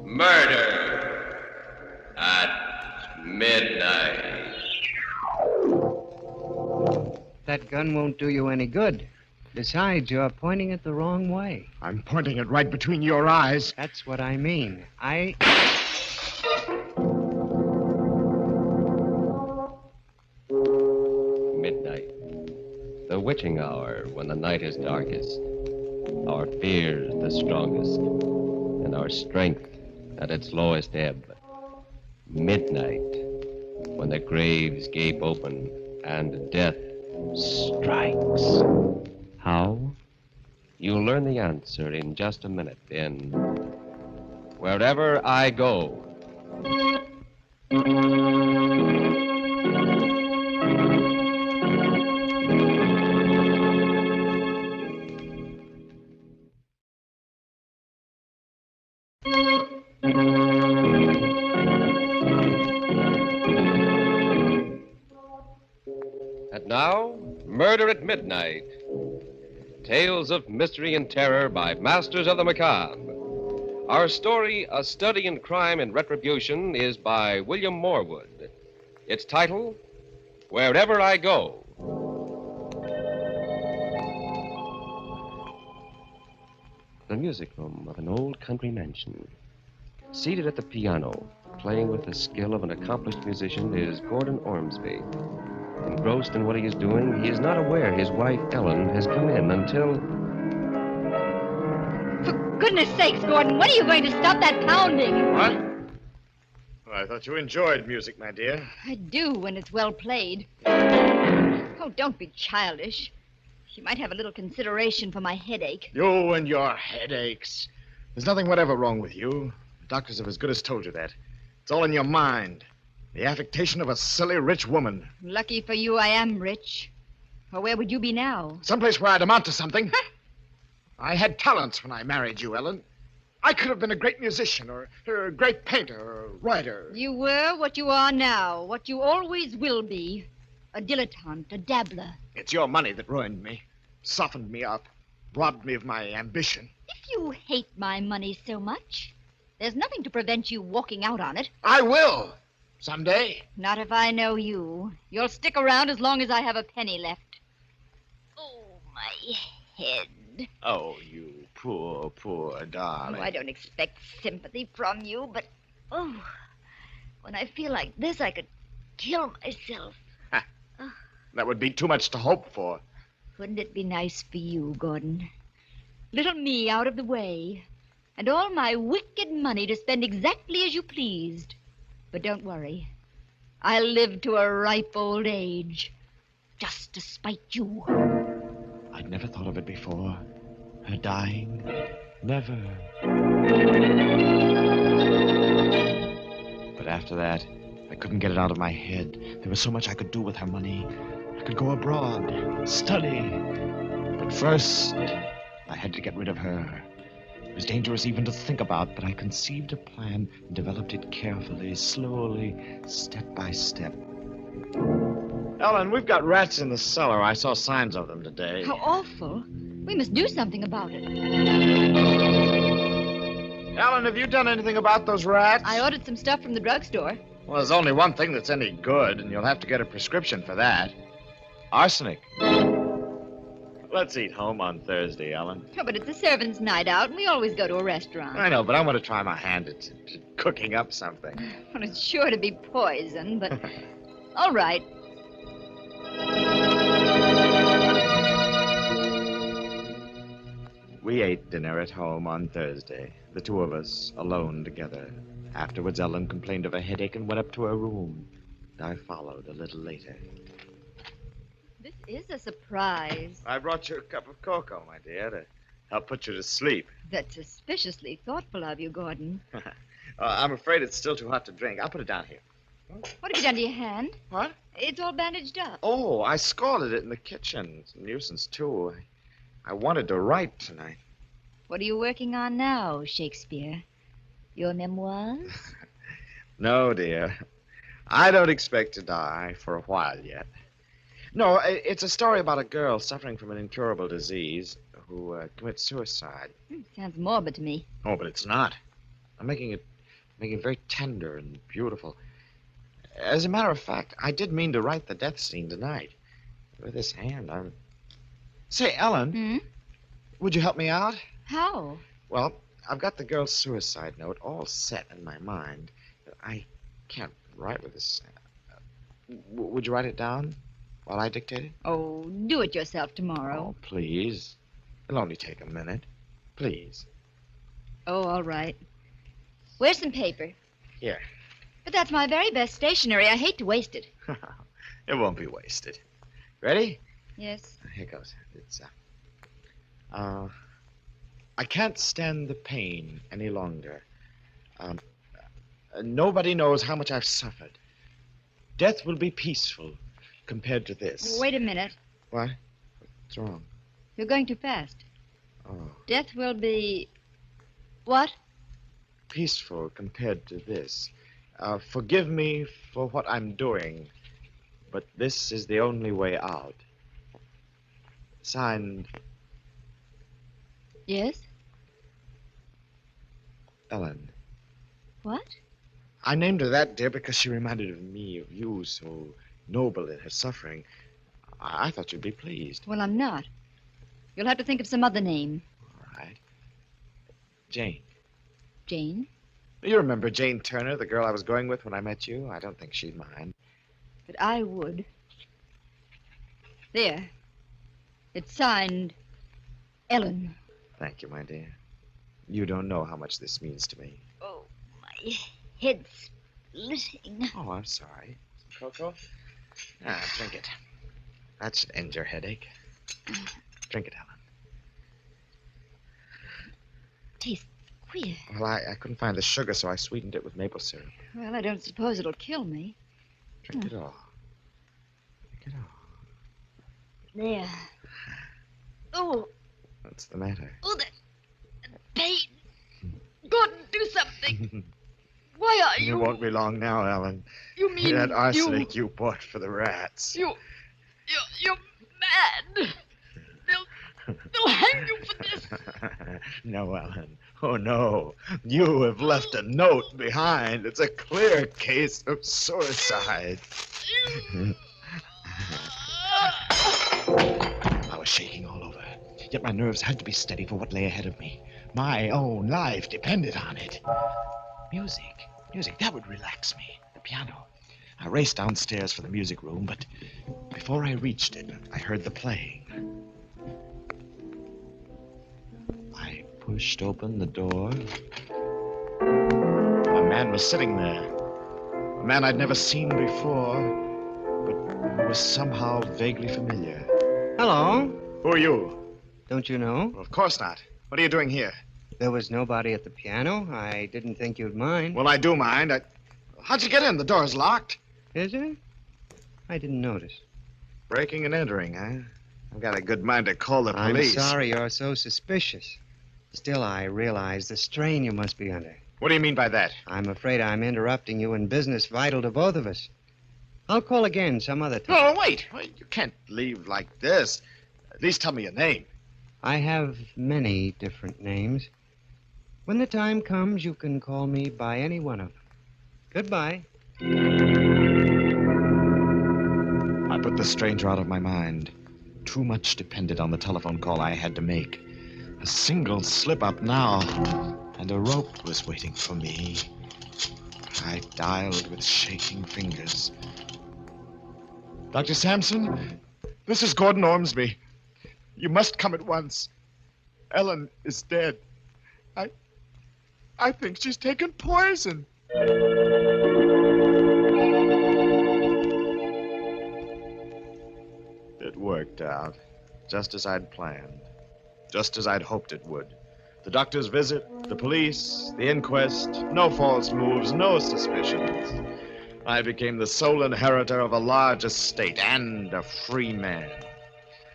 Murder at midnight. That gun won't do you any good. Besides, you're pointing it the wrong way. I'm pointing it right between your eyes. That's what I mean. Midnight. The witching hour when the night is darkest. Our fears the strongest. And our strength at its lowest ebb. Midnight, when the graves gape open and death strikes. How? You'll learn the answer in just a minute in Wherever I Go. And now, Murder at Midnight. Tales of mystery and terror by masters of the macabre. Our story, A Study in Crime and Retribution, is by William Morwood. Its title, Wherever I Go. the music room of an old country mansion. Seated at the piano, playing with the skill of an accomplished musician, is Gordon Ormsby. Engrossed in what he is doing, he is not aware his wife, Ellen, has come in until... For goodness sakes, Gordon, when are you going to stop that pounding? What? Well, I thought you enjoyed music, my dear. I do when it's well played. Oh, don't be childish. You might have a little consideration for my headache. You and your headaches. There's nothing whatever wrong with you. The doctors have as good as told you that. It's all in your mind. The affectation of a silly rich woman. Lucky for you, I am rich. Or where would you be now? Someplace where I'd amount to something. I had talents when I married you, Ellen. I could have been a great musician or a great painter or writer. You were what you are now, what you always will be. A dilettante, a dabbler. It's your money that ruined me, softened me up, robbed me of my ambition. If you hate my money so much, there's nothing to prevent you walking out on it. I will. Someday. Not if I know you. You'll stick around as long as I have a penny left. Oh, my head. Oh, you poor, poor darling. Oh, I don't expect sympathy from you, but, when I feel like this, I could kill myself. That would be too much to hope for. Wouldn't it be nice for you, Gordon? Little me out of the way, and all my wicked money to spend exactly as you pleased. But don't worry. I'll live to a ripe old age, just to spite you. I'd never thought of it before. Her dying. Never. But after that, I couldn't get it out of my head. There was so much I could do with her money. I could go abroad, study. But first, I had to get rid of her. It was dangerous even to think about, but I conceived a plan and developed it carefully, slowly, step by step. Ellen, we've got rats in the cellar. I saw signs of them today. How awful. We must do something about it. Ellen, have you done anything about those rats? I ordered some stuff from the drugstore. Well, there's only one thing that's any good, and you'll have to get a prescription for that. Arsenic. Let's eat home on Thursday, Ellen. Oh, but it's a servant's night out, and we always go to a restaurant. I know, but I want to try my hand at cooking up something. Well, it's sure to be poison, but... All right. We ate dinner at home on Thursday, the two of us alone together. Afterwards, Ellen complained of a headache and went up to her room. I followed a little later. This is a surprise. I brought you a cup of cocoa, my dear, to help put you to sleep. That's suspiciously thoughtful of you, Gordon. I'm afraid it's still too hot to drink. I'll put it down here. What have you done to your hand? What? It's all bandaged up. Oh, I scalded it in the kitchen. It's a nuisance, too. I wanted to write tonight. What are you working on now, Shakespeare? Your memoirs? No, dear. I don't expect to die for a while yet. No, it's a story about a girl suffering from an incurable disease who commits suicide. Sounds morbid to me. Oh, but it's not. I'm making it very tender and beautiful. As a matter of fact, I did mean to write the death scene tonight. With this hand, I'm... Say, Ellen, would you help me out? How? Well, I've got the girl's suicide note all set in my mind. I can't write with this. Would you write it down while I dictate it? Oh, do it yourself tomorrow. Oh, please. It'll only take a minute. Please. Oh, all right. Where's some paper? Here. But that's my very best stationery. I hate to waste it. It won't be wasted. Ready? Yes. Here goes. It's, I can't stand the pain any longer. Nobody knows how much I've suffered. Death will be peaceful compared to this. Wait a minute. What? What's wrong? You're going too fast. Oh. Death will be... What? Peaceful compared to this. Forgive me for what I'm doing, but this is the only way out. Signed, Yes? Ellen. What? I named her that, dear, because she reminded me of you, so noble in her suffering. I thought you'd be pleased. Well, I'm not. You'll have to think of some other name. All right. Jane. Jane? You remember Jane Turner, the girl I was going with when I met you? I don't think she'd mind. But I would. There. It's signed Ellen. Thank you, my dear. You don't know how much this means to me. Oh, my head's splitting. Oh, I'm sorry. Cocoa? Drink it. That should end your headache. Drink it, Ellen. Tastes queer. Well, I couldn't find the sugar, so I sweetened it with maple syrup. Well, I don't suppose it'll kill me. Drink it all. Drink it all. There. Oh. What's the matter? Oh, that pain. Gordon, do something. Why are you? It won't be long now, Ellen. You mean that arsenic you bought for the rats. You're mad. They'll hang you for this. No, Ellen. Oh, no. You have left a note behind. It's a clear case of suicide. I was shaking all over, yet my nerves had to be steady for what lay ahead of me. My own life depended on it. Music, that would relax me. The piano. I raced downstairs for the music room, but before I reached it, I heard the playing. I pushed open the door. A man was sitting there. A man I'd never seen before, but who was somehow vaguely familiar. Hello. Who are you? Don't you know? Well, of course not. What are you doing here? There was nobody at the piano. I didn't think you'd mind. Well, I do mind. How'd you get in? The door's locked. Is it? I didn't notice. Breaking and entering, huh? I've got a good mind to call the police. I'm sorry you're so suspicious. Still, I realize the strain you must be under. What do you mean by that? I'm afraid I'm interrupting you in business vital to both of us. I'll call again some other time. Oh, wait. You can't leave like this. At least tell me your name. I have many different names. When the time comes, you can call me by any one of them. Goodbye. I put the stranger out of my mind. Too much depended on the telephone call I had to make. A single slip-up now, and a rope was waiting for me. I dialed with shaking fingers. Dr. Sampson, this is Gordon Ormsby. You must come at once. Ellen is dead. I think she's taken poison. It worked out, just as I'd planned, just as I'd hoped it would. The doctor's visit, the police, the inquest, no false moves, no suspicions. I became the sole inheritor of a large estate and a free man.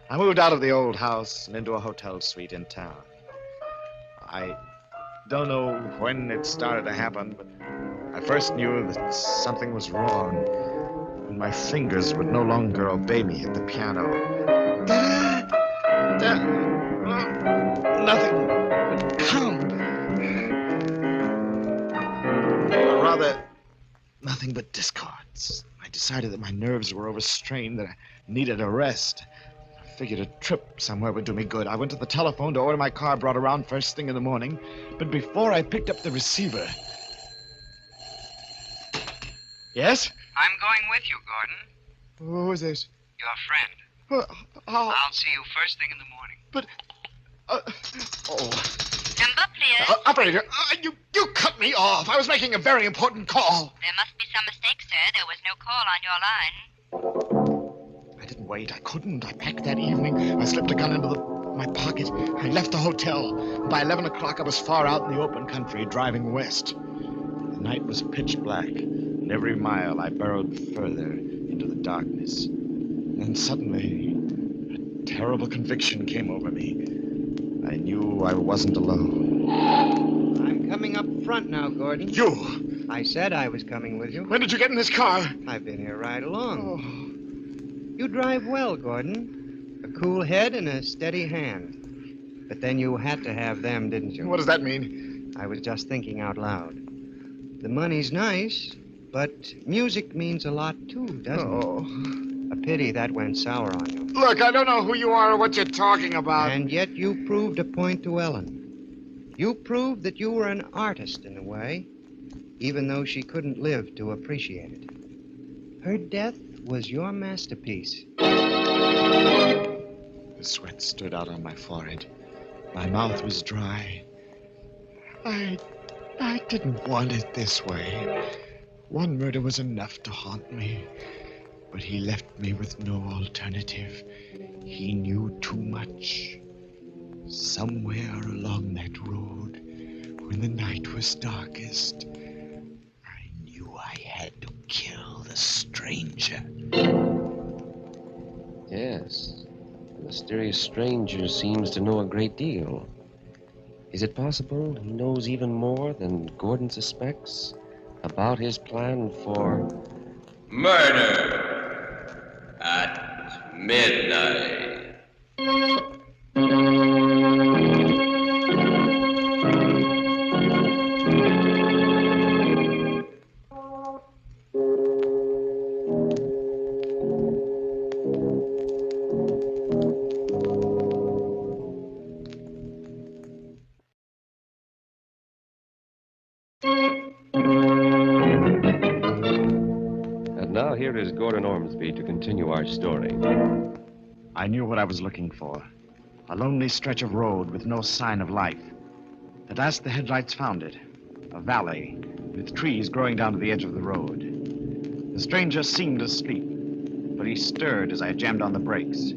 I moved out of the old house and into a hotel suite in town. I don't know when it started to happen, but I first knew that something was wrong when my fingers would no longer obey me at the piano. Nothing would come. Or rather, nothing but discords. I decided that my nerves were overstrained, that I needed a rest. I figured a trip somewhere would do me good. I went to the telephone to order my car brought around first thing in the morning, but before I picked up the receiver... Yes? I'm going with you, Gordon. Who is this? Your friend. I'll see you first thing in the morning. But... Number, please. Operator, you cut me off. I was making a very important call. There must be some mistake, sir. There was no call on your line. I didn't wait. I couldn't. I packed that evening. I slipped a gun into my pocket. I left the hotel. By 11 o'clock, I was far out in the open country, driving west. The night was pitch black, and every mile I burrowed further into the darkness. And then suddenly, a terrible conviction came over me. I knew I wasn't alone. I'm coming up front now, Gordon. You! I said I was coming with you. When did you get in this car? I've been here right along. You drive well, Gordon. A cool head and a steady hand. But then you had to have them, didn't you? What does that mean? I was just thinking out loud. The money's nice, but music means a lot too, doesn't it? A pity that went sour on you. Look, I don't know who you are or what you're talking about. And yet you proved a point to Ellen. You proved that you were an artist in a way, even though she couldn't live to appreciate it. Her death was your masterpiece. The sweat stood out on my forehead. My mouth was dry. I didn't want it this way. One murder was enough to haunt me. But he left me with no alternative. He knew too much. Somewhere along that road, when the night was darkest, I knew I had to kill the stranger. Yes. The mysterious stranger seems to know a great deal. Is it possible he knows even more than Gordon suspects about his plan for murder at midnight? And now here is Gordon Ormsby to continue our story. I knew what I was looking for. A lonely stretch of road with no sign of life. At last the headlights found it. A valley with trees growing down to the edge of the road. The stranger seemed asleep, but he stirred as I jammed on the brakes.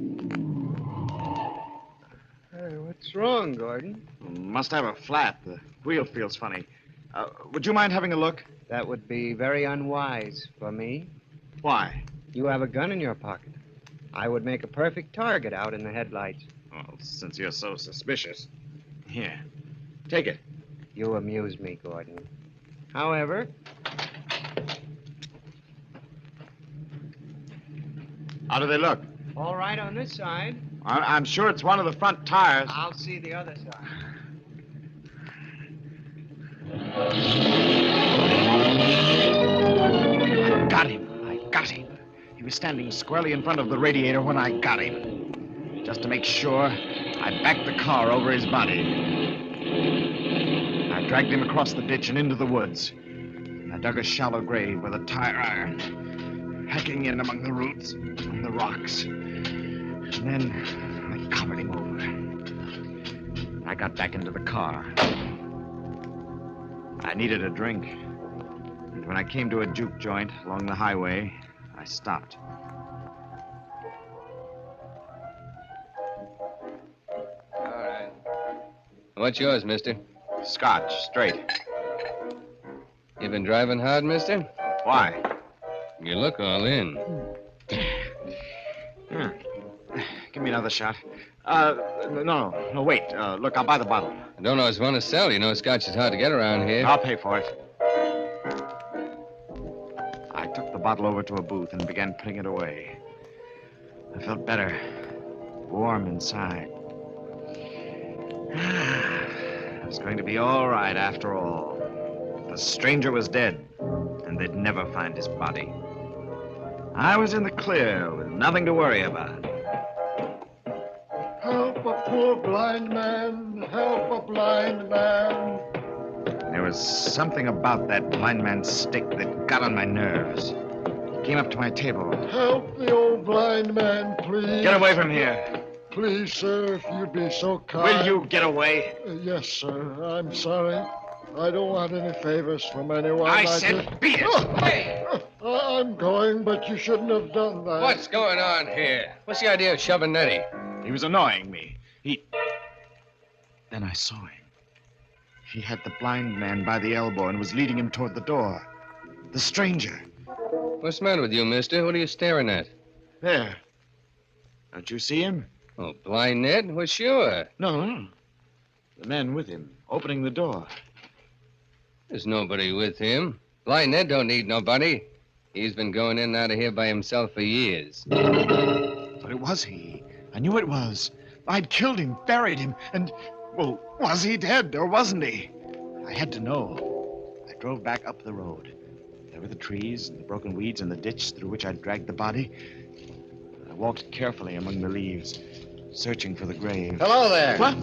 Hey, what's wrong, Gordon? Must have a flat. The wheel feels funny. Would you mind having a look? That would be very unwise for me. Why? You have a gun in your pocket. I would make a perfect target out in the headlights. Well, since you're so suspicious. Here, take it. You amuse me, Gordon. However... How do they look? All right on this side. I'm sure it's one of the front tires. I'll see the other side. I got him. He was standing squarely in front of the radiator when I got him. Just to make sure, I backed the car over his body. I dragged him across the ditch and into the woods. I dug a shallow grave with a tire iron, hacking in among the roots and the rocks. And then I covered him over. I got back into the car. I needed a drink. And when I came to a juke joint along the highway, I stopped. All right. What's yours, mister? Scotch, straight. You been driving hard, mister? Why? You look all in. Give me another shot. No, wait. Look, I'll buy the bottle. I don't always want to sell. You know, scotch is hard to get around here. I'll pay for it. I took the bottle over to a booth and began putting it away. I felt better, warm inside. It was going to be all right after all. The stranger was dead, and they'd never find his body. I was in the clear with nothing to worry about. Help a poor blind man, help a blind man. There was something about that blind man's stick that got on my nerves. He came up to my table. Help the old blind man, please. Get away from here. Please, sir, if you'd be so kind. Will you get away? Yes, sir. I'm sorry. I don't want any favors from anyone. I said beat it. Hey. I'm going, but you shouldn't have done that. What's going on here? What's the idea of shoving Nettie? He was annoying me. Then I saw him. He had the blind man by the elbow and was leading him toward the door. The stranger. What's the matter with you, mister? What are you staring at? There. Don't you see him? Oh, blind Ned? Well, sure. No. The man with him, opening the door. There's nobody with him. Blind Ned don't need nobody. He's been going in and out of here by himself for years. But it was he. I knew it was. I'd killed him, buried him, and... Well, was he dead or wasn't he? I had to know. I drove back up the road. There were the trees and the broken weeds in the ditch through which I'd dragged the body. I walked carefully among the leaves, searching for the grave. Hello there. What?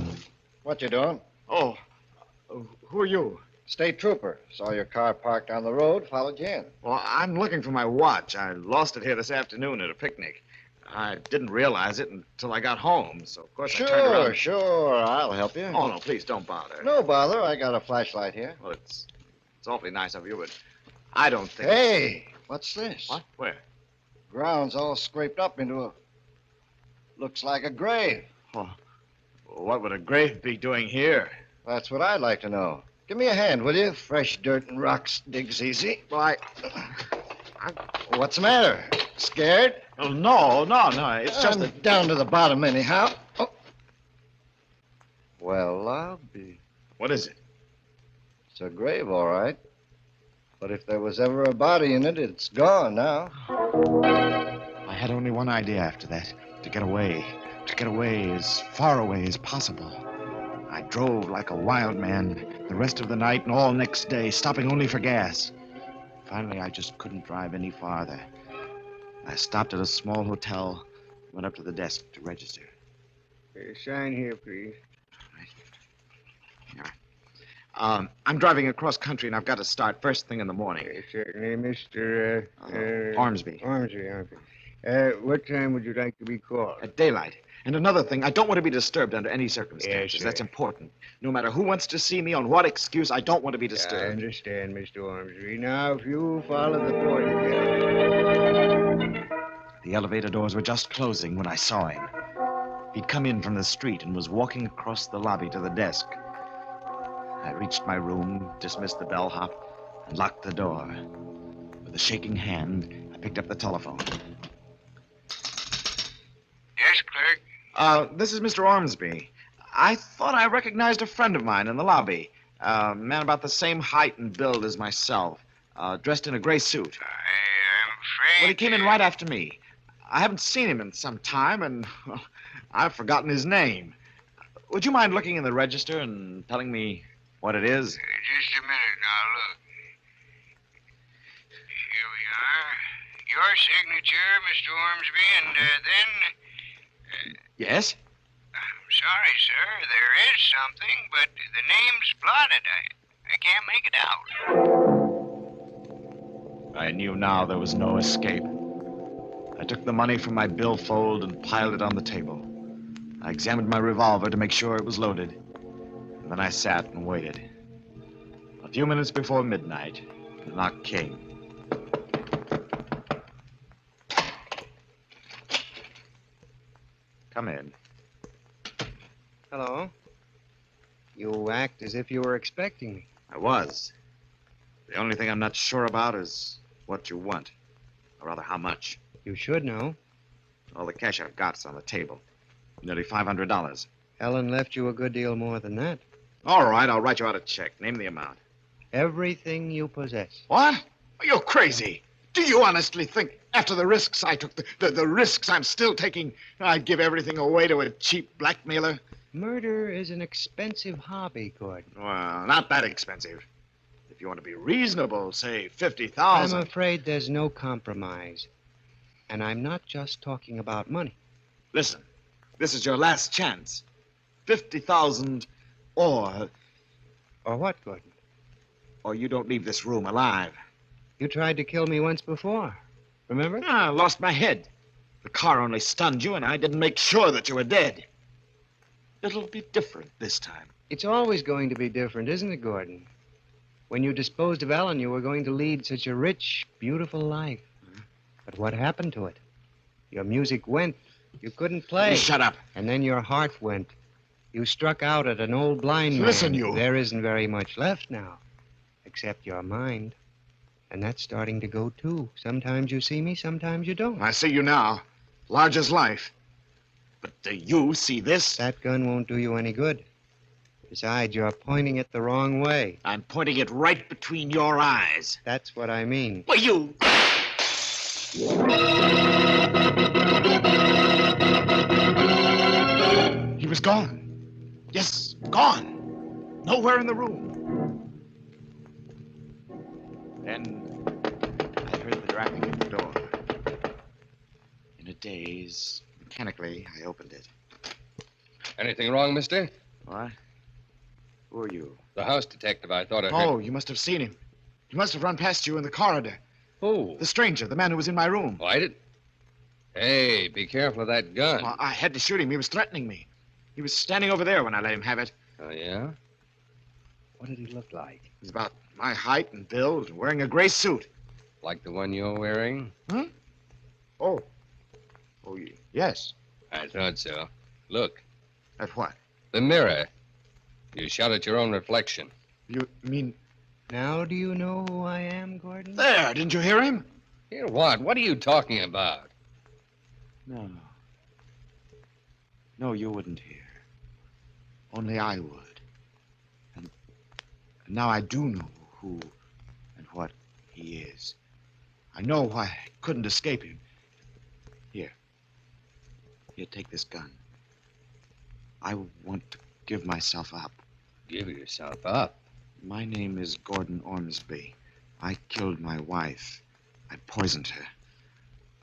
What you doing? Oh, Who are you? State trooper. Saw your car parked on the road, followed you in. Well, I'm looking for my watch. I lost it here this afternoon at a picnic. I didn't realize it until I got home, so of course I turned around. Sure. I'll help you. Oh, no, please don't bother. No bother. I got a flashlight here. Well, it's awfully nice of you, but I don't think... Hey, what's this? What? Where? Ground's all scraped up into a... Looks like a grave. Oh, what would a grave be doing here? That's what I'd like to know. Give me a hand, will you? Fresh dirt and rocks digs easy. Well, What's the matter? Scared? Oh, no. It's just I'm down to the bottom anyhow. Oh. Well, I'll be... What is it? It's a grave, all right. But if there was ever a body in it, it's gone now. I had only one idea after that. To get away. To get away as far away as possible. I drove like a wild man the rest of the night and all next day, stopping only for gas. Finally, I just couldn't drive any farther. I stopped at a small hotel, went up to the desk to register. Sign here, please. I'm driving across country, and I've got to start first thing in the morning. Certainly, Mr. Ormsby. Ormsby. What time would you like to be called? At daylight. And another thing, I don't want to be disturbed under any circumstances. Yes, sir. That's important. No matter who wants to see me, on what excuse, I don't want to be I disturbed. understand, Mr. Ormsby. Now, if you follow the porter. The elevator doors were just closing when I saw him. He'd come in from the street and was walking across the lobby to the desk. I reached my room, dismissed the bellhop, and locked the door. With a shaking hand, I picked up the telephone. Yes, clerk? This is Mr. Ormsby. I thought I recognized a friend of mine in the lobby. A man about the same height and build as myself, dressed in a gray suit. I am afraid... Well, he came in right after me. I haven't seen him in some time, and well, I've forgotten his name. Would you mind looking in the register and telling me what it is? Just a minute now, look. Here we are. Your signature, Mr. Ormsby, and then... Yes? I'm sorry, sir. There is something, but the name's blotted. I can't make it out. I knew now there was no escape. I took the money from my billfold and piled it on the table. I examined my revolver to make sure it was loaded. And then I sat and waited. A few minutes before midnight, the knock came. Come in. Hello. You act as if you were expecting me. I was. The only thing I'm not sure about is what you want. Or rather, how much. You should know. All the cash I've got's on the table. Nearly $500. Helen left you a good deal more than that. All right, I'll write you out a check. Name the amount. Everything you possess. What? You're crazy. Do you honestly think, after the risks I took, the risks I'm still taking, I'd give everything away to a cheap blackmailer? Murder is an expensive hobby, Gordon. Well, not that expensive. If you want to be reasonable, say $50,000. I'm afraid there's no compromise. And I'm not just talking about money. Listen, this is your last chance. 50,000 or... Or what, Gordon? Or you don't leave this room alive. You tried to kill me once before. Remember? I lost my head. The car only stunned you, and I didn't make sure that you were dead. It'll be different this time. It's always going to be different, isn't it, Gordon? When you disposed of Ellen, you were going to lead such a rich, beautiful life. But what happened to it? Your music went. You couldn't play. Shut up. And then your heart went. You struck out at an old blind man. Listen, you. There isn't very much left now, except your mind. And that's starting to go, too. Sometimes you see me, sometimes you don't. I see you now. Large as life. But do you see this? That gun won't do you any good. Besides, you're pointing it the wrong way. I'm pointing it right between your eyes. That's what I mean. Well, you... He was gone. Yes, gone. Nowhere in the room. Then I heard the rapping at the door. In a daze, mechanically, I opened it. Anything wrong, mister? What? Who are you? The house detective. I thought I heard... Oh, you must have seen him. He must have run past you in the corridor. Who? The stranger, the man who was in my room. Oh, I did. Hey, be careful of that gun. Well, I had to shoot him. He was threatening me. He was standing over there when I let him have it. Oh, yeah? What did he look like? He was about my height and build, wearing a gray suit. Like the one you're wearing? Huh? Oh. Oh, yes. I thought so. Look. At what? The mirror. You shot at your own reflection. You mean... Now do you know who I am, Gordon? There, didn't you hear him? Hear what? What are you talking about? No. No, you wouldn't hear. Only I would. And now I do know who and what he is. I know why I couldn't escape him. Here. Here, take this gun. I want to give myself up. Give yourself up? My name is Gordon Ormsby. I killed my wife. I poisoned her.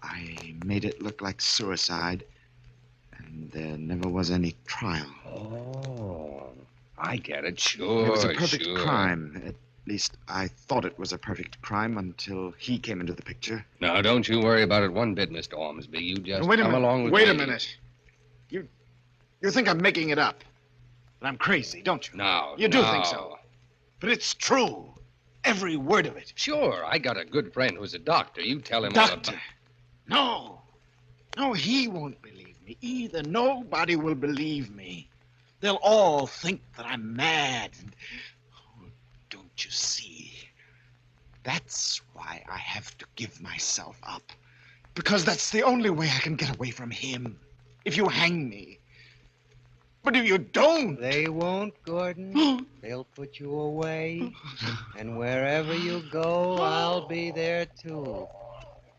I made it look like suicide, and there never was any trial. Oh, I get it. Sure, It was a perfect sure. crime. At least I thought it was a perfect crime until he came into the picture. Now, don't you worry about it one bit, Mr. Ormsby. You just Wait a come minute. along with Wait a me. minute. You think I'm making it up? That I'm crazy, don't you? No, You do no. think so. But it's true. Every word of it. Sure, I got a good friend who's a doctor. You tell him all Doctor. about... No. No, he won't believe me either. Nobody will believe me. They'll all think that I'm mad. Oh, don't you see? That's why I have to give myself up. Because that's the only way I can get away from him. If you hang me. But if you don't... They won't, Gordon. They'll put you away. And wherever you go, I'll be there, too.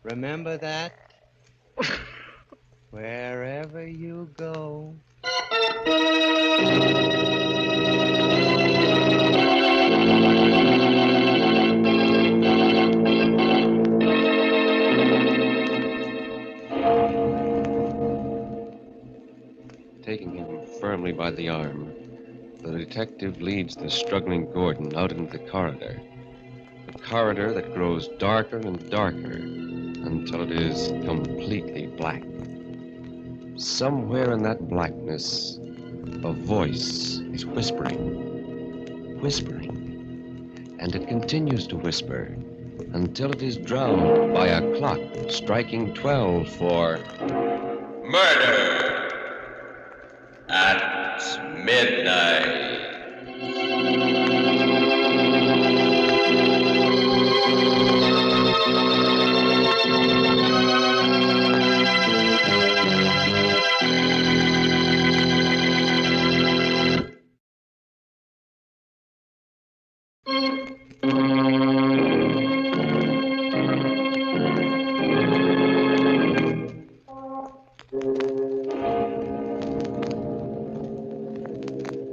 Remember that? Wherever you go. Taking him firmly by the arm, the detective leads the struggling Gordon out into the corridor. A corridor that grows darker and darker until it is completely black. Somewhere in that blackness, a voice is whispering, and it continues to whisper until it is drowned by a clock striking 12 for Murder at midnight.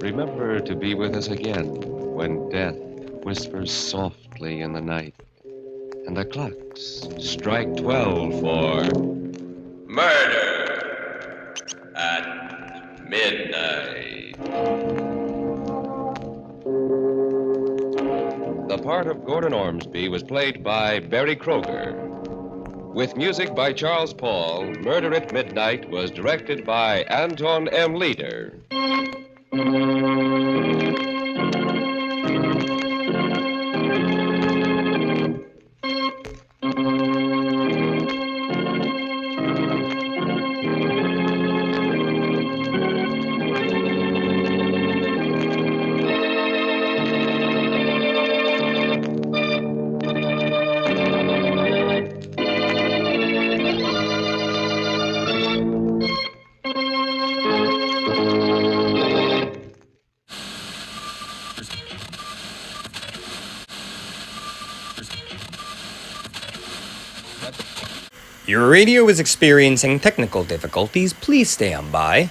Remember to be with us again when death whispers softly in the night and the clocks strike 12 for Murder at midnight. The part of Gordon Ormsby was played by Barry Kroger. With music by Charles Paul, Murder at Midnight was directed by Anton M. Leader. Your radio is experiencing technical difficulties. Please stand by.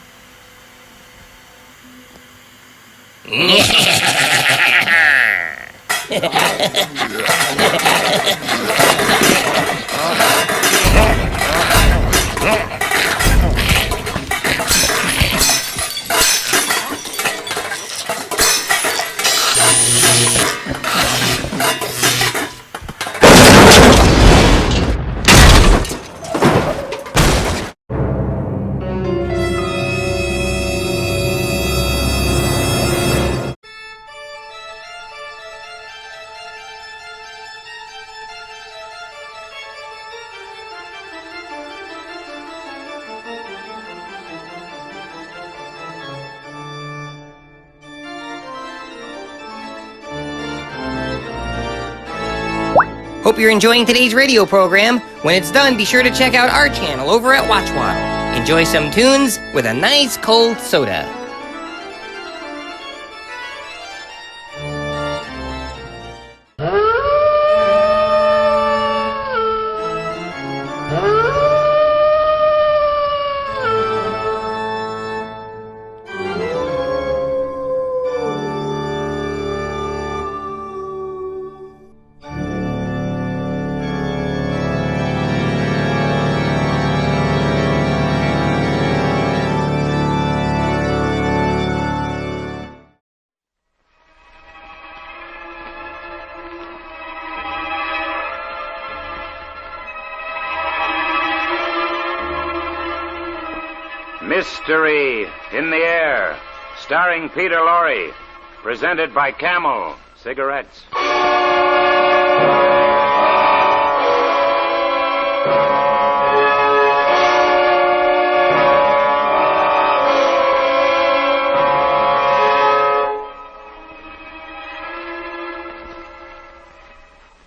Hope you're enjoying today's radio program. When it's done, be sure to check out our channel over at Watchwaddle. Enjoy some tunes with a nice cold soda. Mystery in the Air, starring Peter Lorre, presented by Camel Cigarettes.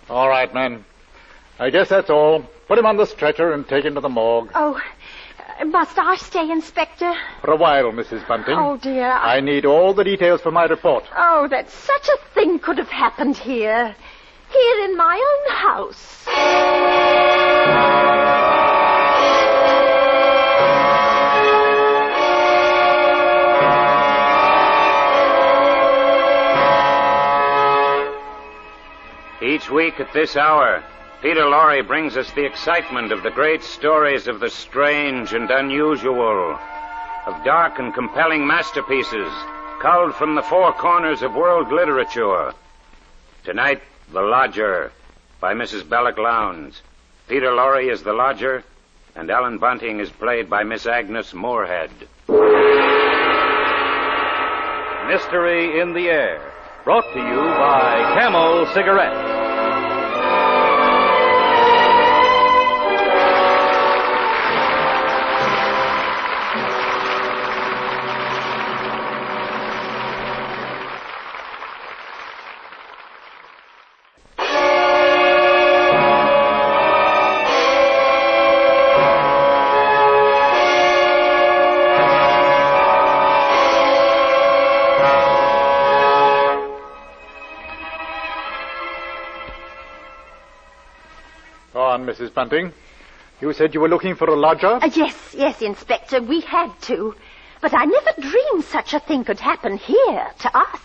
All right, men. I guess that's all. Put him on the stretcher and take him to the morgue. Oh, must I stay, Inspector? For a while, Mrs. Bunting. Oh, dear. I need all the details for my report. Oh, that such a thing could have happened here. Here in my own house. Each week at this hour, Peter Lorre brings us the excitement of the great stories of the strange and unusual, of dark and compelling masterpieces culled from the four corners of world literature. Tonight, The Lodger, by Mrs. Belloc Lowndes. Peter Lorre is the lodger, and Ellen Bunting is played by Miss Agnes Moorehead. Mystery in the Air, brought to you by Camel Cigarettes. Mrs. Bunting. You said you were looking for a lodger? Yes, Inspector, we had to. But I never dreamed such a thing could happen here, to us.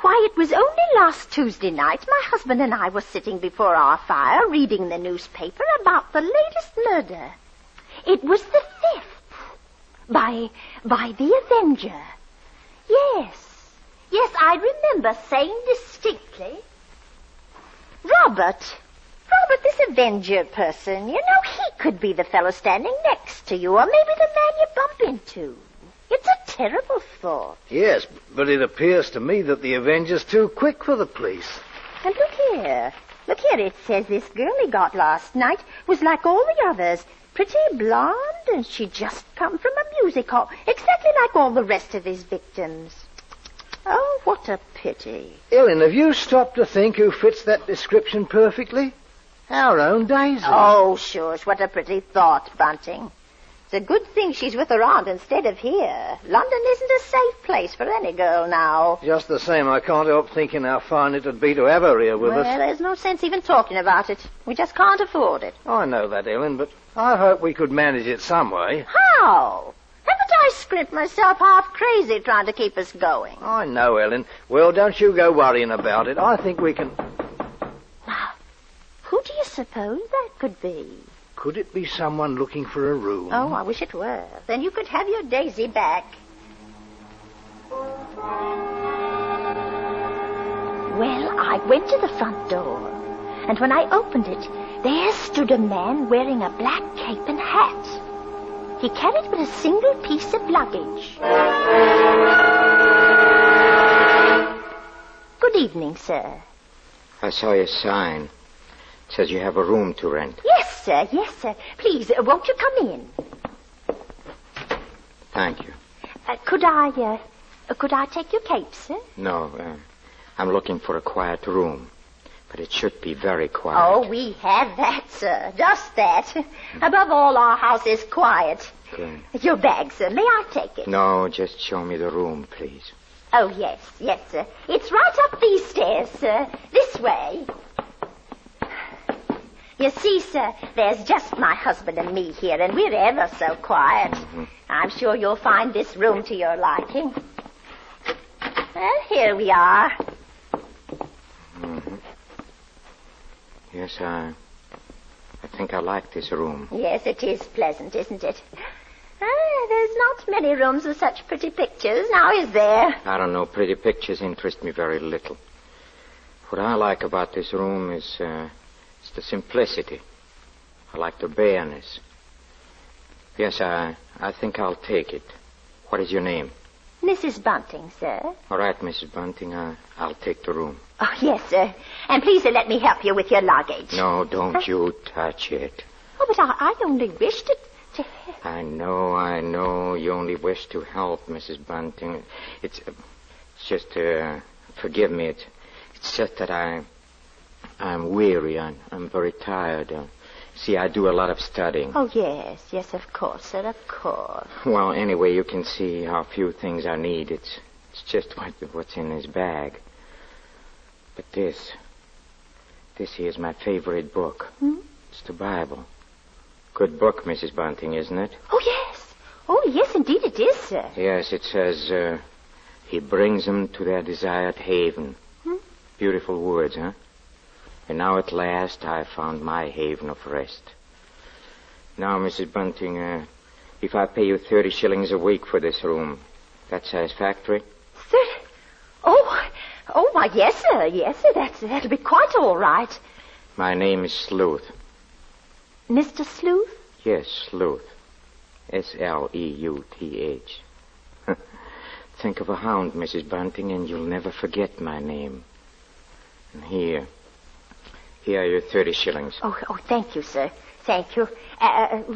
Why, it was only last Tuesday night my husband and I were sitting before our fire reading the newspaper about the latest murder. It was the 5th. By the Avenger. Yes, I remember saying distinctly, Robert, this Avenger person, you know, he could be the fellow standing next to you, or maybe the man you bump into. It's a terrible thought. Yes, but it appears to me that the Avenger's too quick for the police. And look here, it says this girl he got last night was like all the others, pretty blonde, and she'd just come from a music hall, exactly like all the rest of his victims. Oh, what a pity. Ellen, have you stopped to think who fits that description perfectly? Our own Daisy. Oh, shush, what a pretty thought, Bunting. It's a good thing she's with her aunt instead of here. London isn't a safe place for any girl now. Just the same, I can't help thinking how fine it'd be to have her here with us. Well, there's no sense even talking about it. We just can't afford it. I know that, Ellen, but I hope we could manage it some way. How? Haven't I scrimped myself half crazy trying to keep us going? I know, Ellen. Well, don't you go worrying about it. I think we can... Who do you suppose that could be? Could it be someone looking for a room? Oh, I wish it were. Then you could have your Daisy back. Well, I went to the front door, and when I opened it, there stood a man wearing a black cape and hat. He carried but a single piece of luggage. Good evening, sir. I saw your sign. It says you have a room to rent. Yes, sir. Please, won't you come in? Thank you. Could I take your cape, sir? No, I'm looking for a quiet room. But it should be very quiet. Oh, we have that, sir. Just that. Above all, our house is quiet. Good. Your bag, sir. May I take it? No, just show me the room, please. Oh, yes, sir. It's right up these stairs, sir. This way. You see, sir, there's just my husband and me here, and we're ever so quiet. Mm-hmm. I'm sure you'll find this room to your liking. Well, here we are. Mm-hmm. Yes, I think I like this room. Yes, it is pleasant, isn't it? There's not many rooms with such pretty pictures, now is there? I don't know. Pretty pictures interest me very little. What I like about this room is it's the simplicity. I like the bareness. Yes, I think I'll take it. What is your name? Mrs. Bunting, sir. All right, Mrs. Bunting, I'll take the room. Oh, yes, sir. And please, sir, let me help you with your luggage. No, don't you touch it. Oh, but I only wish to help. I know. You only wish to help, Mrs. Bunting. It's just, forgive me. It's just that I'm weary. I'm very tired. See, I do a lot of studying. Oh, yes, of course, sir, of course. Well, anyway, you can see how few things I need. It's just what's in this bag. But this here's my favorite book. It's the Bible. Good book, Mrs. Bunting, isn't it? Oh, yes, indeed it is, sir. Yes, it says, he brings them to their desired haven. Beautiful words, huh? And now at last I found my haven of rest. Now, Mrs. Bunting, if I pay you 30 shillings a week for this room, that's satisfactory? 30? Oh, why, yes, sir. That'll be quite all right. My name is Sleuth. Mr. Sleuth? Yes, Sleuth. Sleuth. Think of a hound, Mrs. Bunting, and you'll never forget my name. And here are your 30 shillings. Oh, thank you, sir. Thank you.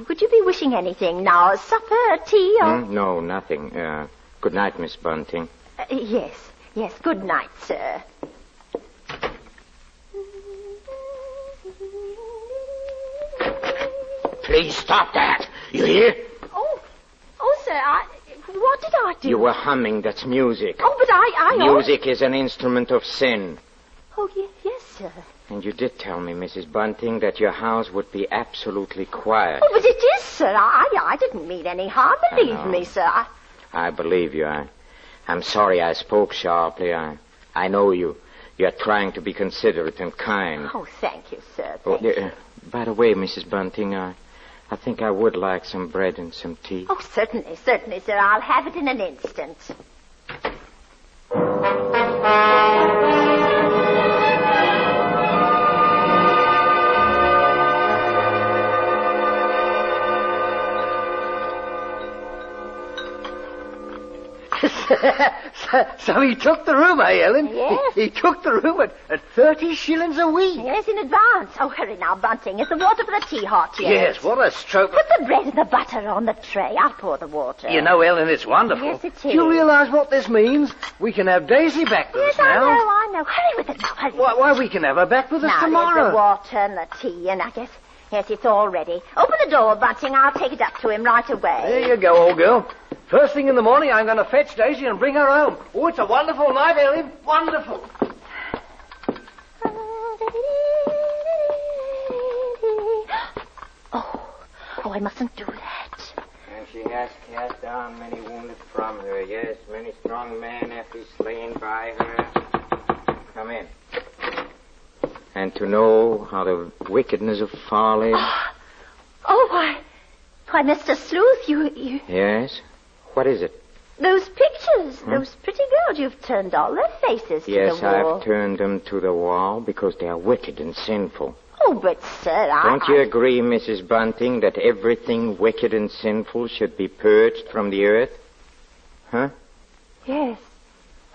Would you be wishing anything now? Supper, tea, or... No, nothing. Good night, Miss Bunting. Yes. Good night, sir. Please stop that. You hear? Oh, sir, what did I do? You were humming. That's music. Oh, but I... Music is an instrument of sin. Oh, yes, sir. And you did tell me, Mrs. Bunting, that your house would be absolutely quiet. Oh, but it is, sir. I didn't mean any harm. Believe me, sir. I believe you. I'm sorry I spoke sharply. I know you. You're trying to be considerate and kind. Oh, thank you, sir. By the way, Mrs. Bunting, I think I would like some bread and some tea. Oh, certainly, sir. I'll have it in an instant. So he took the room, eh, Ellen? Yes. He took the room at 30 shillings a week. Yes, in advance. Oh, hurry now, Bunting. Is the water for the tea hot yet? Yes, what a stroke. Put the bread and the butter on the tray. I'll pour the water. You know, Ellen, it's wonderful. Yes, it is. Do you realize what this means? We can have Daisy back with us now. I know. Hurry with it now, hurry. Why, we can have her back with us now, tomorrow. There's the water and the tea, and I guess... Yes, it's all ready. Open the door, Bunting. I'll take it up to him right away. There you go, old girl. First thing in the morning, I'm going to fetch Daisy and bring her home. Oh, it's a wonderful night, Ellen. Wonderful. Oh, I mustn't do that. And she has cast down many wounded from her. Yes, many strong men have been slain by her. Come in. And to know how the wickedness of folly... Why, Mr. Sleuth, you... Yes? What is it? Those pictures, those pretty girls, you've turned all their faces to Yes, the wall. I've turned them to the wall because they are wicked and sinful. Oh, but, sir, Don't you agree, Mrs. Bunting, that everything wicked and sinful should be purged from the earth? Huh? Yes.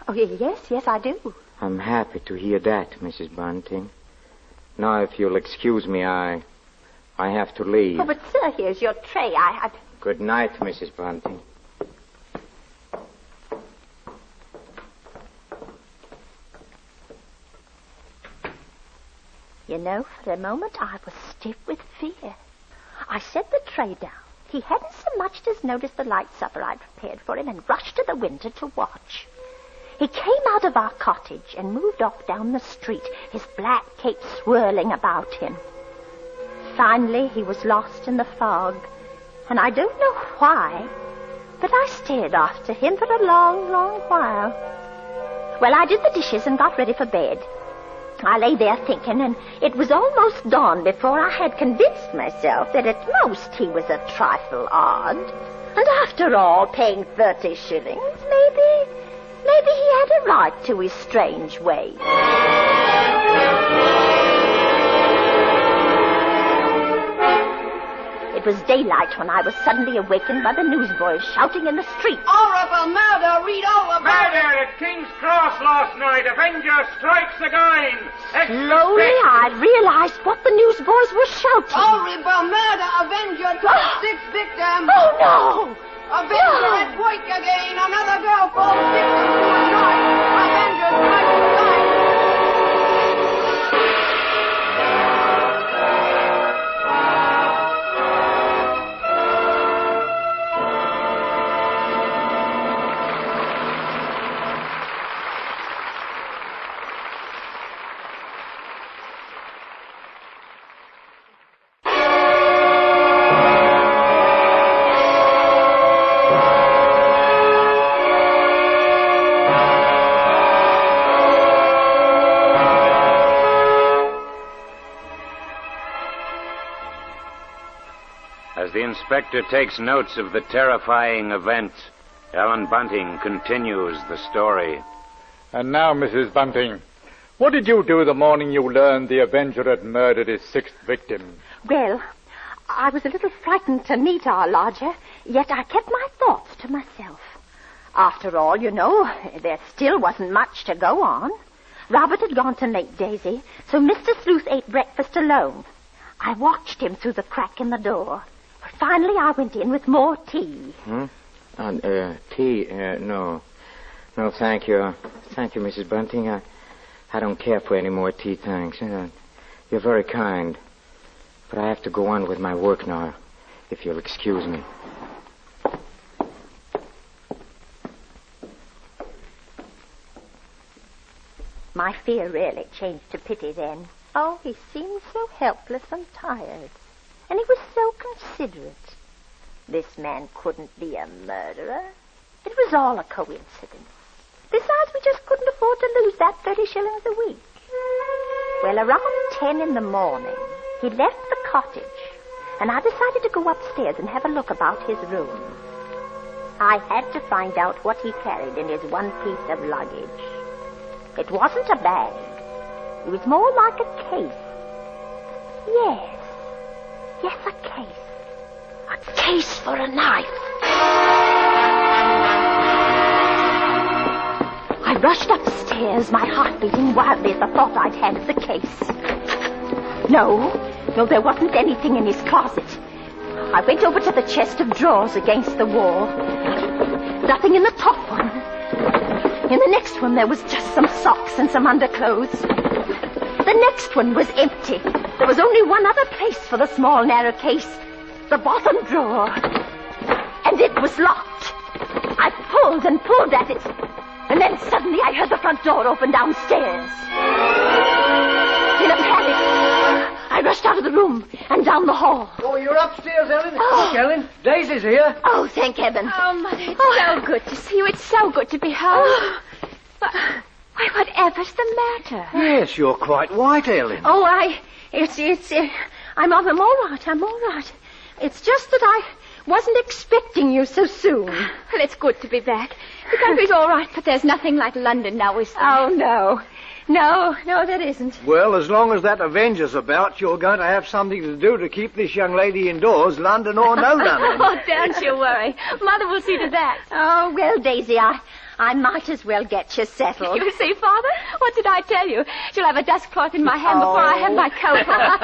Oh, yes, I do. I'm happy to hear that, Mrs. Bunting. Now, if you'll excuse me, I have to leave. Oh, but, sir, here's your tray. Good night, Mrs. Bunting. You know, for a moment I was stiff with fear. I set the tray down. He hadn't so much as noticed the light supper I'd prepared for him and rushed to the window to watch. He came out of our cottage and moved off down the street, his black cape swirling about him. Finally, he was lost in the fog, and I don't know why, but I stared after him for a long, long while. Well, I did the dishes and got ready for bed. I lay there thinking, and it was almost dawn before I had convinced myself that at most he was a trifle odd. And after all, paying 30 shillings, maybe he had a right to his strange ways. It was daylight when I was suddenly awakened by the newsboys shouting in the street. Horrible murder! Read all about it! Murder at King's Cross last night. Avenger strikes again. Slowly, I realized what the newsboys were shouting. Horrible murder! Avenger 26th victim! Oh, no! Avenger at work again! Another girl falls victim to a knife! Avenger strikes again! As the inspector takes notes of the terrifying event, Ellen Bunting continues the story. And now, Mrs. Bunting, what did you do the morning you learned the Avenger had murdered his 6th victim? Well, I was a little frightened to meet our lodger, yet I kept my thoughts to myself. After all, you know, there still wasn't much to go on. Robert had gone to make Daisy, so Mr. Sleuth ate breakfast alone. I watched him through the crack in the door. But finally, I went in with more tea. Tea? No. No, thank you. Thank you, Mrs. Bunting. I don't care for any more tea, thanks. You're very kind. But I have to go on with my work now, if you'll excuse me. My fear really changed to pity then. Oh, he seemed so helpless and tired. And he was so considerate. This man couldn't be a murderer. It was all a coincidence. Besides, we just couldn't afford to lose that 30 shillings a week. Well, around 10 in the morning, he left the cottage, and I decided to go upstairs and have a look about his room. I had to find out what he carried in his one piece of luggage. It wasn't a bag. It was more like a case. Yes, a case. A case for a knife. I rushed upstairs, my heart beating wildly at the thought I'd had of the case. No, there wasn't anything in his closet. I went over to the chest of drawers against the wall. Nothing in the top one. In the next one, there was just some socks and some underclothes. The next one was empty. There was only one other place for the small, narrow case. The bottom drawer. And it was locked. I pulled and pulled at it. And then suddenly I heard the front door open downstairs. In a panic, I rushed out of the room and down the hall. Oh, you're upstairs, Ellen? Oh. Look, Ellen, Daisy's here. Oh, thank heaven. Oh, Mother, it's so good to see you. It's so good to be home. Why, whatever's the matter? Yes, you're quite white, Ellen. Oh, I'm all right. It's just that I wasn't expecting you so soon. Well, it's good to be back. The country's all right, but there's nothing like London now, is there? Oh, no. No, there isn't. Well, as long as that Avenger's about, you're going to have something to do to keep this young lady indoors, London or no London. Oh, don't you worry. Mother will see to that. Oh, well, Daisy, I might as well get you settled. You see, Father? What did I tell you? She'll have a dust cloth in my hand before I have my coat on.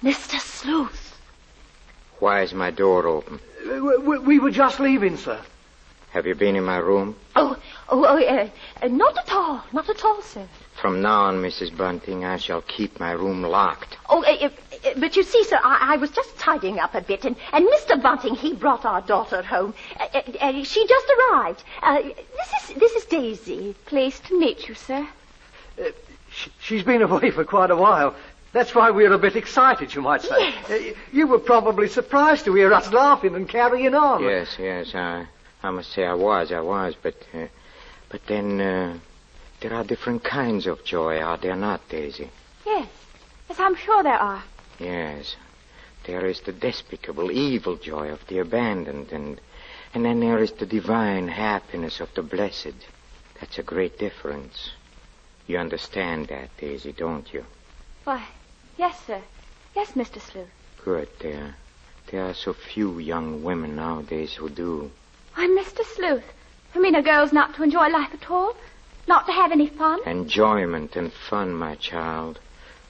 Mr. Sleuth. Why is my door open? We were just leaving, sir. Have you been in my room? Oh, Not at all. Not at all, sir. From now on, Mrs. Bunting, I shall keep my room locked. But you see, sir, I was just tidying up a bit, and Mr. Bunting, he brought our daughter home. She just arrived. This is Daisy. Pleased to meet you, sir. She's been away for quite a while. That's why we're a bit excited, you might say. Yes. You were probably surprised to hear us laughing and carrying on. Yes, I must say I was, but then there are different kinds of joy, are there not, Daisy? Yes, I'm sure there are. Yes, there is the despicable, evil joy of the abandoned, and then there is the divine happiness of the blessed. That's a great difference. You understand that, Daisy, don't you? Why, yes, sir. Yes, Mr. Sleuth. Good. There are so few young women nowadays who do. Why, Mr. Sleuth, you mean a girl's not to enjoy life at all? Not to have any fun? Enjoyment and fun, my child,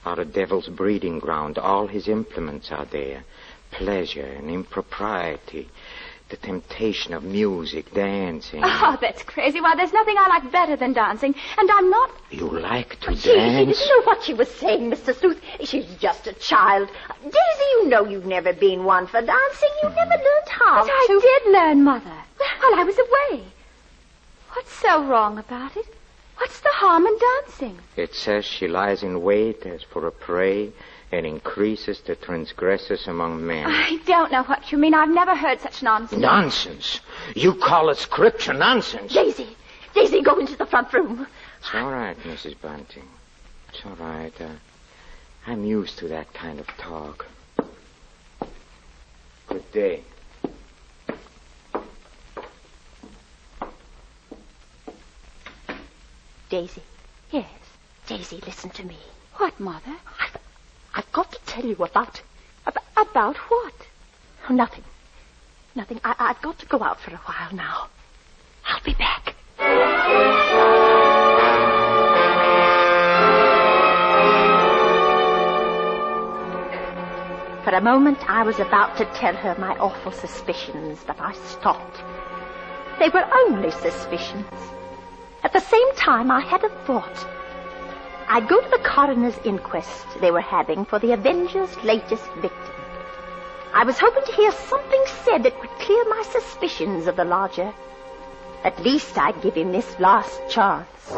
are the devil's breeding ground. All his implements are there. Pleasure and impropriety, the temptation of music, dancing. Oh, that's crazy. Why, there's nothing I like better than dancing, and I'm not... You like to She dance? didn't know what she was saying, Mr. Sleuth. She's just a child. Daisy, you know you've never been one for dancing. You never learned how But I did learn, Mother, while I was away. What's so wrong about it? What's the harm in dancing? It says she lies in wait as for a prey and increases the transgressors among men. I don't know what you mean. I've never heard such nonsense. Nonsense? You call it scripture nonsense? Daisy, go into the front room. It's all right, Mrs. Bunting. It's all right. I'm used to that kind of talk. Good day. Daisy. Yes. Daisy, listen to me. What, Mother? I've got to tell you about... About what? Oh, nothing. I've got to go out for a while now. I'll be back. For a moment, I was about to tell her my awful suspicions, but I stopped. They were only suspicions. At the same time, I had a thought. I'd go to the coroner's inquest they were having for the Avenger's latest victim. I was hoping to hear something said that would clear my suspicions of the lodger. At least I'd give him this last chance.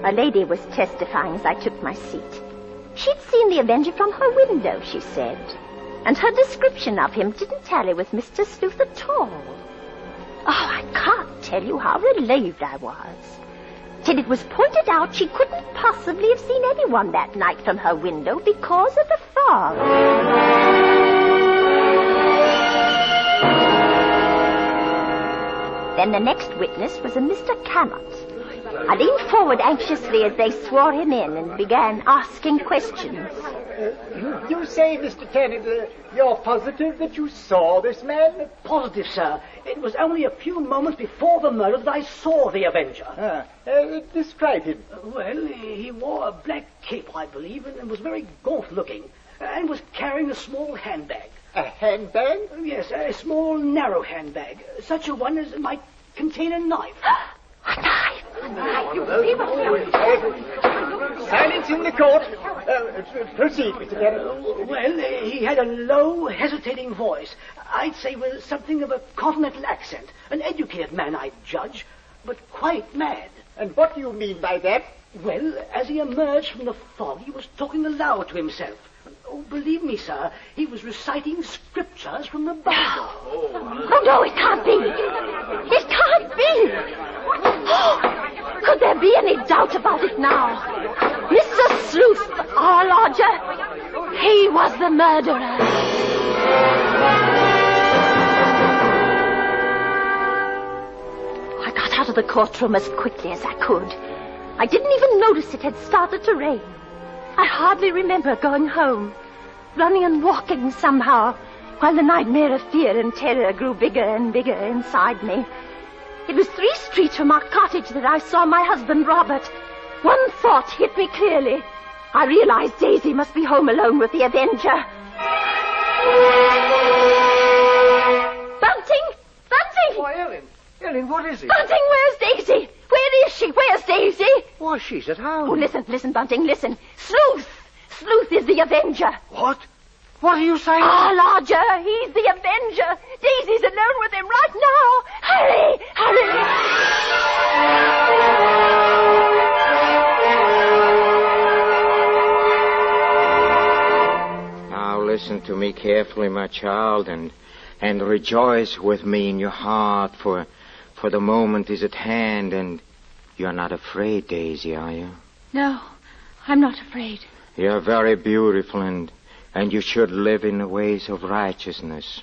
A lady was testifying as I took my seat. She'd seen the Avenger from her window, she said. And her description of him didn't tally with Mr. Sleuth at all. Oh, I can't tell you how relieved I was. Till it was pointed out she couldn't possibly have seen anyone that night from her window because of the fog. Then the next witness was a Mr. Cannot. I leaned forward anxiously as they swore him in and began asking questions. You say, Mr. Tennant, you're positive that you saw this man? Positive, sir. It was only a few moments before the murder that I saw the Avenger. Describe him. Well, he wore a black cape, I believe, and was very gaunt-looking, and was carrying a small handbag. A handbag? Yes, a small, narrow handbag, such a one as might contain a knife. A knife? Silence in the court. Proceed, Mr. Tennant. Well, he had a low, hesitating voice. I'd say with something of a continental accent. An educated man, I'd judge, but quite mad. And what do you mean by that? Well, as he emerged from the fog, he was talking aloud to himself. Oh, believe me, sir, he was reciting scriptures from the Bible. Oh, no, it can't be. It can't be. Could there be any doubt about it now? Mr. Sleuth, our lodger, he was the murderer. I got out of the courtroom as quickly as I could. I didn't even notice it had started to rain. I hardly remember going home, running and walking somehow, while the nightmare of fear and terror grew bigger and bigger inside me. It was 3 streets from our cottage that I saw my husband, Robert. One thought hit me clearly. I realized Daisy must be home alone with the Avenger. Bunting! Why, Ellen. Ellen, what is it? Bunting, where's Daisy? Where is she? Where's Daisy? Why, she's at home. Oh, listen, Bunting, listen. Sleuth! Sleuth is the Avenger. What? What are you saying? Ah, Lodger, he's the Avenger. Daisy's alone with him right now. Hurry! Now listen to me carefully, my child, and rejoice with me in your heart, for the moment is at hand, and you're not afraid, Daisy, are you? No, I'm not afraid. You're very beautiful, and you should live in the ways of righteousness.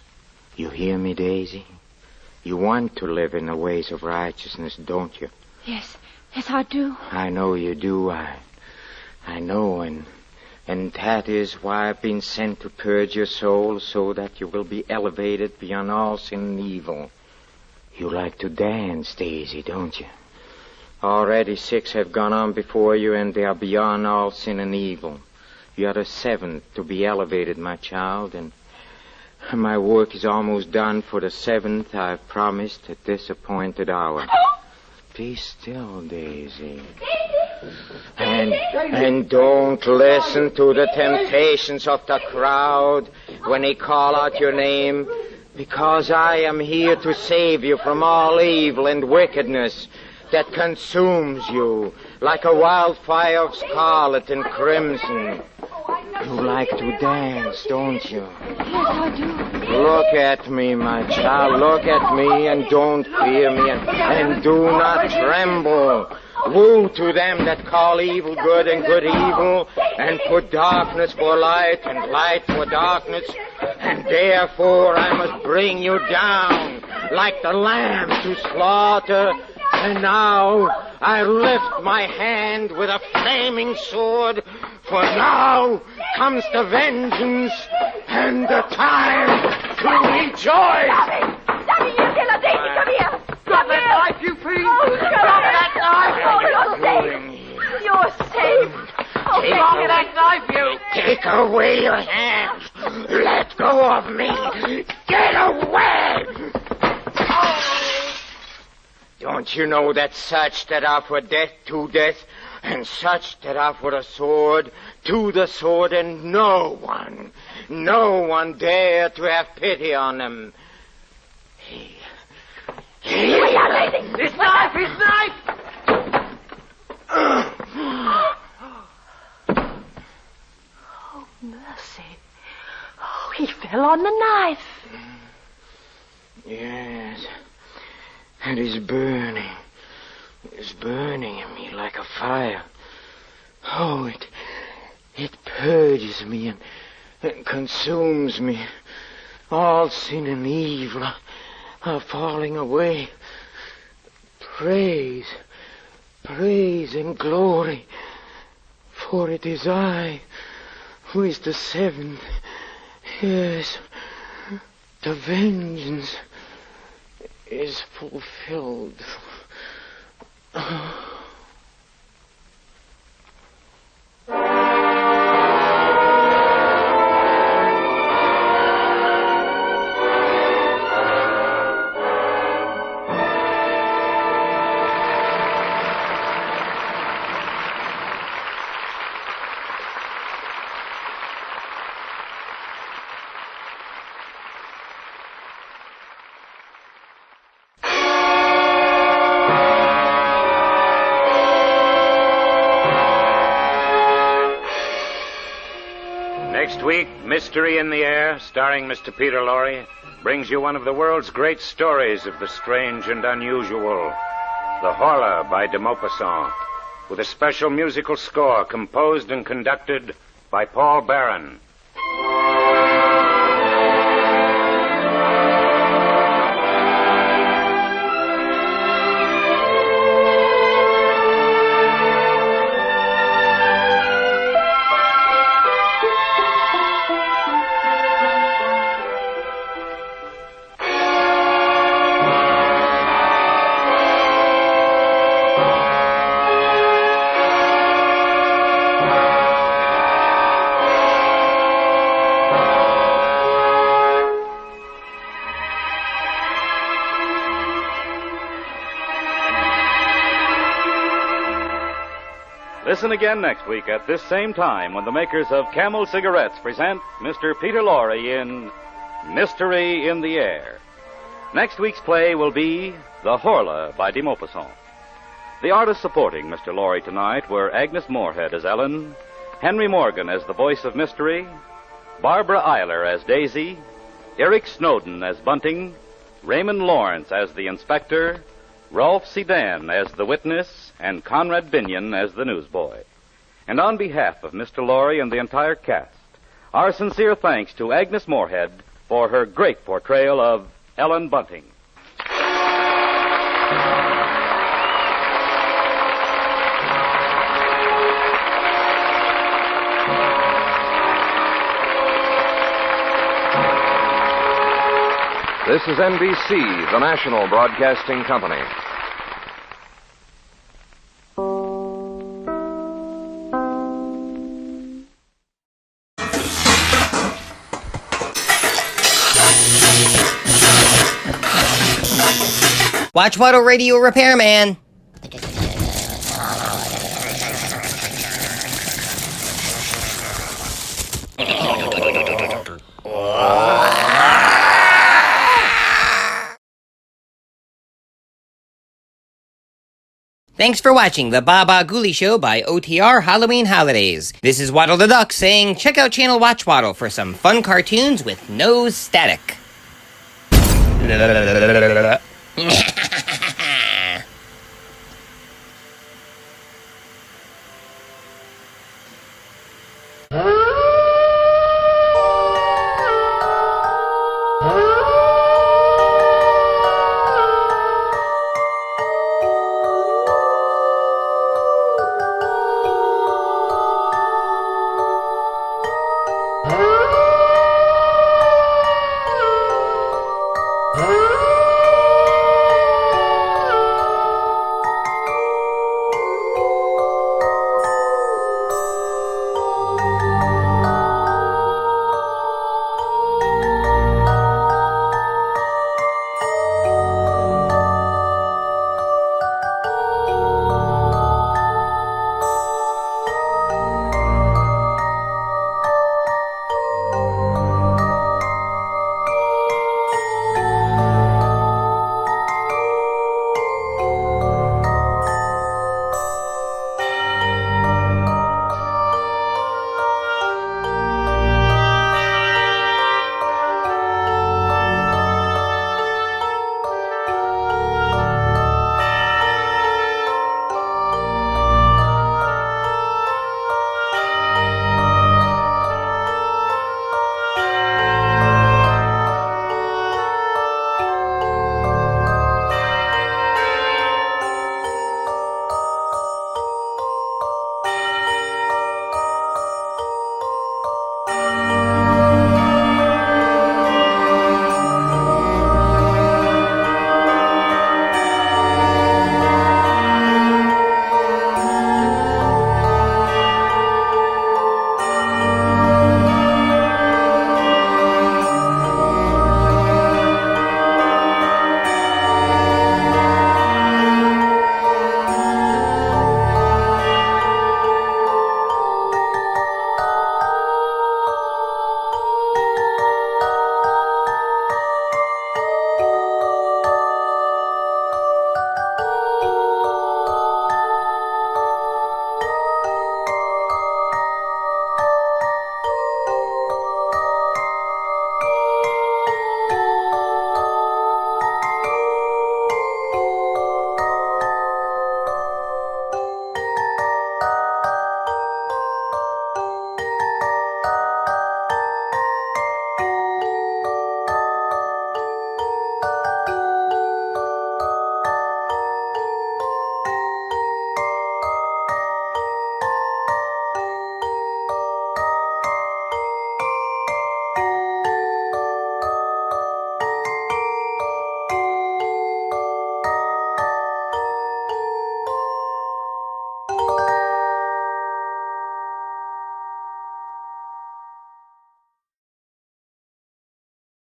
You hear me, Daisy? You want to live in the ways of righteousness, don't you? Yes, I do. I know you do. I know, and that is why I've been sent to purge your soul so that you will be elevated beyond all sin and evil. You like to dance, Daisy, don't you? Already 6 have gone on before you, and they are beyond all sin and evil. You are the 7th to be elevated, my child, and my work is almost done for the 7th I've promised at this appointed hour. Be still, Daisy. And don't listen to the temptations of the crowd when they call out your name, because I am here to save you from all evil and wickedness that consumes you like a wildfire of scarlet and crimson. You like to dance, don't you? Yes, I do. Look at me, my child. Look at me, and don't fear me, and do not tremble. Woe to them that call evil good and good evil, and put darkness for light and light for darkness. And therefore I must bring you down like the lamb to slaughter. And now I lift my hand with a flaming sword, for now comes the vengeance and the time to rejoice. Stop it, you killer, Daisy, come here. Drop that knife, you fiend! Oh, Drop that knife! Oh, you're safe. Oh, Drop that knife, you! Take away your hands. Let go of me. Get away. Don't you know that such that are for death to death, and such that are for the sword to the sword, and no one dare to have pity on them? His knife! Oh, mercy. Oh, he fell on the knife. Yes. And it's burning. It's burning in me like a fire. Oh, it purges me and consumes me. All sin and evil are falling away. Praise and glory, for it is I who is the 7th. Yes, the vengeance is fulfilled. Next week, Mystery in the Air, starring Mr. Peter Lorre, brings you one of the world's great stories of the strange and unusual, The Horror by de Maupassant, with a special musical score composed and conducted by Paul Barron. Listen again next week at this same time when the makers of Camel cigarettes present Mr. Peter Lorre in Mystery in the Air. Next week's play will be The Horla by de Maupassant. The artists supporting Mr. Lorre tonight were Agnes Moorehead as Ellen, Henry Morgan as the voice of mystery, Barbara Eiler as Daisy, Eric Snowden as Bunting, Raymond Lawrence as the inspector, Rolf Sedan as the witness, and Conrad Binion as the newsboy. And on behalf of Mr. Lorre and the entire cast, our sincere thanks to Agnes Moorehead for her great portrayal of Ellen Bunting. This is NBC, the national broadcasting company. Watchwaddle Radio Repairman. Thanks for watching the Bah Ghoulie Show by OTR Halloween Holidays. This is Waddle the Duck saying check out Channel Watchwaddle for some fun cartoons with no static.